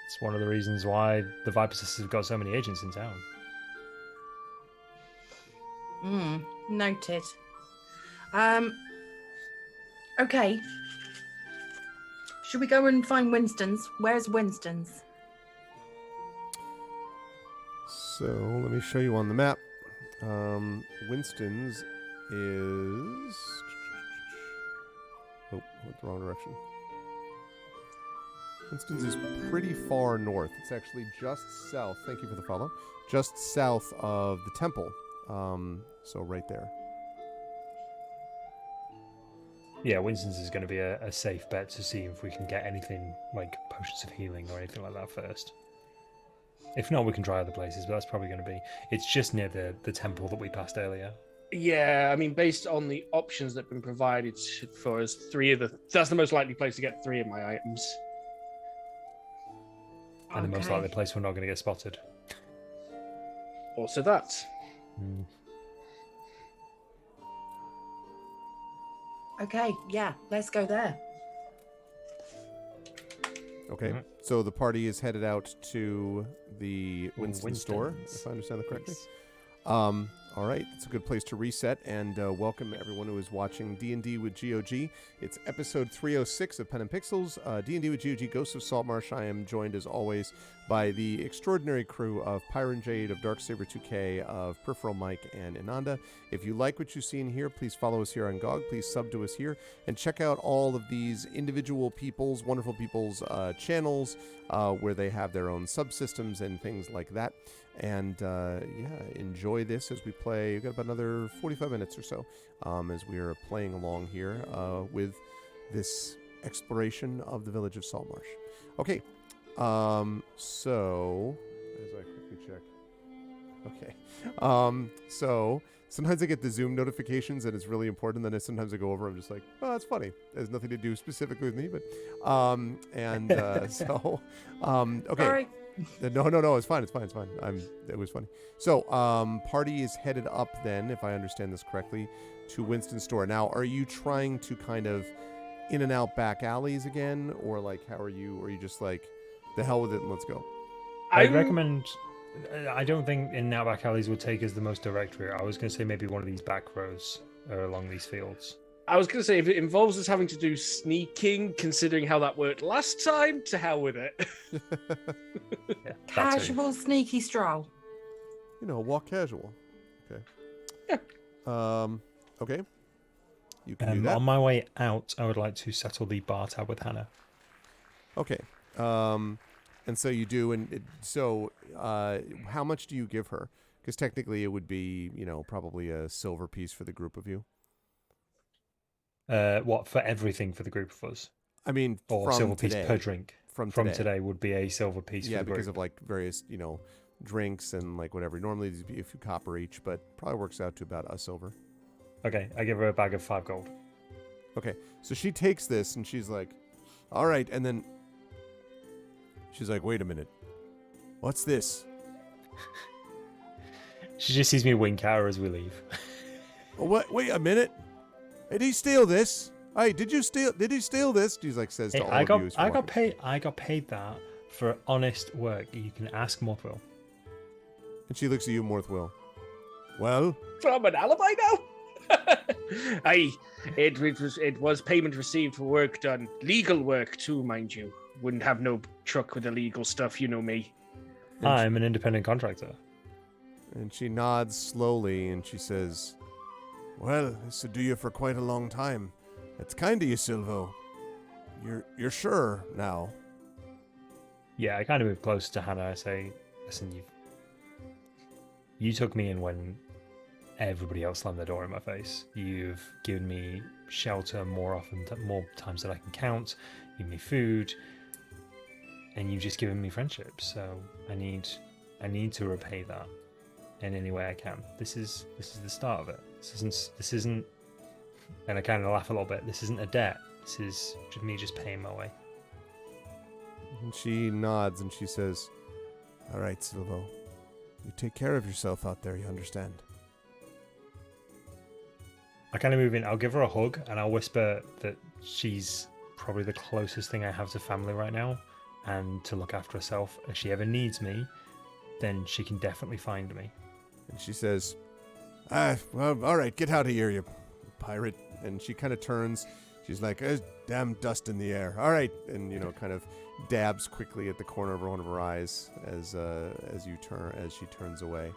It's one of the reasons why the Viper sisters have got so many agents in town. Noted. Okay. Should we go and find Winston's? Where's Winston's? So let me show you on the map. Winston's is... Oh, went the wrong direction. Winston's is pretty far north. It's actually just south. Thank you for the follow. Just south of the temple. So right there. Yeah, Winston's is going to be a safe bet to see if we can get anything like potions of healing or anything like that first. If not, we can try other places, but that's probably going to be... It's just near the temple that we passed earlier. Yeah, I mean, based on the options that have been provided for us, that's the most likely place to get 3 of my items. And the most likely place we're not going to get spotted. Also that. Okay, yeah, let's go there. Okay, so the party is headed out to the Winston store, if I understand that correctly. Yes. All right, it's a good place to reset, and welcome everyone who is watching D&D with GOG. It's episode 306 of Pen and Pixels, D&D with GOG, Ghosts of Saltmarsh. I am joined, as always, by the extraordinary crew of Pyron Jade, of Darksaber 2K, of Peripheral Mike, and Ananda. If you like what you see in here, please follow us here on GOG. Please sub to us here, and check out all of these individual wonderful people's channels, where they have their own subsystems and things like that. And enjoy this as we play. We've got about another 45 minutes or so as we are playing along here with this exploration of the village of Saltmarsh. Okay. So as I quickly check. Okay. So sometimes I get the Zoom notifications and it's really important. Then sometimes I go over. I'm just like, oh, that's funny. It has nothing to do specifically with me, but okay. Sorry. No. It's fine. It was funny. So party is headed up then, if I understand this correctly, to Winston's store. Now, are you trying to kind of in and out back alleys again, or like how are you? Or are you just like, the hell with it and let's go? I'd recommend. I don't think in and out back alleys would take us the most direct route. I was going to say maybe one of these back roads along these fields. I was going to say, if it involves us having to do sneaking, considering how that worked last time, to hell with it. Yeah, Casual, sneaky stroll. Walk casual. Okay. Yeah. Okay. You can do that. On my way out, I would like to settle the bar tab with Hannah. Okay. And so you do, and how much do you give her? Because technically it would be, probably a silver piece for the group of you. What, for everything for the group of us? I mean, or from silver today, piece per drink. From today would be a silver piece. Yeah, for the group. because of like various, drinks and like whatever. Normally it'd be a few copper each, but probably works out to about a silver. Okay, I give her a bag of 5 gold. Okay, so she takes this and she's like, all right, and then she's like, wait a minute. What's this? She just sees me wink at her as we leave. Oh, what? Wait a minute. Did he steal this? Hey, did he steal this? She's like, says to all of you. I got paid that for honest work. You can ask Morthwill. And she looks at you, Morthwill. Well? From an alibi now? Aye, it was payment received for work done. Legal work too, mind you. Wouldn't have no truck with illegal stuff, you know me. I'm an independent contractor. And she nods slowly and she says, well, this will do you for quite a long time. It's kind of you, Silvo. You're sure now? Yeah, I kind of move closer to Hannah. I say, listen, you took me in when everybody else slammed the door in my face. You've given me shelter more times than I can count. Given me food, and you've just given me friendship. So I need to repay that in any way I can. This is the start of it. This isn't, and I kind of laugh a little bit. This isn't a debt. This is me just paying my way. And she nods and she says, all right, Silvo. You take care of yourself out there, you understand? I kind of move in. I'll give her a hug and I'll whisper that she's probably the closest thing I have to family right now, and to look after herself. If she ever needs me, then she can definitely find me. And she says, well, all right, get out of here, you pirate. And she kind of turns. She's like, there's damn dust in the air. All right. And, kind of dabs quickly at the corner of one of her eyes as she turns away.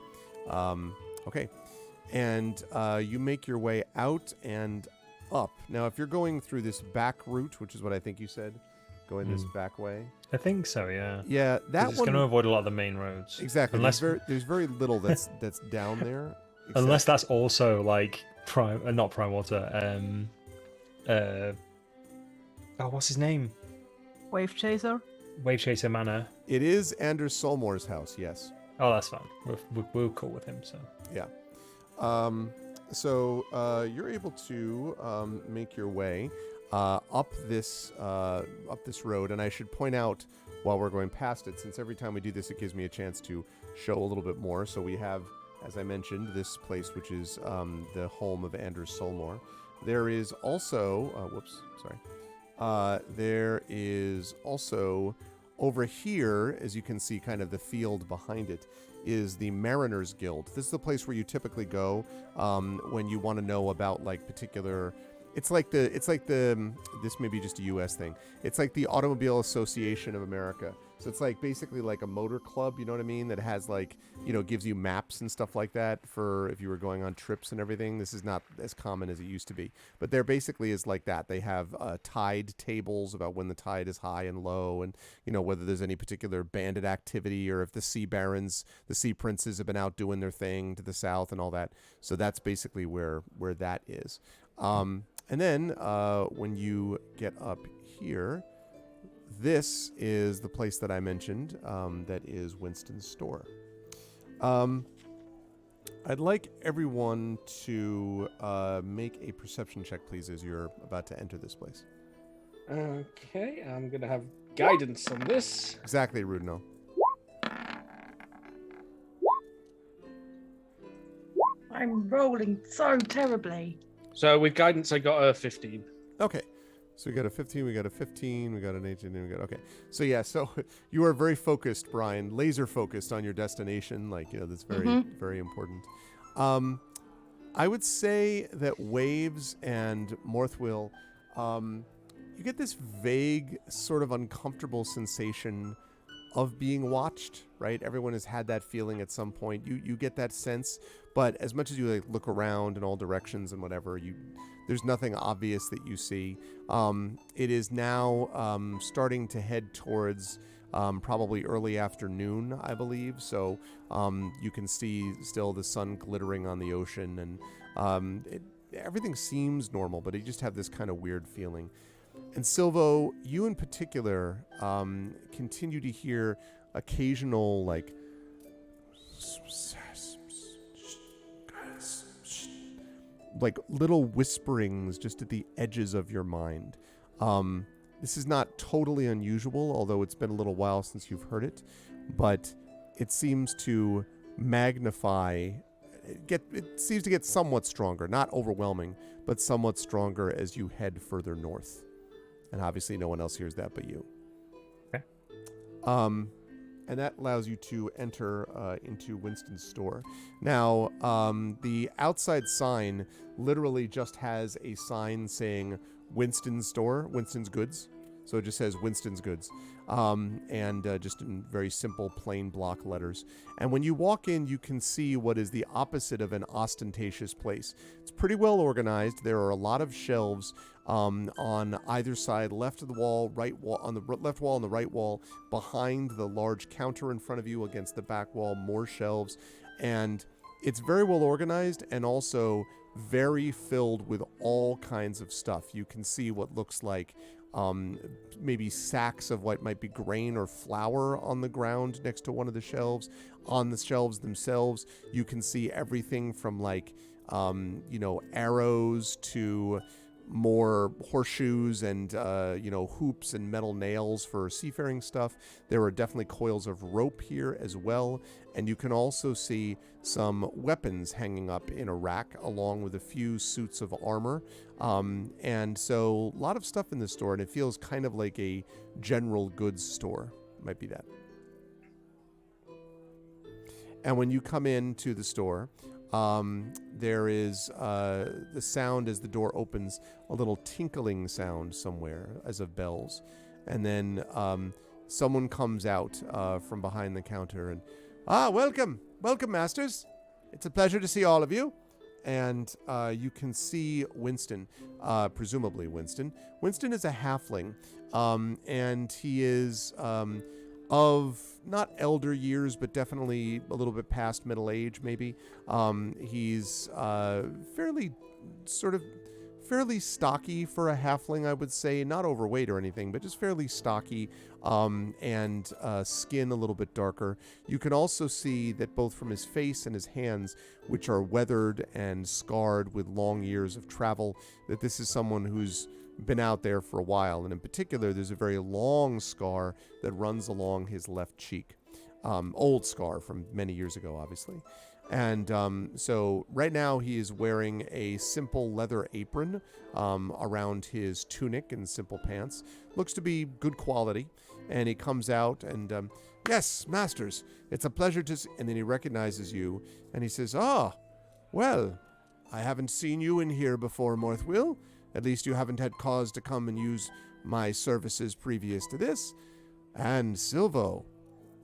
Okay. And you make your way out and up. Now, if you're going through this back route, which is what I think you said, going this back way. I think so, yeah. Yeah, that it's going to avoid a lot of the main roads. Exactly. Unless there's very little that's down there. Unless that's also like not prime water. What's his name? Wave Chaser. Wave Chaser Manor. It is Anders Solmore's house. Yes. Oh, that's fine. We're cool with him. So yeah. So you're able to make your way up this road, and I should point out while we're going past it, since every time we do this, it gives me a chance to show a little bit more. So we have, as I mentioned, this place, which is the home of Anders Solmore. There is also, there is also over here, as you can see, kind of the field behind it, is the Mariners Guild. This is the place where you typically go when you want to know about like particular. It's like the this may be just a U.S. thing. It's like the Automobile Association of America. So it's like basically like a motor club, you know what I mean? That has like, gives you maps and stuff like that for if you were going on trips and everything. This is not as common as it used to be. But there basically is like that. They have tide tables about when the tide is high and low, and, whether there's any particular bandit activity or if the sea barons, the sea princes have been out doing their thing to the south and all that. So that's basically where that is. And then when you get up here, this is the place that I mentioned that is Winston's store. I'd like everyone to make a perception check, please, as you're about to enter this place. Okay, I'm going to have guidance on this. Exactly, Rudno. I'm rolling so terribly. So with guidance, I got a 15. Okay. So we got a 15, we got a 15, we got an 18, and we got... Okay. So yeah, so you are very focused, Brian, laser focused on your destination. Like, that's very, very important. I would say that Waves and Morthwill, you get this vague, sort of uncomfortable sensation of being watched, right? Everyone has had that feeling at some point. You get that sense, but as much as you look around in all directions and whatever, there's nothing obvious that you see. It is now starting to head towards probably early afternoon, I believe. So you can see still the sun glittering on the ocean, and everything seems normal, but you just have this kind of weird feeling. And Silvo, you in particular continue to hear occasional, like little whisperings just at the edges of your mind. This is not totally unusual, although it's been a little while since you've heard it, but it seems to magnify, it seems to get somewhat stronger, not overwhelming, but somewhat stronger as you head further north. And obviously no one else hears that but you. Okay. And that allows you to enter into Winston's store. Now, the outside sign literally just has a sign saying Winston's store, Winston's Goods. So it just says Winston's Goods. And just in very simple, plain block letters. And when you walk in, you can see what is the opposite of an ostentatious place. It's pretty well organized. There are a lot of shelves on either side, left of the wall, right wall, on the left wall and the right wall, behind the large counter in front of you, against the back wall, more shelves. And it's very well organized and also very filled with all kinds of stuff. You can see what looks like maybe sacks of what might be grain or flour on the ground next to one of the shelves. On the shelves themselves, you can see everything from arrows to more horseshoes and hoops and metal nails for seafaring stuff. There are definitely coils of rope here as well, and you can also see some weapons hanging up in a rack along with a few suits of armor. And so a lot of stuff in this store, and it feels kind of like a general goods store. Might be that. And when you come into the store, there is the sound as the door opens, a little tinkling sound somewhere as of bells. And then someone comes out from behind the counter and, welcome, masters. It's a pleasure to see all of you. And you can see Winston, presumably Winston. Winston is a halfling, and he is of not elder years, but definitely a little bit past middle age, maybe. He's fairly stocky for a halfling, I would say. Not overweight or anything, but just fairly stocky, and skin a little bit darker. You can also see that both from his face and his hands, which are weathered and scarred with long years of travel, that this is someone who's been out there for a while. And in particular, there's a very long scar that runs along his left cheek. Old scar from many years ago, obviously. And so right now he is wearing a simple leather apron around his tunic and simple pants. Looks to be good quality. And he comes out and, yes, masters, it's a pleasure to see. And then he recognizes you and he says, well, I haven't seen you in here before, Morthwill. At least you haven't had cause to come and use my services previous to this. And Silvo,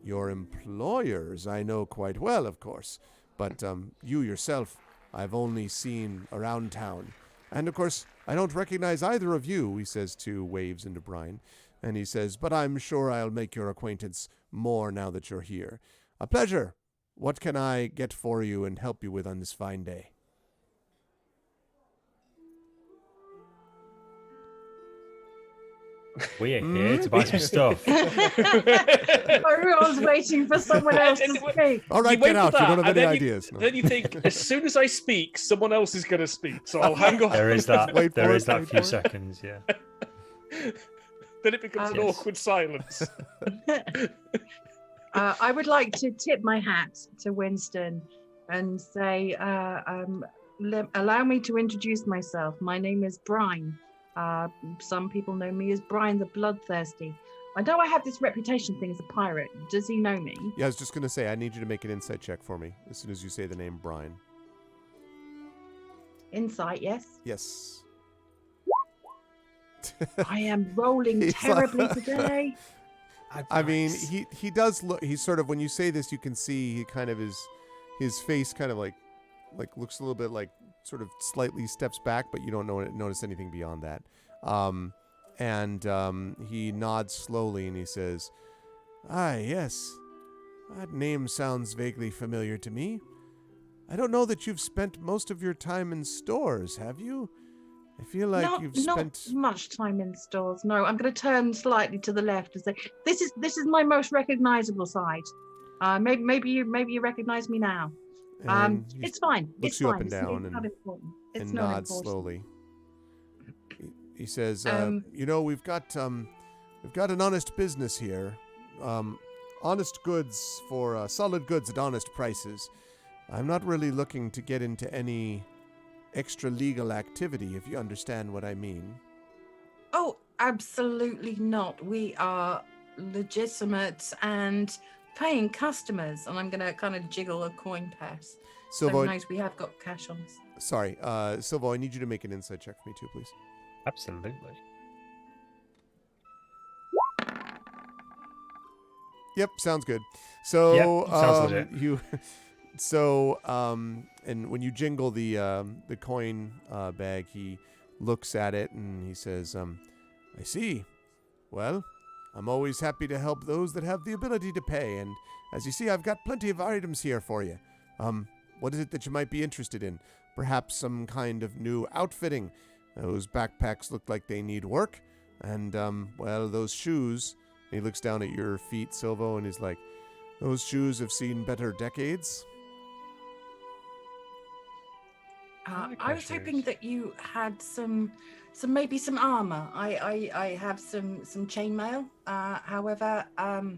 your employers I know quite well, of course. But you yourself, I've only seen around town. And of course, I don't recognize either of you, he says to Waves and to Brian. And he says, but I'm sure I'll make your acquaintance more now that you're here. A pleasure. What can I get for you and help you with on this fine day? We're here to buy some stuff. Everyone's waiting for someone else to speak. All right, You wait get for out. You that, don't have and any then ideas. No. Then you think, as soon as I speak, someone else is going to speak. So I'll hang on. There is that. Wait for There it, is that wait few for it. seconds. Yeah. Then it becomes an Yes. awkward silence. I would like to tip my hat to Winston and say, allow me to introduce myself. My name is Brian. Some people know me as Brian the Bloodthirsty. I know I have this reputation thing as a pirate. Does he know me? Yeah, I was just going to say, I need you to make an insight check for me as soon as you say the name Brian. Insight, yes. Yes. I am rolling He's terribly like- today. I mean, he does look. He's sort of, when you say this, you can see he kind of his face kind of like looks a little bit like sort of slightly steps back, but you don't notice anything beyond that. And he nods slowly and he says, "Ah, yes, that name sounds vaguely familiar to me. I don't know that you've spent most of your time in stores, have you? I feel like you've spent not much time in stores. No, I'm going to turn slightly to the left and say, this is my most recognizable side. Maybe you recognize me now. And he It's fine. looks It's you fine. up and down It's not important. It's and not nods important. slowly. He says, Um, "You know, we've got an honest business here. Honest goods for solid goods at honest prices. I'm not really looking to get into any extra legal activity, if you understand what I mean." Oh, absolutely not. We are legitimate and paying customers. And I'm going to kind of jiggle a coin purse. So Silvo, knows we have got cash on us. sorry, Silvo, I need you to make an insight check for me too, please. Absolutely. Yep, sounds good. So, Yep, sounds legit. And when you jingle the coin bag, he looks at it and he says, "I see. Well, I'm always happy to help those that have the ability to pay, and as you see, I've got plenty of items here for you. What is it that you might be interested in? Perhaps some kind of new outfitting. Those backpacks look like they need work, and well, those shoes." And he looks down at your feet, Silvo, and he's like, "Those shoes have seen better decades." I was hoping that you had some maybe some armor. I have some chainmail. However, I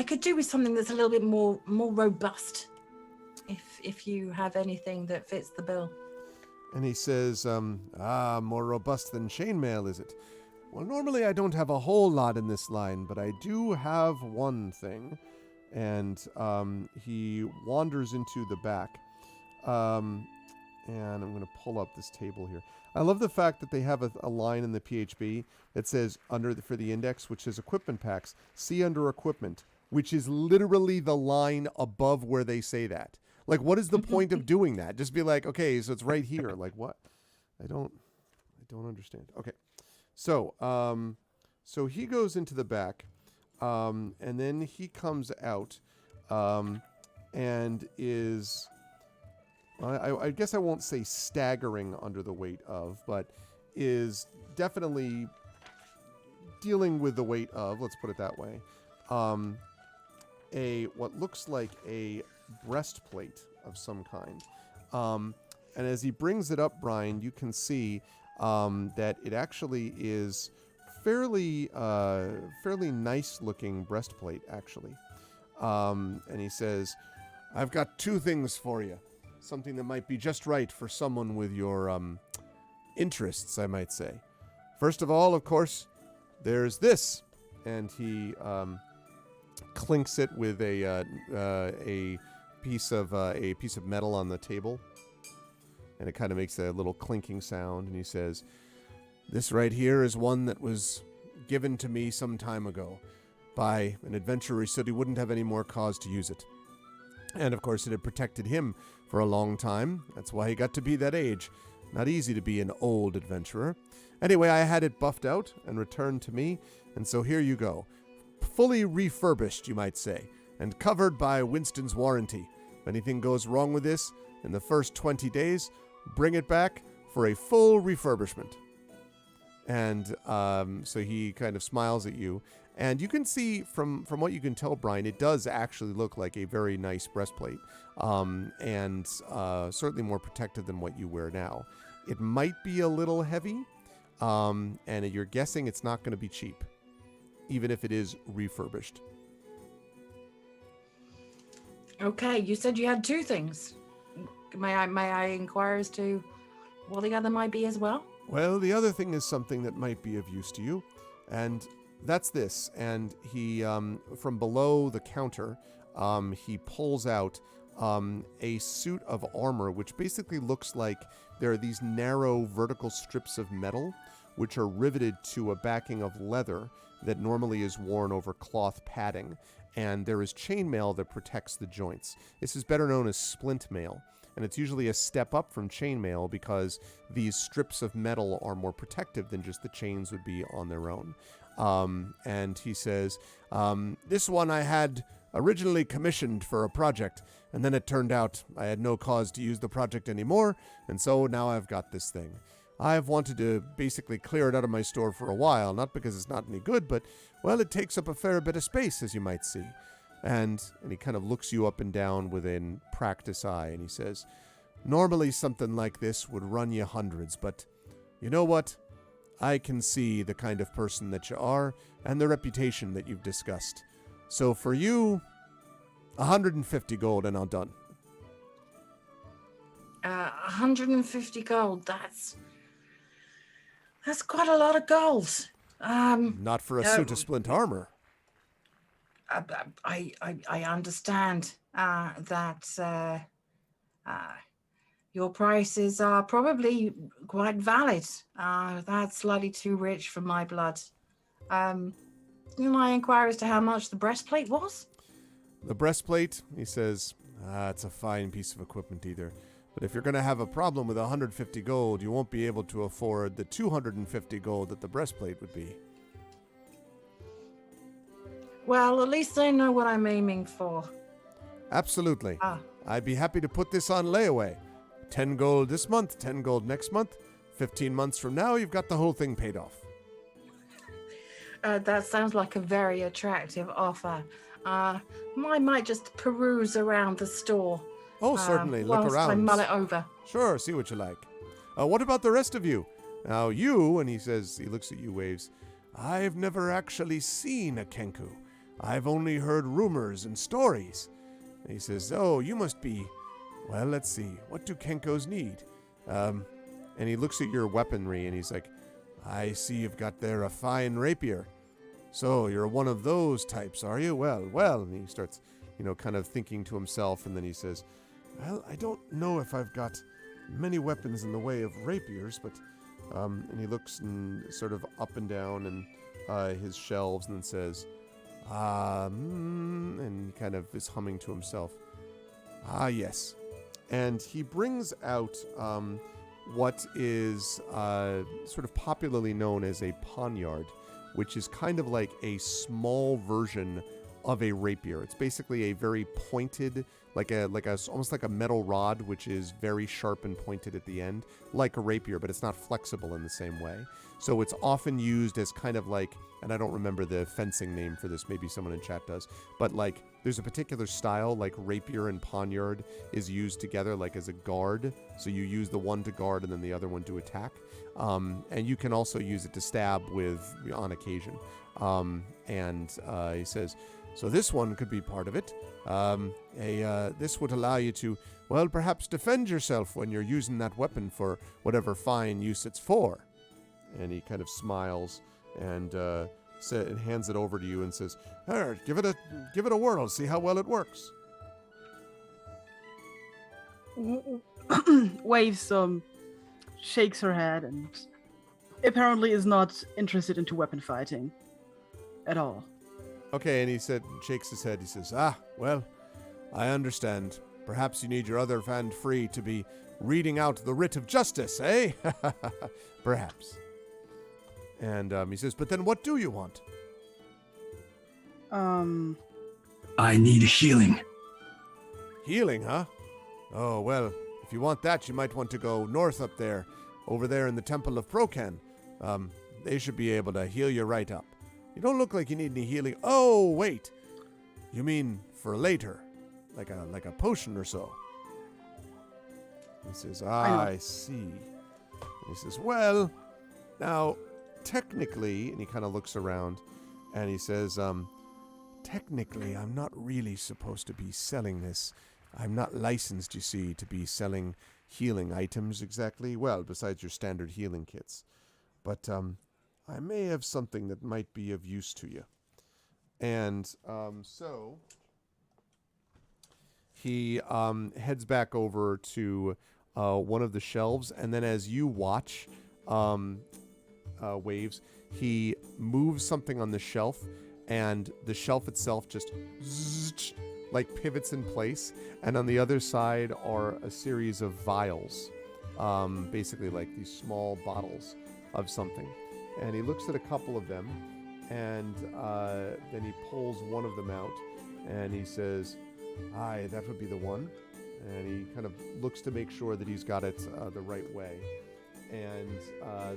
could do with something that's a little bit more robust. If you have anything that fits the bill. And he says, more robust than chainmail, is it? Well, normally I don't have a whole lot in this line, but I do have one thing. And he wanders into the back. And I'm going to pull up this table here. I love the fact that they have a line in the PHB that says for the index, which says equipment packs, see under equipment, which is literally the line above where they say that. Like, what is the point of doing that? Just be like, okay, so it's right here. Like, what? I don't understand. Okay. So, so he goes into the back, and then he comes out, and is, I guess I won't say staggering under the weight of, but is definitely dealing with the weight of, let's put it that way, what looks like a breastplate of some kind. And as he brings it up, Brian, you can see that it actually is fairly nice looking breastplate, actually. And he says, "I've got two things for you. Something that might be just right for someone with your interests, I might say. First of all, of course, there's this." And he clinks it with a piece of metal on the table, and it kind of makes a little clinking sound. And he says, "This right here is one that was given to me some time ago by an adventurer, so he wouldn't have any more cause to use it. And of course, it had protected him for a long time. That's why he got to be that age. Not easy to be an old adventurer. Anyway, I had it buffed out and returned to me, and so here you go. Fully refurbished, you might say, and covered by Winston's warranty. If anything goes wrong with this, in the first 20 days, bring it back for a full refurbishment." And so he kind of smiles at you. And you can see from what you can tell, Brian, it does actually look like a very nice breastplate. And certainly more protective than what you wear now. It might be a little heavy. And you're guessing it's not going to be cheap, even if it is refurbished. Okay, you said you had two things. May I inquire as to what the other might be as well? Well, the other thing is something that might be of use to you, and that's this. And he, from below the counter, he pulls out a suit of armor, which basically looks like there are these narrow vertical strips of metal, which are riveted to a backing of leather that normally is worn over cloth padding. And there is chainmail that protects the joints. This is better known as splint mail, and it's usually a step up from chainmail because these strips of metal are more protective than just the chains would be on their own. And he says, this one I had originally commissioned for a project, and then it turned out I had no cause to use the project anymore, and so now I've got this thing. I've wanted to basically clear it out of my store for a while, not because it's not any good, but, well, it takes up a fair bit of space, as you might see. And he kind of looks you up and down with a practiced eye, and he says, normally something like this would run you hundreds, but you know what? I can see the kind of person that you are and the reputation that you've discussed. So for you, 150 gold and I'm done. 150 gold, that's quite a lot of gold. Not for a suit of splint armor. I understand that your prices are probably quite valid. That's slightly too rich for my blood. Can I inquire as to how much the breastplate was? The breastplate, he says, it's a fine piece of equipment either. But if you're going to have a problem with 150 gold, you won't be able to afford the 250 gold that the breastplate would be. Well, at least I know what I'm aiming for. Absolutely. I'd be happy to put this on layaway. 10 gold this month, 10 gold next month. 15 months from now, you've got the whole thing paid off. That sounds like a very attractive offer. I might just peruse around the store. Oh, certainly. Look around. I mull it over. Sure, see what you like. What about the rest of you? Now, you, and he says, he looks at you, Waves, I've never actually seen a Kenku. I've only heard rumors and stories. And he says, oh, you must be, well, let's see, what do Kenkos need? And he looks at your weaponry, and he's like, I see you've got there a fine rapier. So, you're one of those types, are you? Well, and he starts, kind of thinking to himself, and then he says, well, I don't know if I've got many weapons in the way of rapiers, but, and he looks sort of up and down and his shelves and then says, and he kind of is humming to himself, yes. And he brings out what is sort of popularly known as a poniard, which is kind of like a small version of a rapier. It's basically a very pointed, almost like a metal rod, which is very sharp and pointed at the end, like a rapier, but it's not flexible in the same way. So it's often used as kind of like, and I don't remember the fencing name for this, maybe someone in chat does, but like there's a particular style, like rapier and poniard is used together like as a guard. So you use the one to guard and then the other one to attack. And you can also use it to stab with on occasion. He says, so this one could be part of it. This would allow you to, well, perhaps defend yourself when you're using that weapon for whatever fine use it's for. And he kind of smiles and hands it over to you and says, "Here, give it a whirl. See how well it works." Waves shakes her head and apparently is not interested into weapon fighting at all. Okay, and he shakes his head. He says, well, I understand. Perhaps you need your other hand free to be reading out the writ of justice, eh? Perhaps. And he says, but then what do you want? I need healing. Healing, huh? Oh, well, if you want that, you might want to go north up there, over there in the Temple of Procan. They should be able to heal you right up. You don't look like you need any healing. Oh, wait. You mean for later? Like a potion or so? He says, I see. And he says, well, now, technically, and he kind of looks around, and he says, technically, I'm not really supposed to be selling this. I'm not licensed, you see, to be selling healing items exactly. Well, besides your standard healing kits. But I may have something that might be of use to you. And so he heads back over to one of the shelves, and then as you watch Waves, he moves something on the shelf, and the shelf itself just like pivots in place, and on the other side are a series of vials, basically like these small bottles of something. And he looks at a couple of them, and then he pulls one of them out, and he says, aye, that would be the one. And he kind of looks to make sure that he's got it the right way, and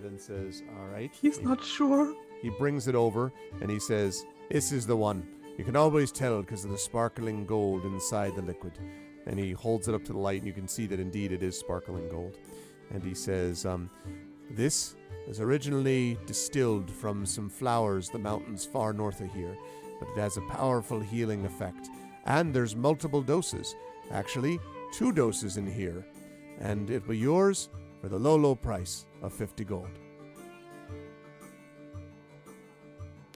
then says, all right. He's not sure. He brings it over, and he says, this is the one. You can always tell because of the sparkling gold inside the liquid. And he holds it up to the light, and you can see that indeed it is sparkling gold. And he says, this is originally distilled from some flowers the mountains far north of here, but it has a powerful healing effect. And there's multiple doses. Actually, 2 doses in here. And it will be yours for the low, low price of 50 gold.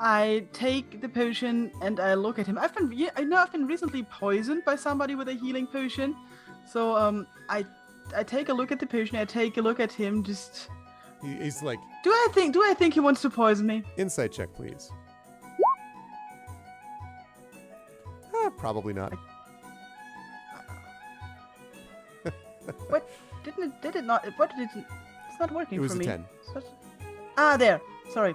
I take the potion and I look at him. I've been recently poisoned by somebody with a healing potion. So I take a look at the potion. I take a look at him. Just he's like, do I think he wants to poison me? Insight check, please. Probably not. What did it not? What did it? It's not working for me. It was a 10. There. Sorry,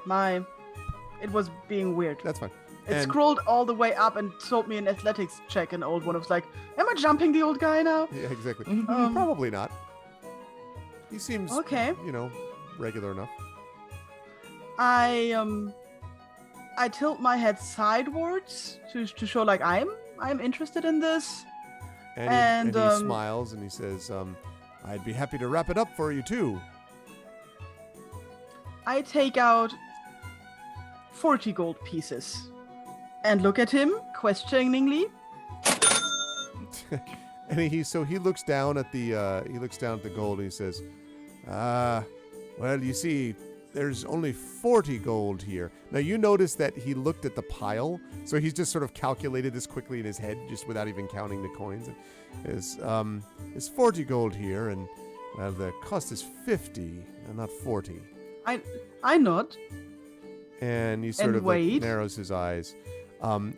it was being weird. That's fine. It scrolled all the way up and told me an athletics check. An old one. I was like, am I jumping the old guy now? Yeah, exactly. Probably not. He seems okay. Regular enough. I tilt my head sidewards to show like I'm interested in this. And he smiles and he says, I'd be happy to wrap it up for you too. I take out 40 gold pieces and look at him questioningly. And he looks down at the gold and he says, well, you see, there's only 40 gold here. Now, you notice that he looked at the pile, so he's just sort of calculated this quickly in his head, just without even counting the coins. There's 40 gold here, and, well, the cost is 50, and not 40. I nod. And he sort of like narrows his eyes.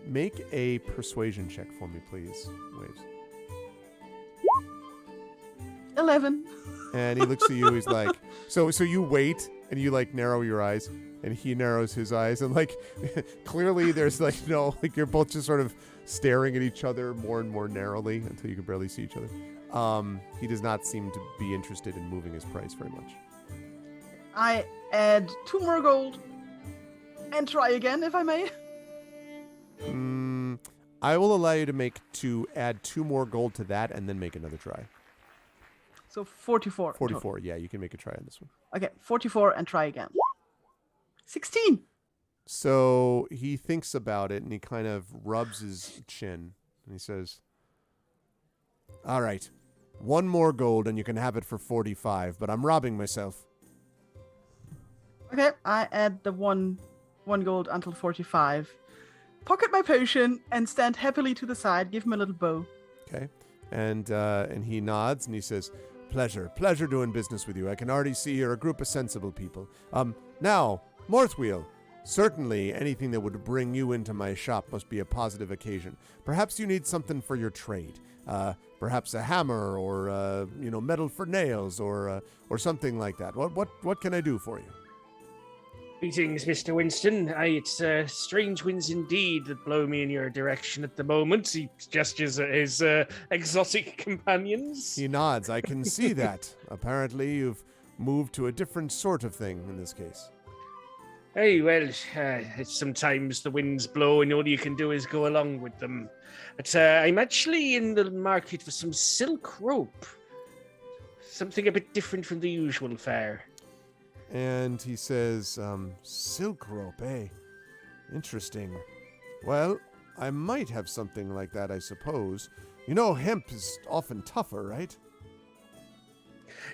Make a persuasion check for me, please, Waves. 11. And he looks at you, he's like, so you wait, and you like narrow your eyes, and he narrows his eyes, and like clearly there's like you're both just sort of staring at each other more and more narrowly until you can barely see each other. He does not seem to be interested in moving his price very much. I add 2 more gold and try again, if I may. I will allow you to add 2 more gold to that and then make another try. So 44. 44, yeah, you can make a try on this one. Okay, 44 and try again. 16. So he thinks about it and he kind of rubs his chin and he says, all right, 1 more gold and you can have it for 45, but I'm robbing myself. Okay, I add the one gold until 45. Pocket my potion and stand happily to the side. Give him a little bow. Okay, and he nods and he says, pleasure doing business with you. I can already see you're a group of sensible people. Now, Morthwheel, certainly anything that would bring you into my shop must be a positive occasion. Perhaps you need something for your trade. Perhaps a hammer or metal for nails or something like that. What can I do for you? Greetings, Mr. Winston. It's strange winds indeed that blow me in your direction at the moment. He gestures at his exotic companions. He nods. I can see that. Apparently, you've moved to a different sort of thing in this case. Hey, well, sometimes the winds blow and all you can do is go along with them. But I'm actually in the market for some silk rope. Something a bit different from the usual fare. And he says, silk rope, eh? Interesting. Well, I might have something like that, I suppose. You know, hemp is often tougher, right?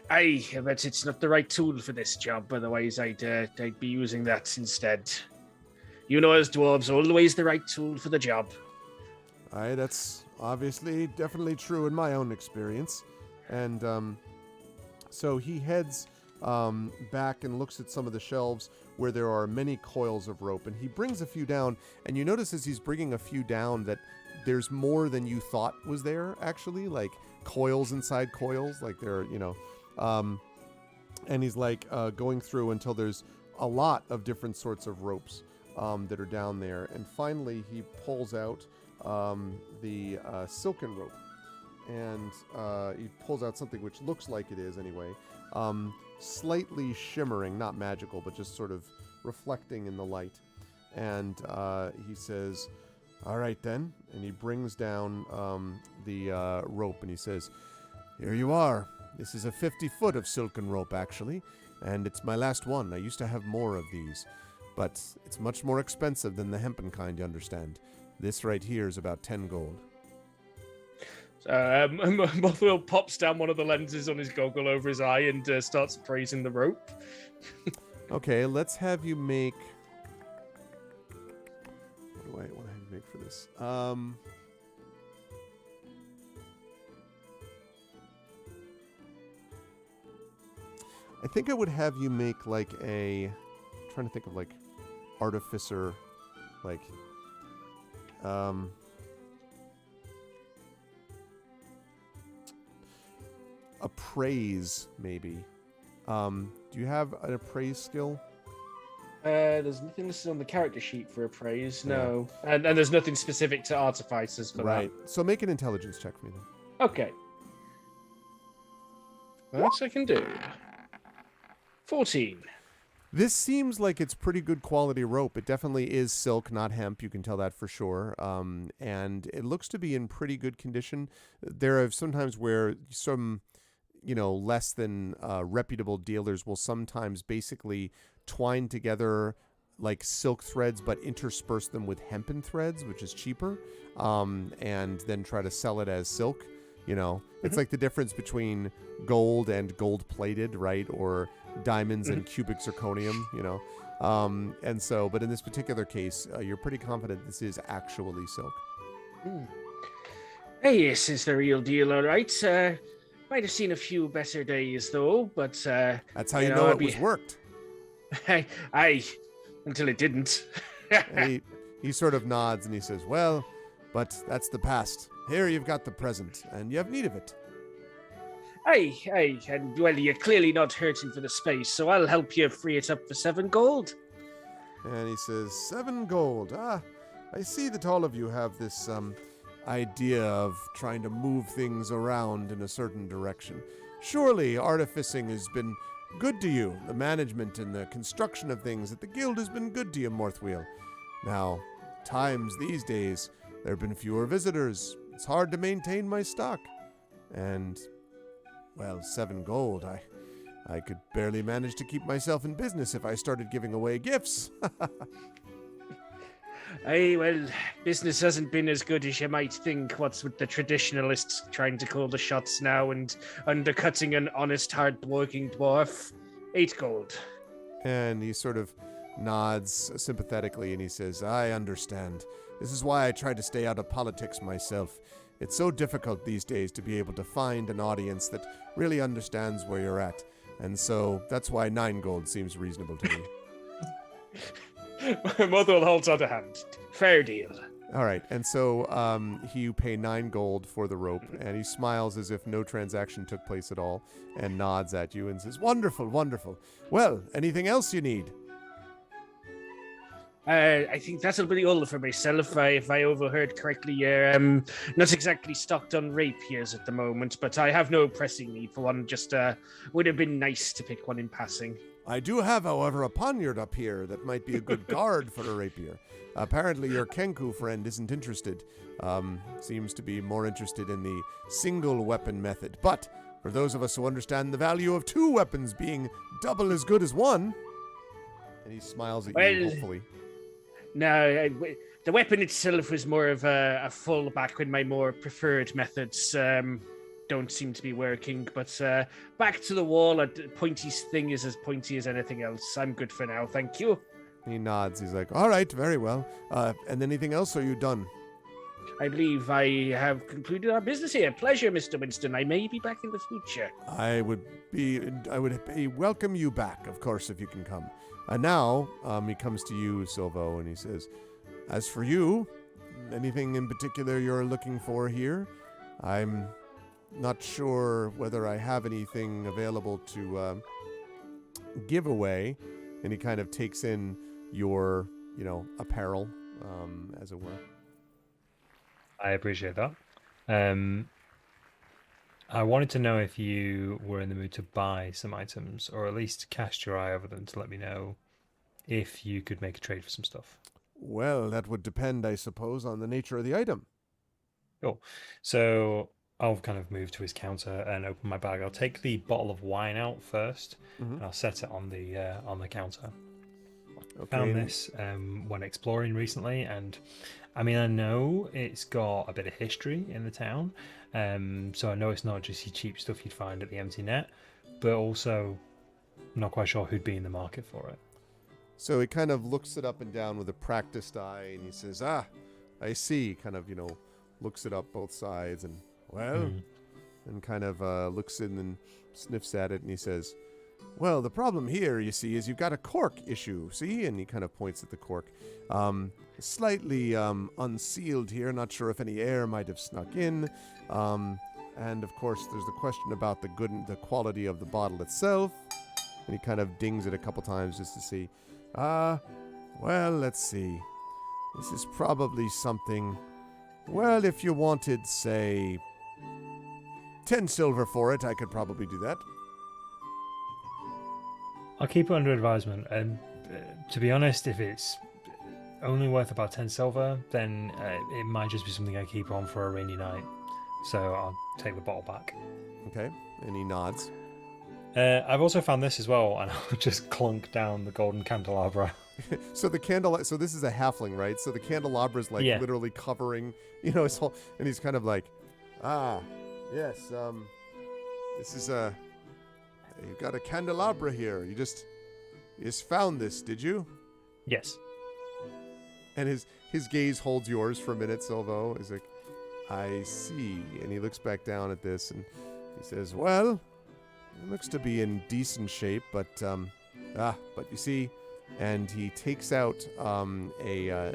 Aye, but it's not the right tool for this job. Otherwise, I'd be using that instead. You know, as dwarves, always the right tool for the job. Aye, that's obviously definitely true in my own experience. And so he heads back and looks at some of the shelves where there are many coils of rope, and he brings a few down, and you notice as he's bringing a few down that there's more than you thought was there, actually, like coils inside coils, like they're, and he's like going through until there's a lot of different sorts of ropes that are down there, and finally he pulls out the silken rope, and he pulls out something which looks like it is anyway, slightly shimmering, not magical, but just sort of reflecting in the light. And he says, all right then, and he brings down the rope, and he says, here you are. This is a 50-foot of silken rope, actually, and it's my last one. I used to have more of these, but it's much more expensive than the hempen kind, you understand. This right here is about 10 gold. Mothwell pops down one of the lenses on his goggle over his eye and starts praising the rope. Okay, let's have you make... What do I want to have you make for this? I think I would have you make like I'm trying to think of like artificer, like appraise maybe. Do you have an appraise skill? There's nothing listed on the character sheet for appraise, no. And there's nothing specific to artificers for that. Right. So make an intelligence check for me then. Okay. That I can do. 14. This seems like it's pretty good quality rope. It definitely is silk, not hemp. You can tell that for sure. And it looks to be in pretty good condition. There are sometimes where some, less than reputable dealers will sometimes basically twine together like silk threads but intersperse them with hempen threads, which is cheaper, and then try to sell it as silk. It's like the difference between gold and gold plated, right? Or diamonds and cubic zirconium, and so, but in this particular case, you're pretty confident this is actually silk. Hey, yes, it's the real deal, all right. Might have seen a few better days, though, but... That's how you know it was worked. Aye, until it didn't. he sort of nods and he says, well, but that's the past. Here you've got the present, and you have need of it. Aye, and well, you're clearly not hurting for the space, so I'll help you free it up for 7 gold. And he says, 7 gold. I see that all of you have this idea of trying to move things around in a certain direction. Surely artificing has been good to you. The management and the construction of things at the guild has been good to you, Morthwheel. Now, times these days, there have been fewer visitors. It's hard to maintain my stock. And, well, 7 gold, I could barely manage to keep myself in business if I started giving away gifts. Aye, well, business hasn't been as good as you might think. What's with the traditionalists trying to call the shots now and undercutting an honest, hard-working dwarf? 8 gold. And he sort of nods sympathetically and he says, I understand. This is why I try to stay out of politics myself. It's so difficult these days to be able to find an audience that really understands where you're at. And so that's why 9 gold seems reasonable to me. Mother holds out a hand. Fair deal. All right. And so you pay 9 gold for the rope, and he smiles as if no transaction took place at all and nods at you and says, wonderful, wonderful. Well, anything else you need? I think that'll be all for myself. If I overheard correctly, you're not exactly stocked on rapiers at the moment, but I have no pressing need for one. Just would have been nice to pick one in passing. I do have, however, a poniard up here that might be a good guard for a rapier. Apparently your Kenku friend isn't interested. Seems to be more interested in the single weapon method. But for those of us who understand the value of 2 weapons being double as good as one... And he smiles at you, hopefully. No, the weapon itself was more of a fallback when my more preferred methods don't seem to be working. But back to the wall, a pointy thing is as pointy as anything else. I'm good for now, thank you. He nods. He's like, all right, very well. And anything else, or are you done? I believe I have concluded our business here. Pleasure, Mr. Winston. I may be back in the future. I would welcome you back, of course, if you can come. Now, he comes to you, Silvo, and he says, as for you, anything in particular you're looking for here? I'm not sure whether I have anything available to give away. And he kind of takes in your, apparel, as it were. I appreciate that. I wanted to know if you were in the mood to buy some items, or at least cast your eye over them to let me know if you could make a trade for some stuff. Well, that would depend, I suppose, on the nature of the item. Cool. So I'll kind of move to his counter and open my bag. I'll take the bottle of wine out first, and I'll set it on the counter. Okay. Found this when exploring recently, and I mean, I know it's got a bit of history in the town, so I know it's not just your cheap stuff you'd find at the Empty Net, but also I'm not quite sure who'd be in the market for it. So he kind of looks it up and down with a practiced eye, and he says, I see, kind of, looks it up both sides, and, and kind of looks in and sniffs at it, and he says, well, the problem here, you see, is you've got a cork issue, see? And he kind of points at the cork. Slightly unsealed here, not sure if any air might have snuck in. And, of course, there's the question about the quality of the bottle itself. And he kind of dings it a couple times just to see. Well, let's see. This is probably something... Well, if you wanted, say, 10 silver for it, I could probably do that. I'll keep it under advisement, and to be honest, if it's only worth about 10 silver, then it might just be something I keep on for a rainy night. So I'll take the bottle back. Okay, and he nods. I've also found this as well, and I'll just clunk down the golden candelabra. So this is a halfling, right? So the candelabra is literally covering, his whole, and he's kind of like, yes, this is you've got a candelabra here. You just found this, did you? Yes. And his gaze holds yours for a minute, Silvo. He's like, I see. And he looks back down at this and he says, well, it looks to be in decent shape, but you see, and he takes out a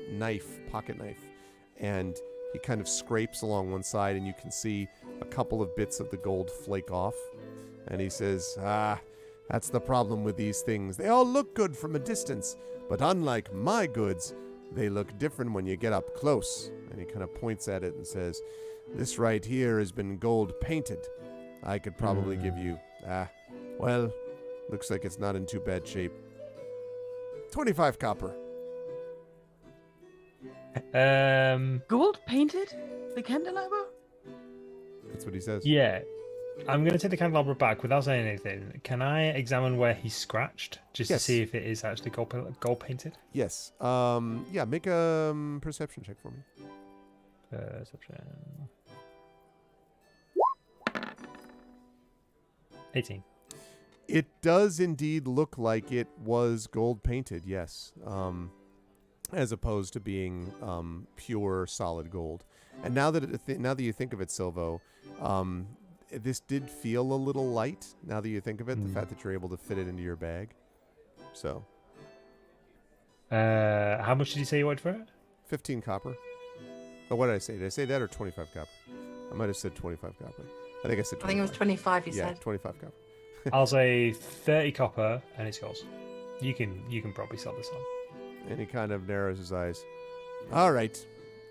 pocket knife, and he kind of scrapes along one side, and you can see a couple of bits of the gold flake off. And he says, that's the problem with these things. They all look good from a distance, but unlike my goods, they look different when you get up close. And he kind of points at it and says, this right here has been gold painted. I could probably give you, looks like it's not in too bad shape. 25 copper. Gold painted? The candelabra? That's what he says. Yeah. I'm going to take the candelabra back without saying anything. Can I examine where he's scratched just to see if it is actually gold painted? Yes. Make a perception check for me. Perception. 18. It does indeed look like it was gold painted, yes. As opposed to being pure solid gold. And now that you think of it, Silvo, this did feel a little light, now that you think of it, the fact that you're able to fit it into your bag. So. How much did you say you wanted for it? 15 copper. Oh, what did I say? Did I say that or 25 copper? I might have said 25 copper. I think I said 25. I think it was 25 you said. Yeah, 25 copper. I'll say 30 copper and it's yours. You can probably sell this on. And he kind of narrows his eyes. All right.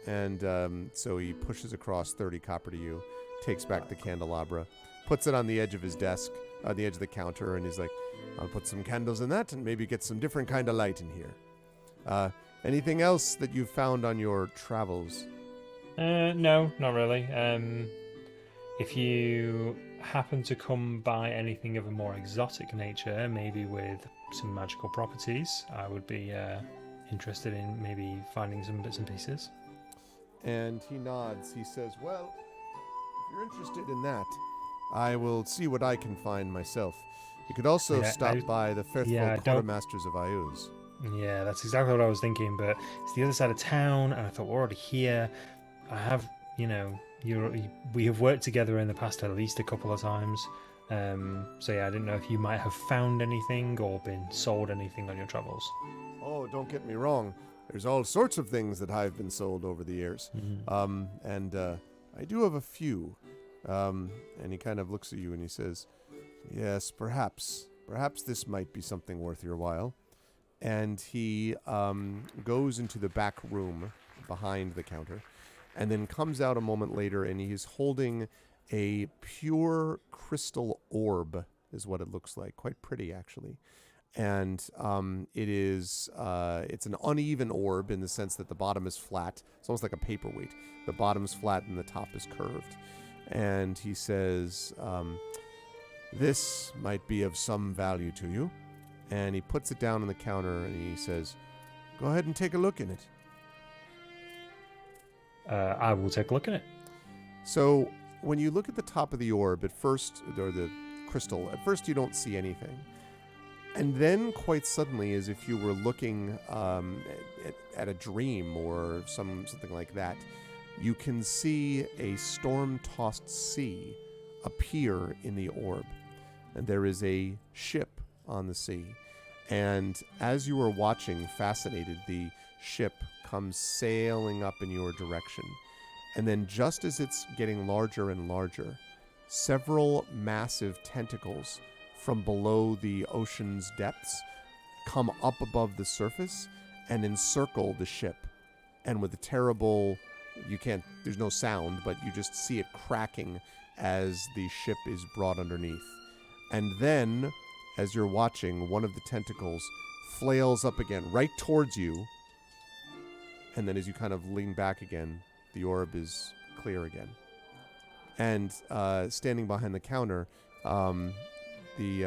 And so he pushes across 30 copper to you, takes back the candelabra, puts it on the edge of his desk, on the edge of the counter, and he's like, I'll put some candles in that and maybe get some different kind of light in here. Anything else that you've found on your travels? No, not really. If you happen to come by anything of a more exotic nature, maybe with some magical properties, I would be interested in maybe finding some bits and pieces. And he nods. He says, well, if you're interested in that, I will see what I can find myself. You could also stop by the Faithful Quartermasters of Ayuz. Yeah, that's exactly what I was thinking, but it's the other side of town, and I thought, we're already here. I have, we have worked together in the past at least a couple of times. So yeah, I didn't know if you might have found anything or been sold anything on your travels. Oh, don't get me wrong. There's all sorts of things that I've been sold over the years. And I do have a few. And he kind of looks at you and he says, yes, perhaps this might be something worth your while. And he goes into the back room behind the counter and then comes out a moment later, and he's holding a pure crystal orb, is what it looks like. Quite pretty, actually. And it's an uneven orb in the sense that the bottom is flat. It's almost like a paperweight. The bottom's flat and the top is curved. And he says, this might be of some value to you. And he puts it down on the counter and he says, go ahead and take a look in it. I will take a look at it. So when you look at the top of the orb at first, or the crystal, at first you don't see anything. And then quite suddenly, as if you were looking at a dream or something like that, you can see a storm-tossed sea appear in the orb. And there is a ship on the sea. And as you are watching, fascinated, the ship comes sailing up in your direction. And then just as it's getting larger and larger, several massive tentacles from below the ocean's depths come up above the surface and encircle the ship. And with a terrible, there's no sound, but you just see it cracking as the ship is brought underneath. And then, as you're watching, one of the tentacles flails up again, right towards you. And then as you kind of lean back again, the orb is clear again. And standing behind the counter, he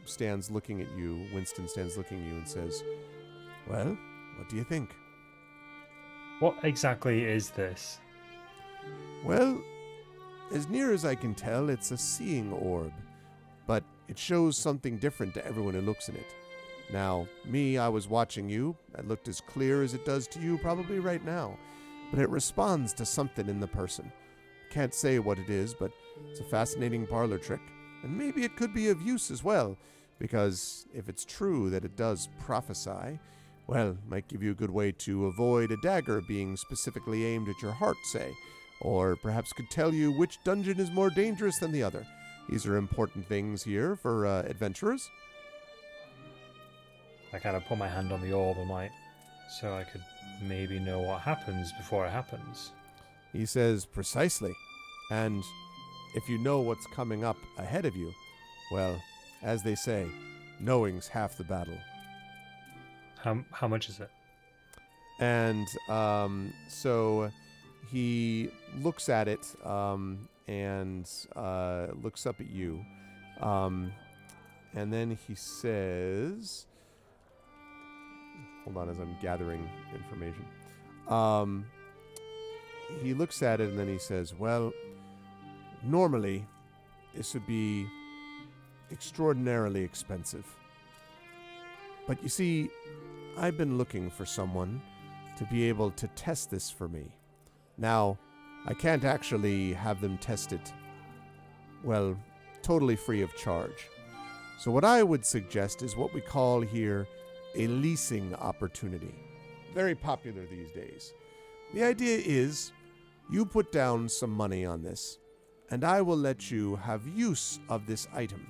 stands looking at you. Winston stands looking at you and says, well, what do you think? What exactly is this? Well, as near as I can tell, it's a seeing orb, but it shows something different to everyone who looks in it. Now, I was watching you. It looked as clear as it does to you probably right now, but it responds to something in the person. Can't say what it is, but it's a fascinating parlor trick, and maybe it could be of use as well, because if it's true that it does prophesy, well, might give you a good way to avoid a dagger being specifically aimed at your heart, say, or perhaps could tell you which dungeon is more dangerous than the other. These are important things here for adventurers. I kind of put my hand on the orb and so I could maybe know what happens before it happens. He says, precisely. And if you know what's coming up ahead of you, well, as they say, knowing's half the battle. How much is it? And so he looks at it and looks up at you. And then he says, hold on as I'm gathering information. He looks at it and then he says, well, normally this would be extraordinarily expensive. But you see, I've been looking for someone to be able to test this for me. Now, I can't actually have them test it, well, totally free of charge. So what I would suggest is what we call here a leasing opportunity. Very popular these days. The idea is you put down some money on this, and I will let you have use of this item.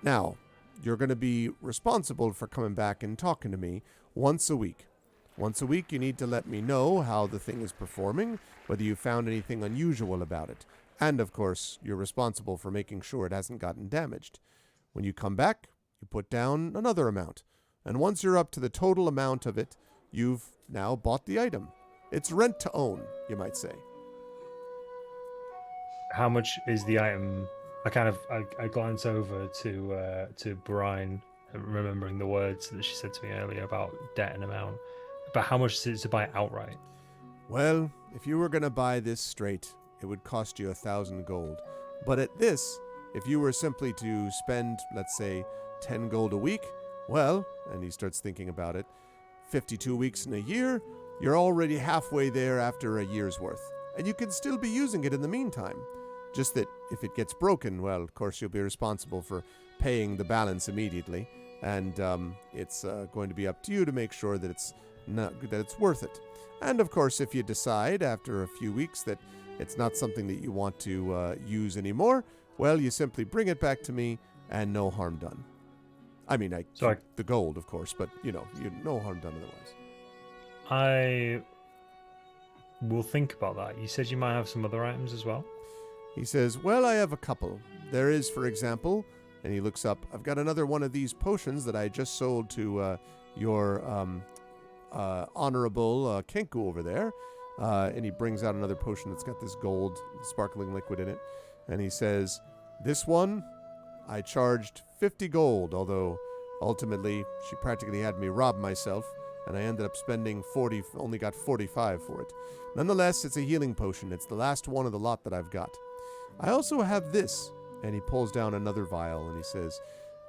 Now, you're going to be responsible for coming back and talking to me once a week. Once a week, you need to let me know how the thing is performing, whether you found anything unusual about it. And, of course, you're responsible for making sure it hasn't gotten damaged. When you come back, you put down another amount. And once you're up to the total amount of it, you've now bought the item. It's rent to own, you might say. How much is the item? I glance over to Brian, remembering the words that she said to me earlier about debt and amount. But how much is it to buy it outright? Well, if you were going to buy this straight, it would cost you 1,000 gold. But at this, if you were simply to spend, let's say, 10 gold a week, well, and he starts thinking about it, 52 weeks in a year, you're already halfway there after a year's worth. And you can still be using it in the meantime. Just that if it gets broken, well, of course, you'll be responsible for paying the balance immediately. And it's going to be up to you to make sure that it's worth it. And, of course, if you decide after a few weeks that it's not something that you want to use anymore, well, you simply bring it back to me and no harm done. I mean, keep the gold, of course, but, no harm done otherwise. I will think about that. You said you might have some other items as well? He says, well, I have a couple. There is, for example, and he looks up, I've got another one of these potions that I just sold to your honorable Kenku over there. And he brings out another potion that's got this gold sparkling liquid in it. And he says, this one, I charged 50 gold, although ultimately she practically had me rob myself, and I ended up spending 40, only got 45 for it. Nonetheless, it's a healing potion. It's the last one of the lot that I've got. I also have this, and he pulls down another vial, and he says,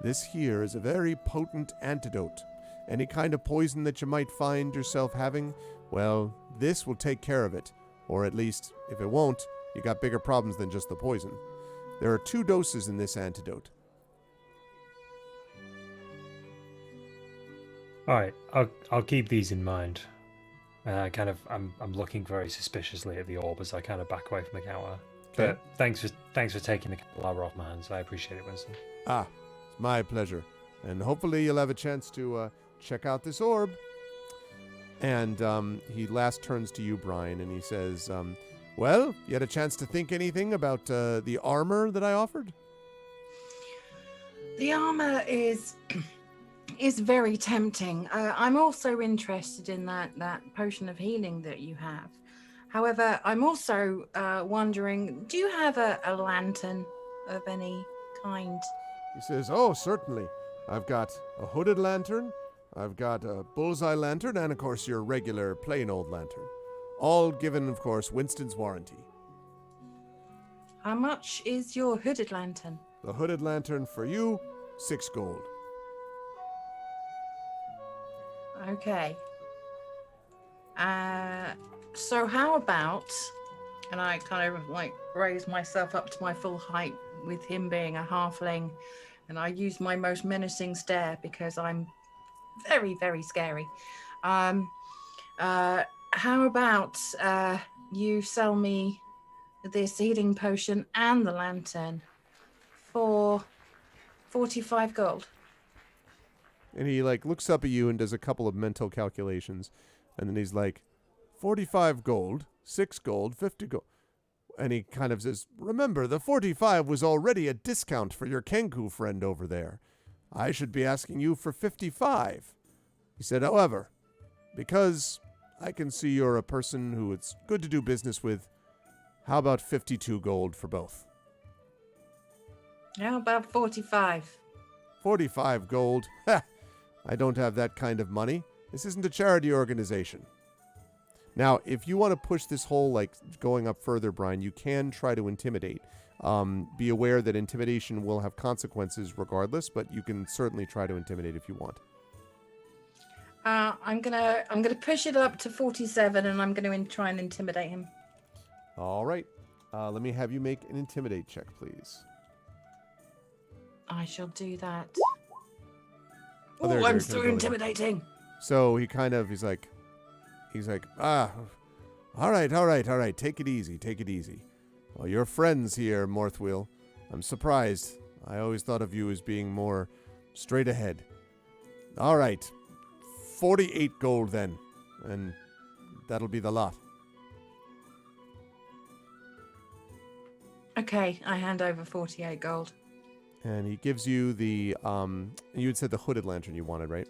this here is a very potent antidote. Any kind of poison that you might find yourself having, well, this will take care of it. Or at least, if it won't, you got bigger problems than just the poison. There are 2 doses in this antidote. All right, I'll keep these in mind. I'm looking very suspiciously at the orb as I kind of back away from the counter. Okay. But thanks for taking the palaver off my hands. I appreciate it, Winston. It's my pleasure. And hopefully you'll have a chance to check out this orb. And he last turns to you, Brian, and he says, well, you had a chance to think anything about the armor that I offered? The armor is very tempting. I'm also interested in that potion of healing that you have. However, I'm also wondering, do you have a lantern of any kind? He says, oh, certainly. I've got a hooded lantern, I've got a bullseye lantern, and, of course, your regular plain old lantern. All given, of course, Winston's warranty. How much is your hooded lantern? The hooded lantern for you, 6 gold. Okay. So how about, and I kind of raise myself up to my full height with him being a halfling, and I use my most menacing stare because I'm very, very scary. How about you sell me this healing potion and the lantern for 45 gold? And he looks up at you and does a couple of mental calculations, and then he's like, 45 gold, 6 gold, 50 gold. And he kind of says, remember, the 45 was already a discount for your Kenku friend over there. I should be asking you for 55. He said, however, because I can see you're a person who it's good to do business with, how about 52 gold for both? How about 45? 45 gold? Ha! I don't have that kind of money. This isn't a charity organization. Now, if you want to push this whole, going up further, Brian, you can try to intimidate. Be aware that intimidation will have consequences regardless, but you can certainly try to intimidate if you want. I'm gonna push it up to 47, and I'm gonna try and intimidate him. All right. Let me have you make an intimidate check, please. I shall do that. Oh, I'm still intimidating. So he's like, all right, take it easy. Well, you're friends here, Morthwheel. I'm surprised. I always thought of you as being more straight ahead. All right, 48 gold then, and that'll be the lot. Okay, I hand over 48 gold. And he gives you the, you had said the hooded lantern you wanted, right?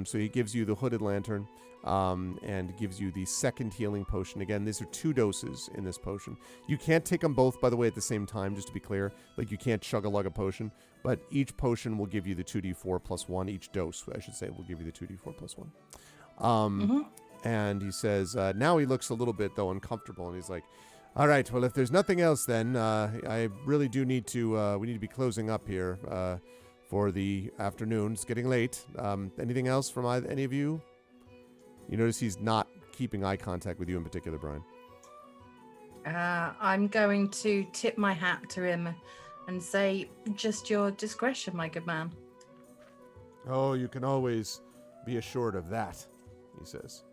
So he gives you the hooded lantern and gives you the second healing potion. Again, these are 2 doses in this potion. You can't take them both, by the way, at the same time, just to be clear. Like, you can't chug-a-lug a potion, but each potion will give you the 2d4 plus 1. Each dose, I should say, will give you the 2d4 plus 1. And he says, now he looks a little bit, though, uncomfortable, and he's like, all right, well, if there's nothing else, then I really do need to, we need to be closing up here for the afternoon. It's getting late. Anything else from any of you? You notice he's not keeping eye contact with you in particular, Brian. I'm going to tip my hat to him and say, just your discretion, my good man. Oh, you can always be assured of that, he says.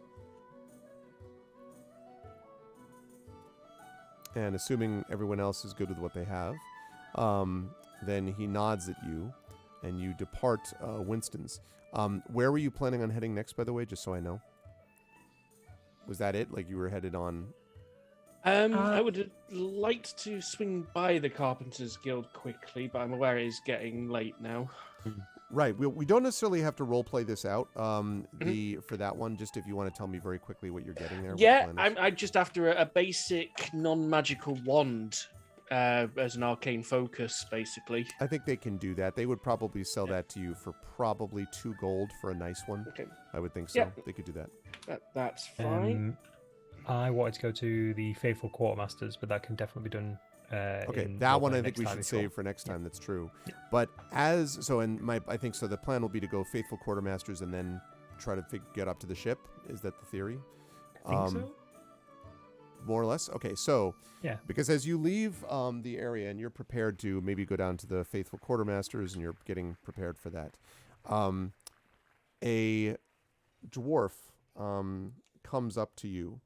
And assuming everyone else is good with what they have, then he nods at you, and you depart Winston's. Where were you planning on heading next, by the way, just so I know? Was that it? Like, you were headed on... I would have liked to swing by the Carpenters Guild quickly, but I'm aware it is getting late now. Right. We don't necessarily have to roleplay this out for that one, just if you want to tell me very quickly what you're getting there. Yeah, I'm just after a basic non-magical wand as an arcane focus, basically. I think they can do that. They would probably sell that to you for probably 2 gold for a nice one. Okay. I would think so. Yeah. They could do that. That's fine. I wanted to go to the Faithful Quartermasters, but that can definitely be done. Okay, that one I think we should save for next time. That's true. Yeah. But I think so. The plan will be to go Faithful Quartermasters and then try to get up to the ship. Is that the theory? I think so. More or less. Okay, so yeah, because as you leave the area and you're prepared to maybe go down to the Faithful Quartermasters and you're getting prepared for that, a dwarf comes up to you,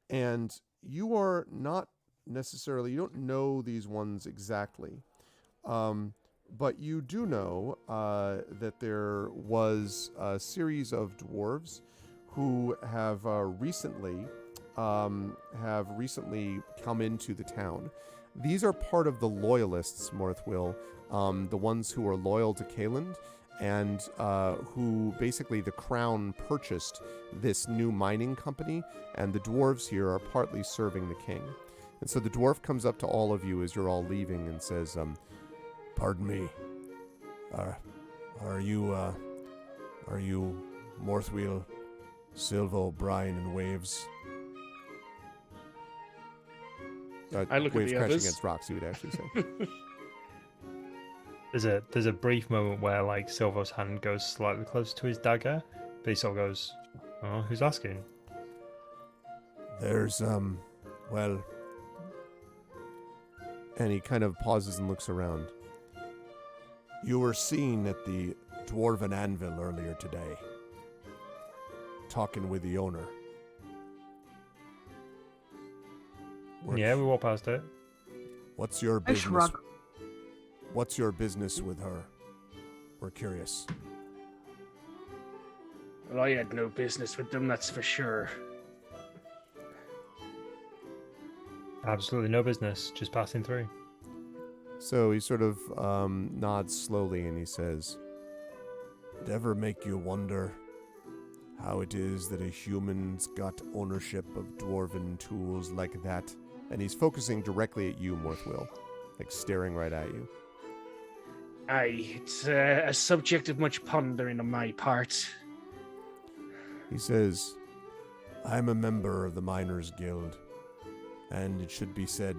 and you are not necessarily, you don't know these ones exactly, but you do know that there was a series of dwarves who have recently come into the town. These are part of the loyalists, Morthwill, the ones who are loyal to Kaeland, and who basically the crown purchased this new mining company, and the dwarves here are partly serving the king. And so the dwarf comes up to all of you as you're all leaving and says, pardon me, are you Morthwill, Silvo, Brian, and Waves? I look Waves at the crashing others. against rocks, he would actually say. There's a brief moment where like Silvo's hand goes slightly closer to his dagger, but he sort of goes, "Oh, who's asking?" There's well, and he kind of pauses and looks around. You were seen at the Dwarven Anvil earlier today, talking with the owner. Yeah, we walked past it. What's your I business? shrug. What's your business with her? We're curious. Well, I had no business with them, that's for sure. Absolutely no business, just passing through. So he sort of nods slowly and he says, "Did it ever make you wonder how it is that a human's got ownership of dwarven tools like that?" And he's focusing directly at you, Morthwill, like staring right at you. Aye, it's a subject of much pondering on my part. He says, "I'm a member of the Miners' Guild, and it should be said,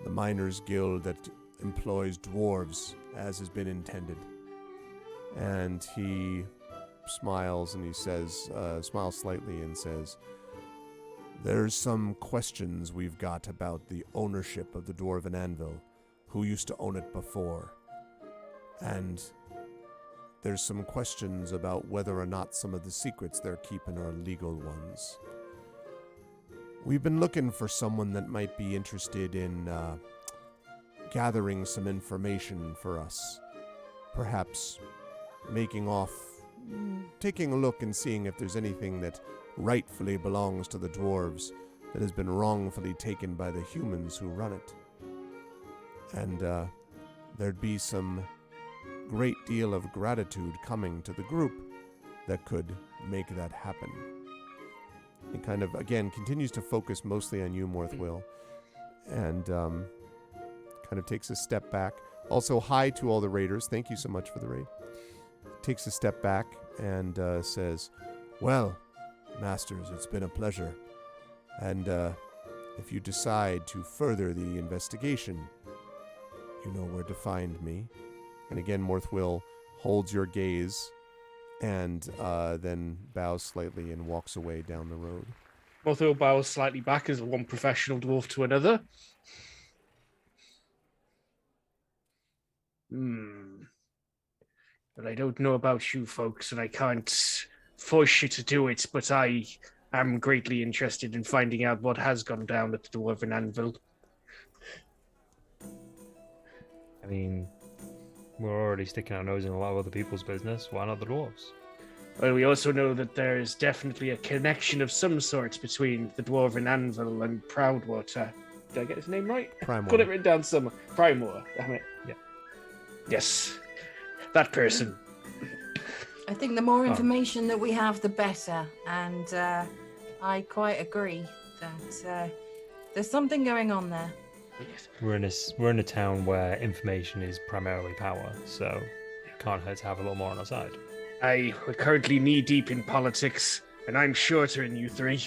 the Miners' Guild that employs dwarves as has been intended." And he smiles and he says, smiles slightly and says, "There's some questions we've got about the ownership of the Dwarven Anvil, who used to own it before. And there's some questions about whether or not some of the secrets they're keeping are legal ones. We've been looking for someone that might be interested in gathering some information for us. Perhaps taking a look and seeing if there's anything that rightfully belongs to the dwarves that has been wrongfully taken by the humans who run it." And there'd be some great deal of gratitude coming to the group that could make that happen. He kind of, again, continues to focus mostly on you, Morthwill, and kind of takes a step back. Also, hi to all the raiders. Thank you so much for the raid. Takes a step back and says, well, Masters, it's been a pleasure. And if you decide to further the investigation, you know where to find me. And again, Morthwill holds your gaze and then bows slightly and walks away down the road. Morthwill bows slightly back as one professional dwarf to another. But I don't know about you folks, and I can't force you to do it, but I am greatly interested in finding out what has gone down at the Dwarven Anvil. I mean, we're already sticking our nose in a lot of other people's business. Why not the dwarves? Well, we also know that there is definitely a connection of some sort between the Dwarven Anvil and Proudwater. Did I get his name right? Primor. Got it written down somewhere. Primor, damn it. Yeah. Yes, that person. I think the more information that we have, the better. And I quite agree that there's something going on there. We're in a town where information is primarily power, so it can't hurt to have a little more on our side. We're currently knee-deep in politics, and I'm shorter than you three.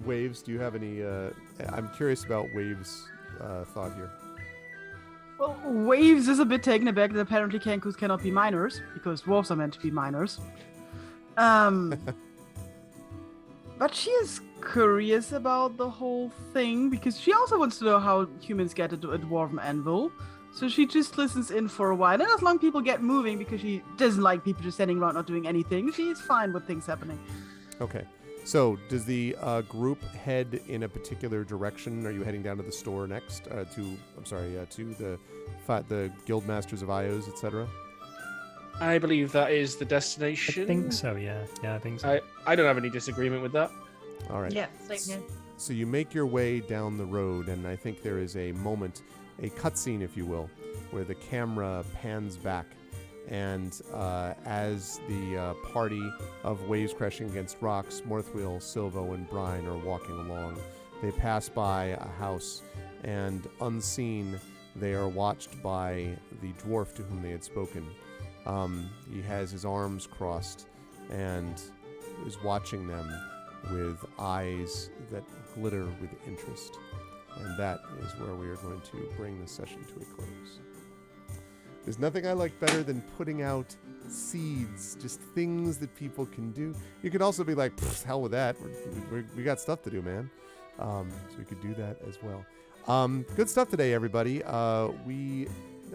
Waves, do you have any... I'm curious about Waves' thought here. Well, Waves is a bit taken aback that apparently Kenkus cannot be minors, because dwarves are meant to be minors. But she is curious about the whole thing, because she also wants to know how humans get into a dwarven anvil. So she just listens in for a while, and as long as people get moving, because she doesn't like people just standing around not doing anything, she's fine with things happening. Okay. So, does the group head in a particular direction? Are you heading down to the store next? To the Guild Masters of Ios, etc.? I believe that is the destination. I think so, yeah. Yeah, I think so. I don't have any disagreement with that. All right. Yeah, same here. So you make your way down the road, and I think there is a moment, a cutscene, if you will, where the camera pans back, and as the party of Waves Crashing Against Rocks, Morthwill, Silvo, and Brine are walking along, they pass by a house, and unseen, they are watched by the dwarf to whom they had spoken. He has his arms crossed and is watching them with eyes that glitter with interest. And that is where we are going to bring this session to a close. There's nothing I like better than putting out seeds, just things that people can do. You could also be like, hell with that. We got stuff to do, man. So we could do that as well. Good stuff today, everybody.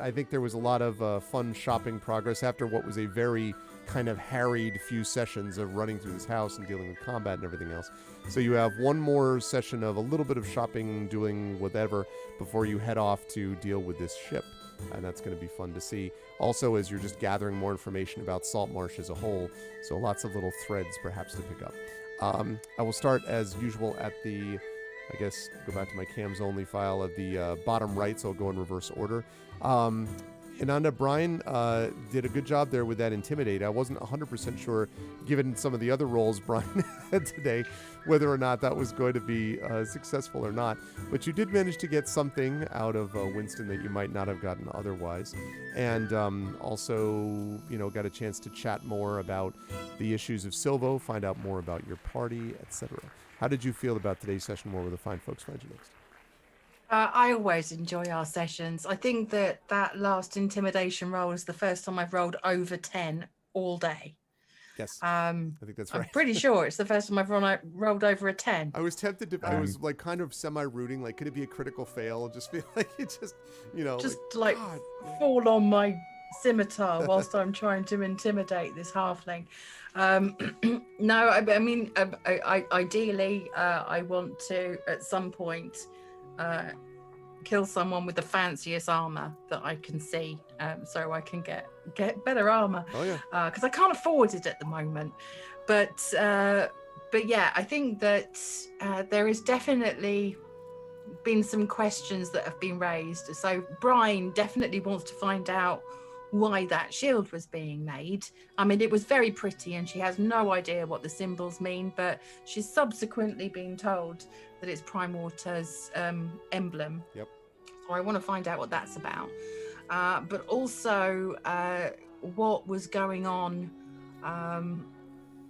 I think there was a lot of fun shopping progress after what was a very kind of harried few sessions of running through this house and dealing with combat and everything else. So you have one more session of a little bit of shopping, doing whatever, before you head off to deal with this ship. And that's going to be fun to see. Also, as you're just gathering more information about Saltmarsh as a whole, so lots of little threads perhaps to pick up. I will start as usual at the, I guess, go back to my cams only file of the bottom right, so I'll go in reverse order. Ananda, Brian did a good job there with that Intimidate. I wasn't 100% sure, given some of the other roles Brian had today, whether or not that was going to be successful or not. But you did manage to get something out of Winston that you might not have gotten otherwise. And also, got a chance to chat more about the issues of Silvo, find out more about your party, etc. How did you feel about today's session? Where will the fine folks find you next? I always enjoy our sessions. I think that last intimidation roll is the first time I've rolled over 10 all day. Yes, I think that's right. I'm pretty sure it's the first time I've rolled over a 10. I was tempted to, I was like kind of semi-rooting, like could it be a critical fail? Just feel like it just, like fall on my scimitar whilst I'm trying to intimidate this halfling. No, I mean, ideally, I want to at some point kill someone with the fanciest armor that I can see, so I can get better armor. Oh yeah. Because I can't afford it at the moment, but but yeah, I think that there has definitely been some questions that have been raised. So Brian definitely wants to find out why that shield was being made. I mean, it was very pretty and she has no idea what the symbols mean, but she's subsequently been told that it's Prime Water's emblem. Yep. So I want to find out what that's about. But also what was going on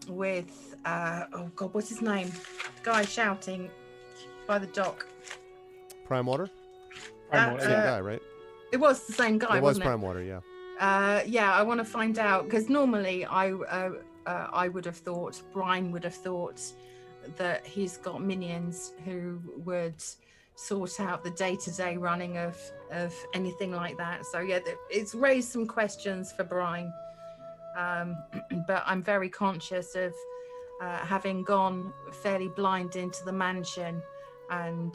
with, oh God, what's his name? The guy shouting by the dock. Prime Water? Prime Same guy, right? It was the same guy, It was wasn't Prime Water, yeah. Yeah, I want to find out, because normally I would have thought, Brian would have thought that he's got minions who would sort out the day-to-day running of anything like that. So yeah, it's raised some questions for Brian. But I'm very conscious of having gone fairly blind into the mansion and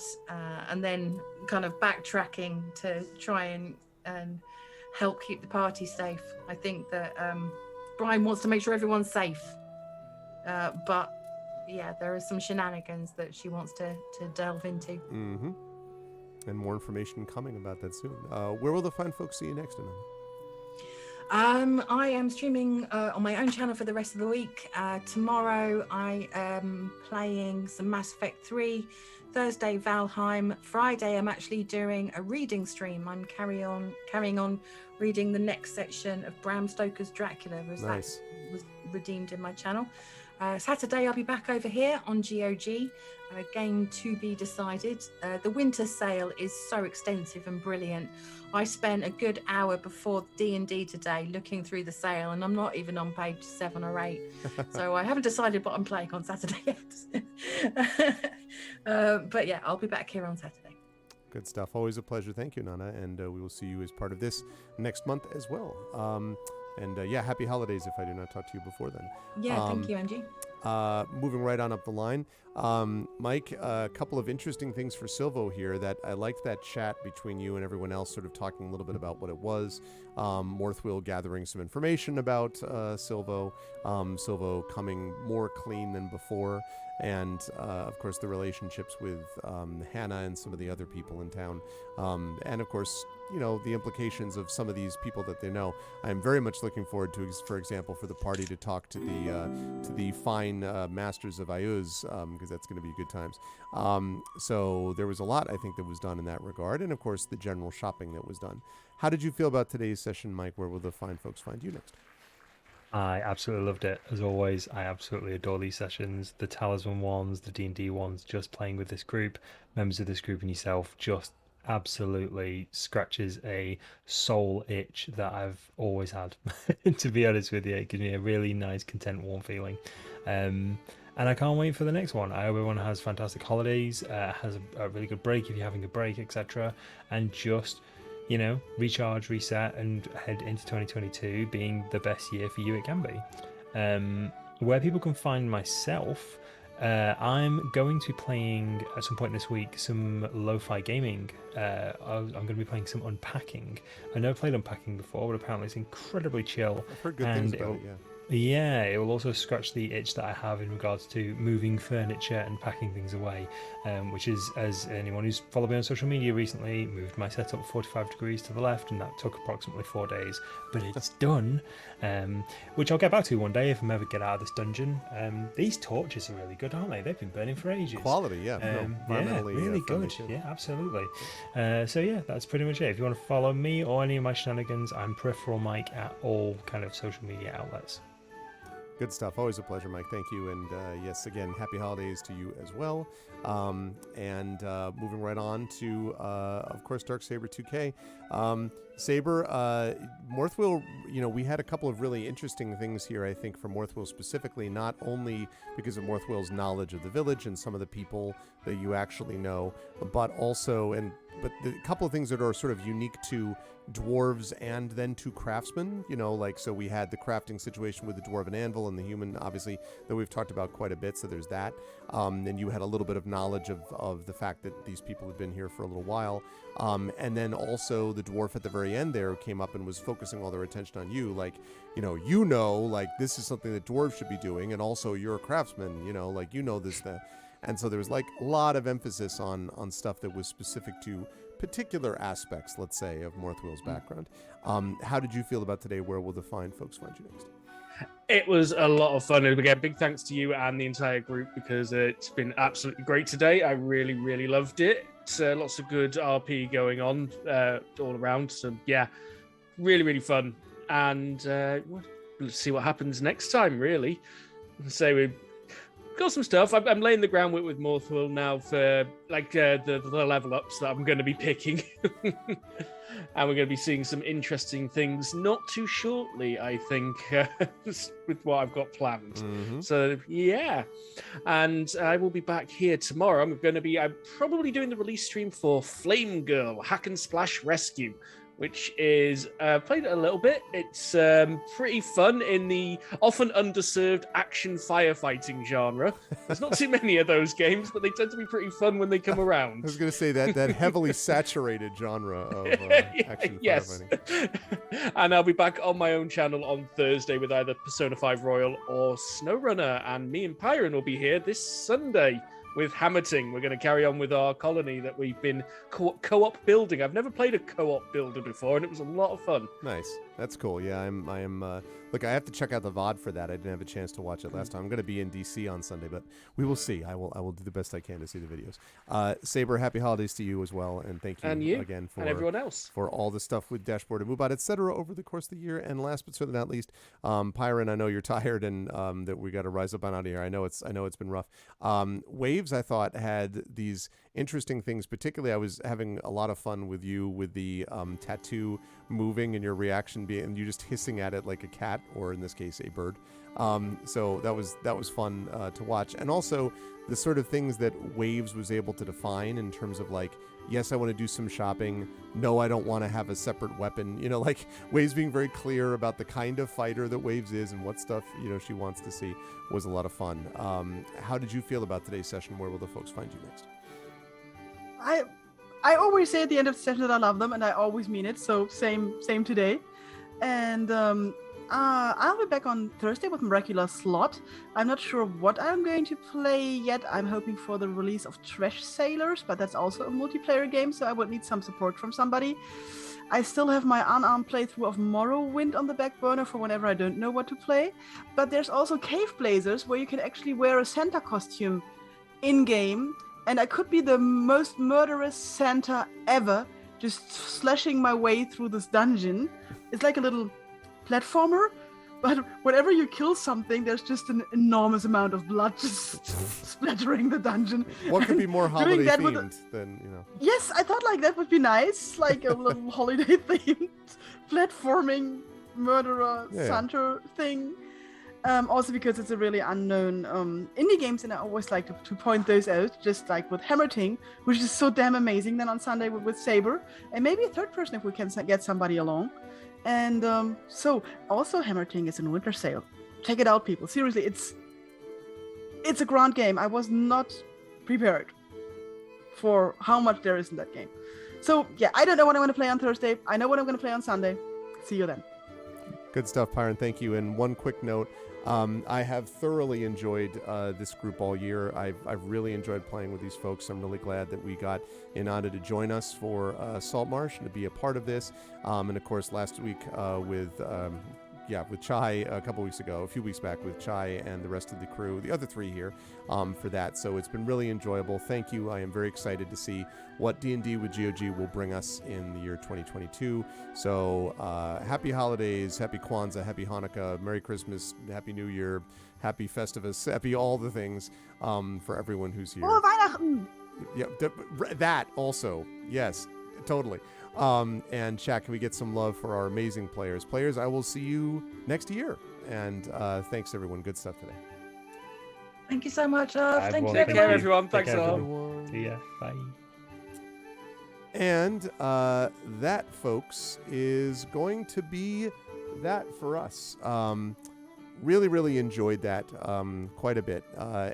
then kind of backtracking to try and help keep the party safe. I think that Brian wants to make sure everyone's safe, but yeah, there are some shenanigans that she wants to delve into. Mm-hmm. And more information coming about that soon. Where will the fine folks see you next, Ananda? I am streaming on my own channel for the rest of the week. Tomorrow I am playing some Mass Effect 3. Thursday, Valheim. Friday, I'm actually doing a reading stream. I'm carrying on reading the next section of Bram Stoker's Dracula, as Nice. that was redeemed in my channel. Saturday, I'll be back over here on GOG. Game to be decided. The winter sale is so extensive and brilliant. I spent a good hour before D&D today looking through the sale, and I'm not even on page 7 or 8. So I haven't decided what I'm playing on Saturday yet. But yeah, I'll be back here on Saturday. Good stuff. Always a pleasure. Thank you, Nana. And we will see you as part of this next month as well. And yeah, happy holidays if I do not talk to you before then. Yeah, thank you, Angie. Moving right on up the line. Mike, a couple of interesting things for Silvo here. That I liked that chat between you and everyone else, sort of talking a little bit about what it was. Morthwill gathering some information about Silvo. Silvo coming more clean than before. And, of course, the relationships with Hannah and some of the other people in town. And, of course, you know, the implications of some of these people that they know. I'm very much looking forward to, for example, for the party to talk to the fine masters of Ayuz, because that's going to be good times. So there was a lot, I think, that was done in that regard. And, of course, the general shopping that was done. How did you feel about today's session, Mike? Where will the fine folks find you next? I absolutely loved it. As always, I absolutely adore these sessions. The Talisman ones, the D&D ones, just playing with this group, members of this group and yourself, just absolutely scratches a soul itch that I've always had. To be honest with you, it gives me a really nice, content, warm feeling. And I can't wait for the next one. I hope everyone has fantastic holidays, has a really good break if you're having a break, etc. And just, you know, recharge, reset, and head into 2022 being the best year for you it can be. Where people can find myself, I'm going to be playing at some point this week some lo-fi gaming. I'm going to be playing some unpacking. I never played unpacking before, but apparently it's incredibly chill. I've heard good things about it, yeah. Yeah, it will also scratch the itch that I have in regards to moving furniture and packing things away, which is, as anyone who's followed me on social media recently, moved my setup 45 degrees to the left, and that took approximately 4 days, but it's done, which I'll get back to one day if I ever get out of this dungeon. These torches are really good, aren't they? They've been burning for ages. Quality, yeah. Yeah, really good. Yeah, absolutely. So yeah, that's pretty much it. If you want to follow me or any of my shenanigans, I'm Peripheral Mike at all kind of social media outlets. Good stuff. Always a pleasure, Mike. Thank you. And yes, again, happy holidays to you as well. And moving right on to, of course, Dark Saber 2K. Saber, Morthwill, you know, we had a couple of really interesting things here, I think, for Morthwill specifically, not only because of Morthwill's knowledge of the village and some of the people that you actually know, but also, but the couple of things that are sort of unique to dwarves and then 2 craftsmen, so we had the crafting situation with the dwarven anvil and the human, obviously, that we've talked about quite a bit, so there's that. And you had a little bit of knowledge of the fact that these people had been here for a little while. And then also the dwarf at the very end there came up and was focusing all their attention on you, this is something that dwarves should be doing, and also you're a craftsman, this, that. And so there was a lot of emphasis on stuff that was specific to particular aspects, let's say, of Morthwill's background. How did you feel about today? Where will the fine folks find you next? It was a lot of fun. And again, big thanks to you and the entire group, because it's been absolutely great today. I really, really loved it. Lots of good RP going on all around. So yeah, really, really fun. And let's see what happens next time, really. So we've got some stuff. I'm laying the groundwork with Morthwill now for the level ups that I'm going to be picking. And we're going to be seeing some interesting things not too shortly, I think, with what I've got planned. Mm-hmm. So, yeah. And I will be back here tomorrow. I'm probably doing the release stream for Flame Girl Hack and Splash Rescue, which is played it a little bit. It's pretty fun in the often underserved action firefighting genre. There's not too many of those games, but they tend to be pretty fun when they come around. I was going to say that heavily saturated genre of action firefighting. And I'll be back on my own channel on Thursday with either Persona 5 Royal or SnowRunner, and me and Pyron will be here this Sunday with Hammerting. We're going to carry on with our colony that we've been co-op building. I've never played a co-op builder before, and it was a lot of fun. Nice. That's cool. Yeah, I am. Look, I have to check out the VOD for that. I didn't have a chance to watch it last time. I'm going to be in DC on Sunday, but we will see. I will do the best I can to see the videos. Saber, happy holidays to you as well, and thank you, again for and everyone else for all the stuff with Dashboard and MoveBot, etc. over the course of the year. And last but certainly not least, Pyron, I know you're tired and that we got to rise up and out of here. I know it's been rough. Waves, I thought, had these interesting things. Particularly, I was having a lot of fun with you with the tattoo moving and your reaction being you just hissing at it like a cat, or in this case a bird. So that was fun to watch, and also the sort of things that Waves was able to define in terms of yes, I want to do some shopping, no, I don't want to have a separate weapon, Waves being very clear about the kind of fighter that Waves is and what stuff she wants to see was a lot of fun. How did you feel about today's session? Where will the folks find you next? I always say at the end of the session that I love them, and I always mean it. So same today. And I'll be back on Thursday with my regular slot. I'm not sure what I'm going to play yet. I'm hoping for the release of Trash Sailors, but that's also a multiplayer game, so I would need some support from somebody. I still have my unarmed playthrough of Morrowind on the back burner for whenever I don't know what to play. But there's also Cave Blazers, where you can actually wear a Santa costume in-game. And I could be the most murderous Santa ever, just slashing my way through this dungeon. It's like a little platformer, but whenever you kill something, there's just an enormous amount of blood just splattering the dungeon. What could be more holiday themed than, Yes, I thought that would be nice, like a little holiday themed platforming murderer Santa thing. Also because it's a really unknown indie games, and I always like to point those out, just like with Hammerting, which is so damn amazing. Then on Sunday with Saber, and maybe a third person if we can get somebody along. And so also Hammerting is in winter sale. Check it out, people. Seriously, it's a grand game. I was not prepared for how much there is in that game. So yeah, I don't know what I'm going to play on Thursday. I know what I'm going to play on Sunday. See you then. Good stuff, Pyron. Thank you. And one quick note. I have thoroughly enjoyed this group all year. I've really enjoyed playing with these folks. I'm really glad that we got Inada to join us for Saltmarsh and to be a part of this. And of course, last week with Chai a few weeks back with Chai and the rest of the crew, the other three here, for that. So it's been really enjoyable. Thank you. I am very excited to see what D&D with GOG will bring us in the year 2022. So happy holidays, happy Kwanzaa, happy Hanukkah, Merry Christmas, Happy New Year, happy Festivus, happy all the things for everyone who's here. Oh, Weihnachten! Yeah, that also. Yes, totally. And chat, can we get some love for our amazing players? Players, I will see you next year. And thanks, everyone. Good stuff today. Thank you so much, love. Thank you. Take care, everyone. Thanks a lot. See ya. Bye. And that, folks, is going to be that for us. Really enjoyed that quite a bit.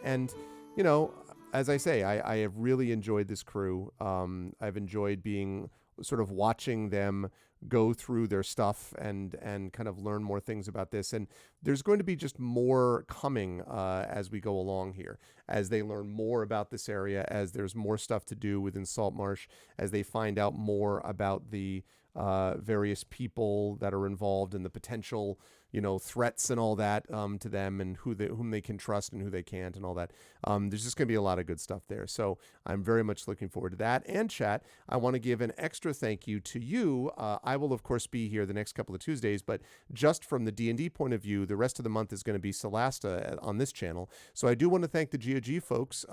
And, you know, as I say, I have really enjoyed this crew. I've enjoyed being sort of watching them go through their stuff and kind of learn more things about this. And there's going to be just more coming as we go along here, as they learn more about this area, as there's more stuff to do within Saltmarsh, as they find out more about the various people that are involved and the potential, you know, threats and all that to them, and whom they can trust and who they can't and all that. There's just going to be a lot of good stuff there. So I'm very much looking forward to that. And chat, I want to give an extra thank you to you. I will, of course, be here the next couple of Tuesdays, but just from the D&D point of view, the rest of the month is going to be Solasta on this channel. So I do want to thank the GOG folks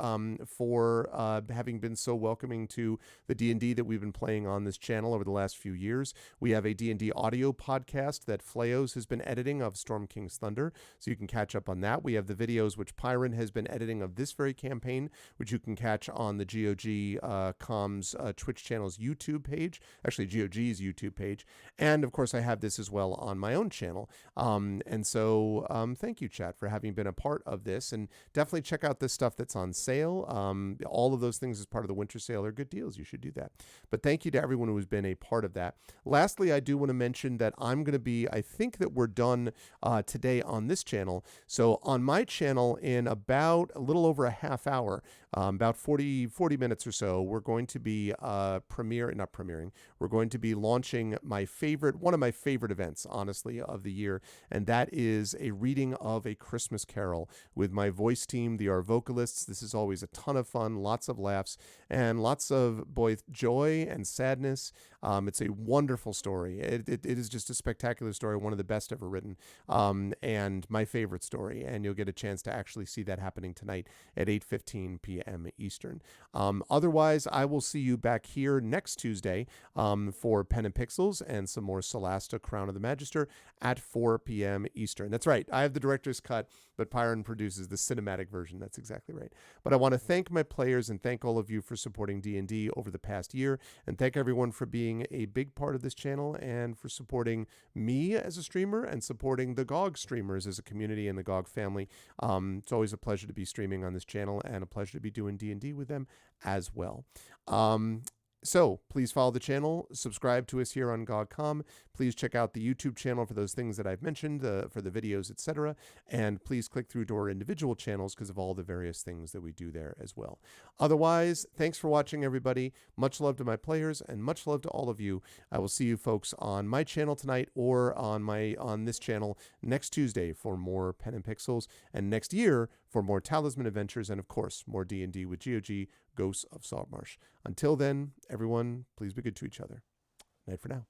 for having been so welcoming to the D&D that we've been playing on this channel over the last few years. We have a D&D audio podcast that Fleos has been editing of Storm King's Thunder, so you can catch up on that. We have the videos which Pyron has been editing of this very campaign, which you can catch on the GOG Comms Twitch channel's YouTube page, actually GOG's YouTube page. And of course, I have this as well on my own channel. And so thank you, chat, for having been a part of this. And definitely check out this stuff that's on sale. All of those things as part of the winter sale are good deals. You should do that. But thank you to everyone who has been a part of that. Lastly, I do want to mention that I'm going to be, I think that we're done today on this channel. So on my channel, in about a little over a half hour, about 40 minutes or so, we're going to be we're going to be launching one of my favorite events, honestly, of the year, and that is a reading of A Christmas Carol with my voice team, the Our Vocalists. This is always a ton of fun, lots of laughs, and lots of both joy and sadness. It's a wonderful story. It is just a spectacular story, one of the best ever written, and my favorite story. And you'll get a chance to actually see that happening tonight at 8:15 p.m. Eastern. Otherwise, I will see you back here next Tuesday for Pen and Pixels and some more Solasta Crown of the Magister at 4 p.m. Eastern. That's right. I have the director's cut, but Pyron produces the cinematic version. That's exactly right. But I want to thank my players and thank all of you for supporting D&D over the past year, and thank everyone for being a big part of this channel and for supporting me as a streamer and supporting the GOG streamers as a community and the GOG family. It's always a pleasure to be streaming on this channel and a pleasure to be doing D&D with them as well. So please follow the channel, subscribe to us here on GOG.com. Please check out the YouTube channel for those things that I've mentioned, for the videos, etc. And please click through to our individual channels because of all the various things that we do there as well. Otherwise, thanks for watching, everybody. Much love to my players and much love to all of you. I will see you folks on my channel tonight or on this channel next Tuesday for more Pen and Pixels, and next year for more Talisman Adventures and, of course, more D&D with GOG, Ghosts of Saltmarsh. Until then, everyone, please be good to each other. Night for now.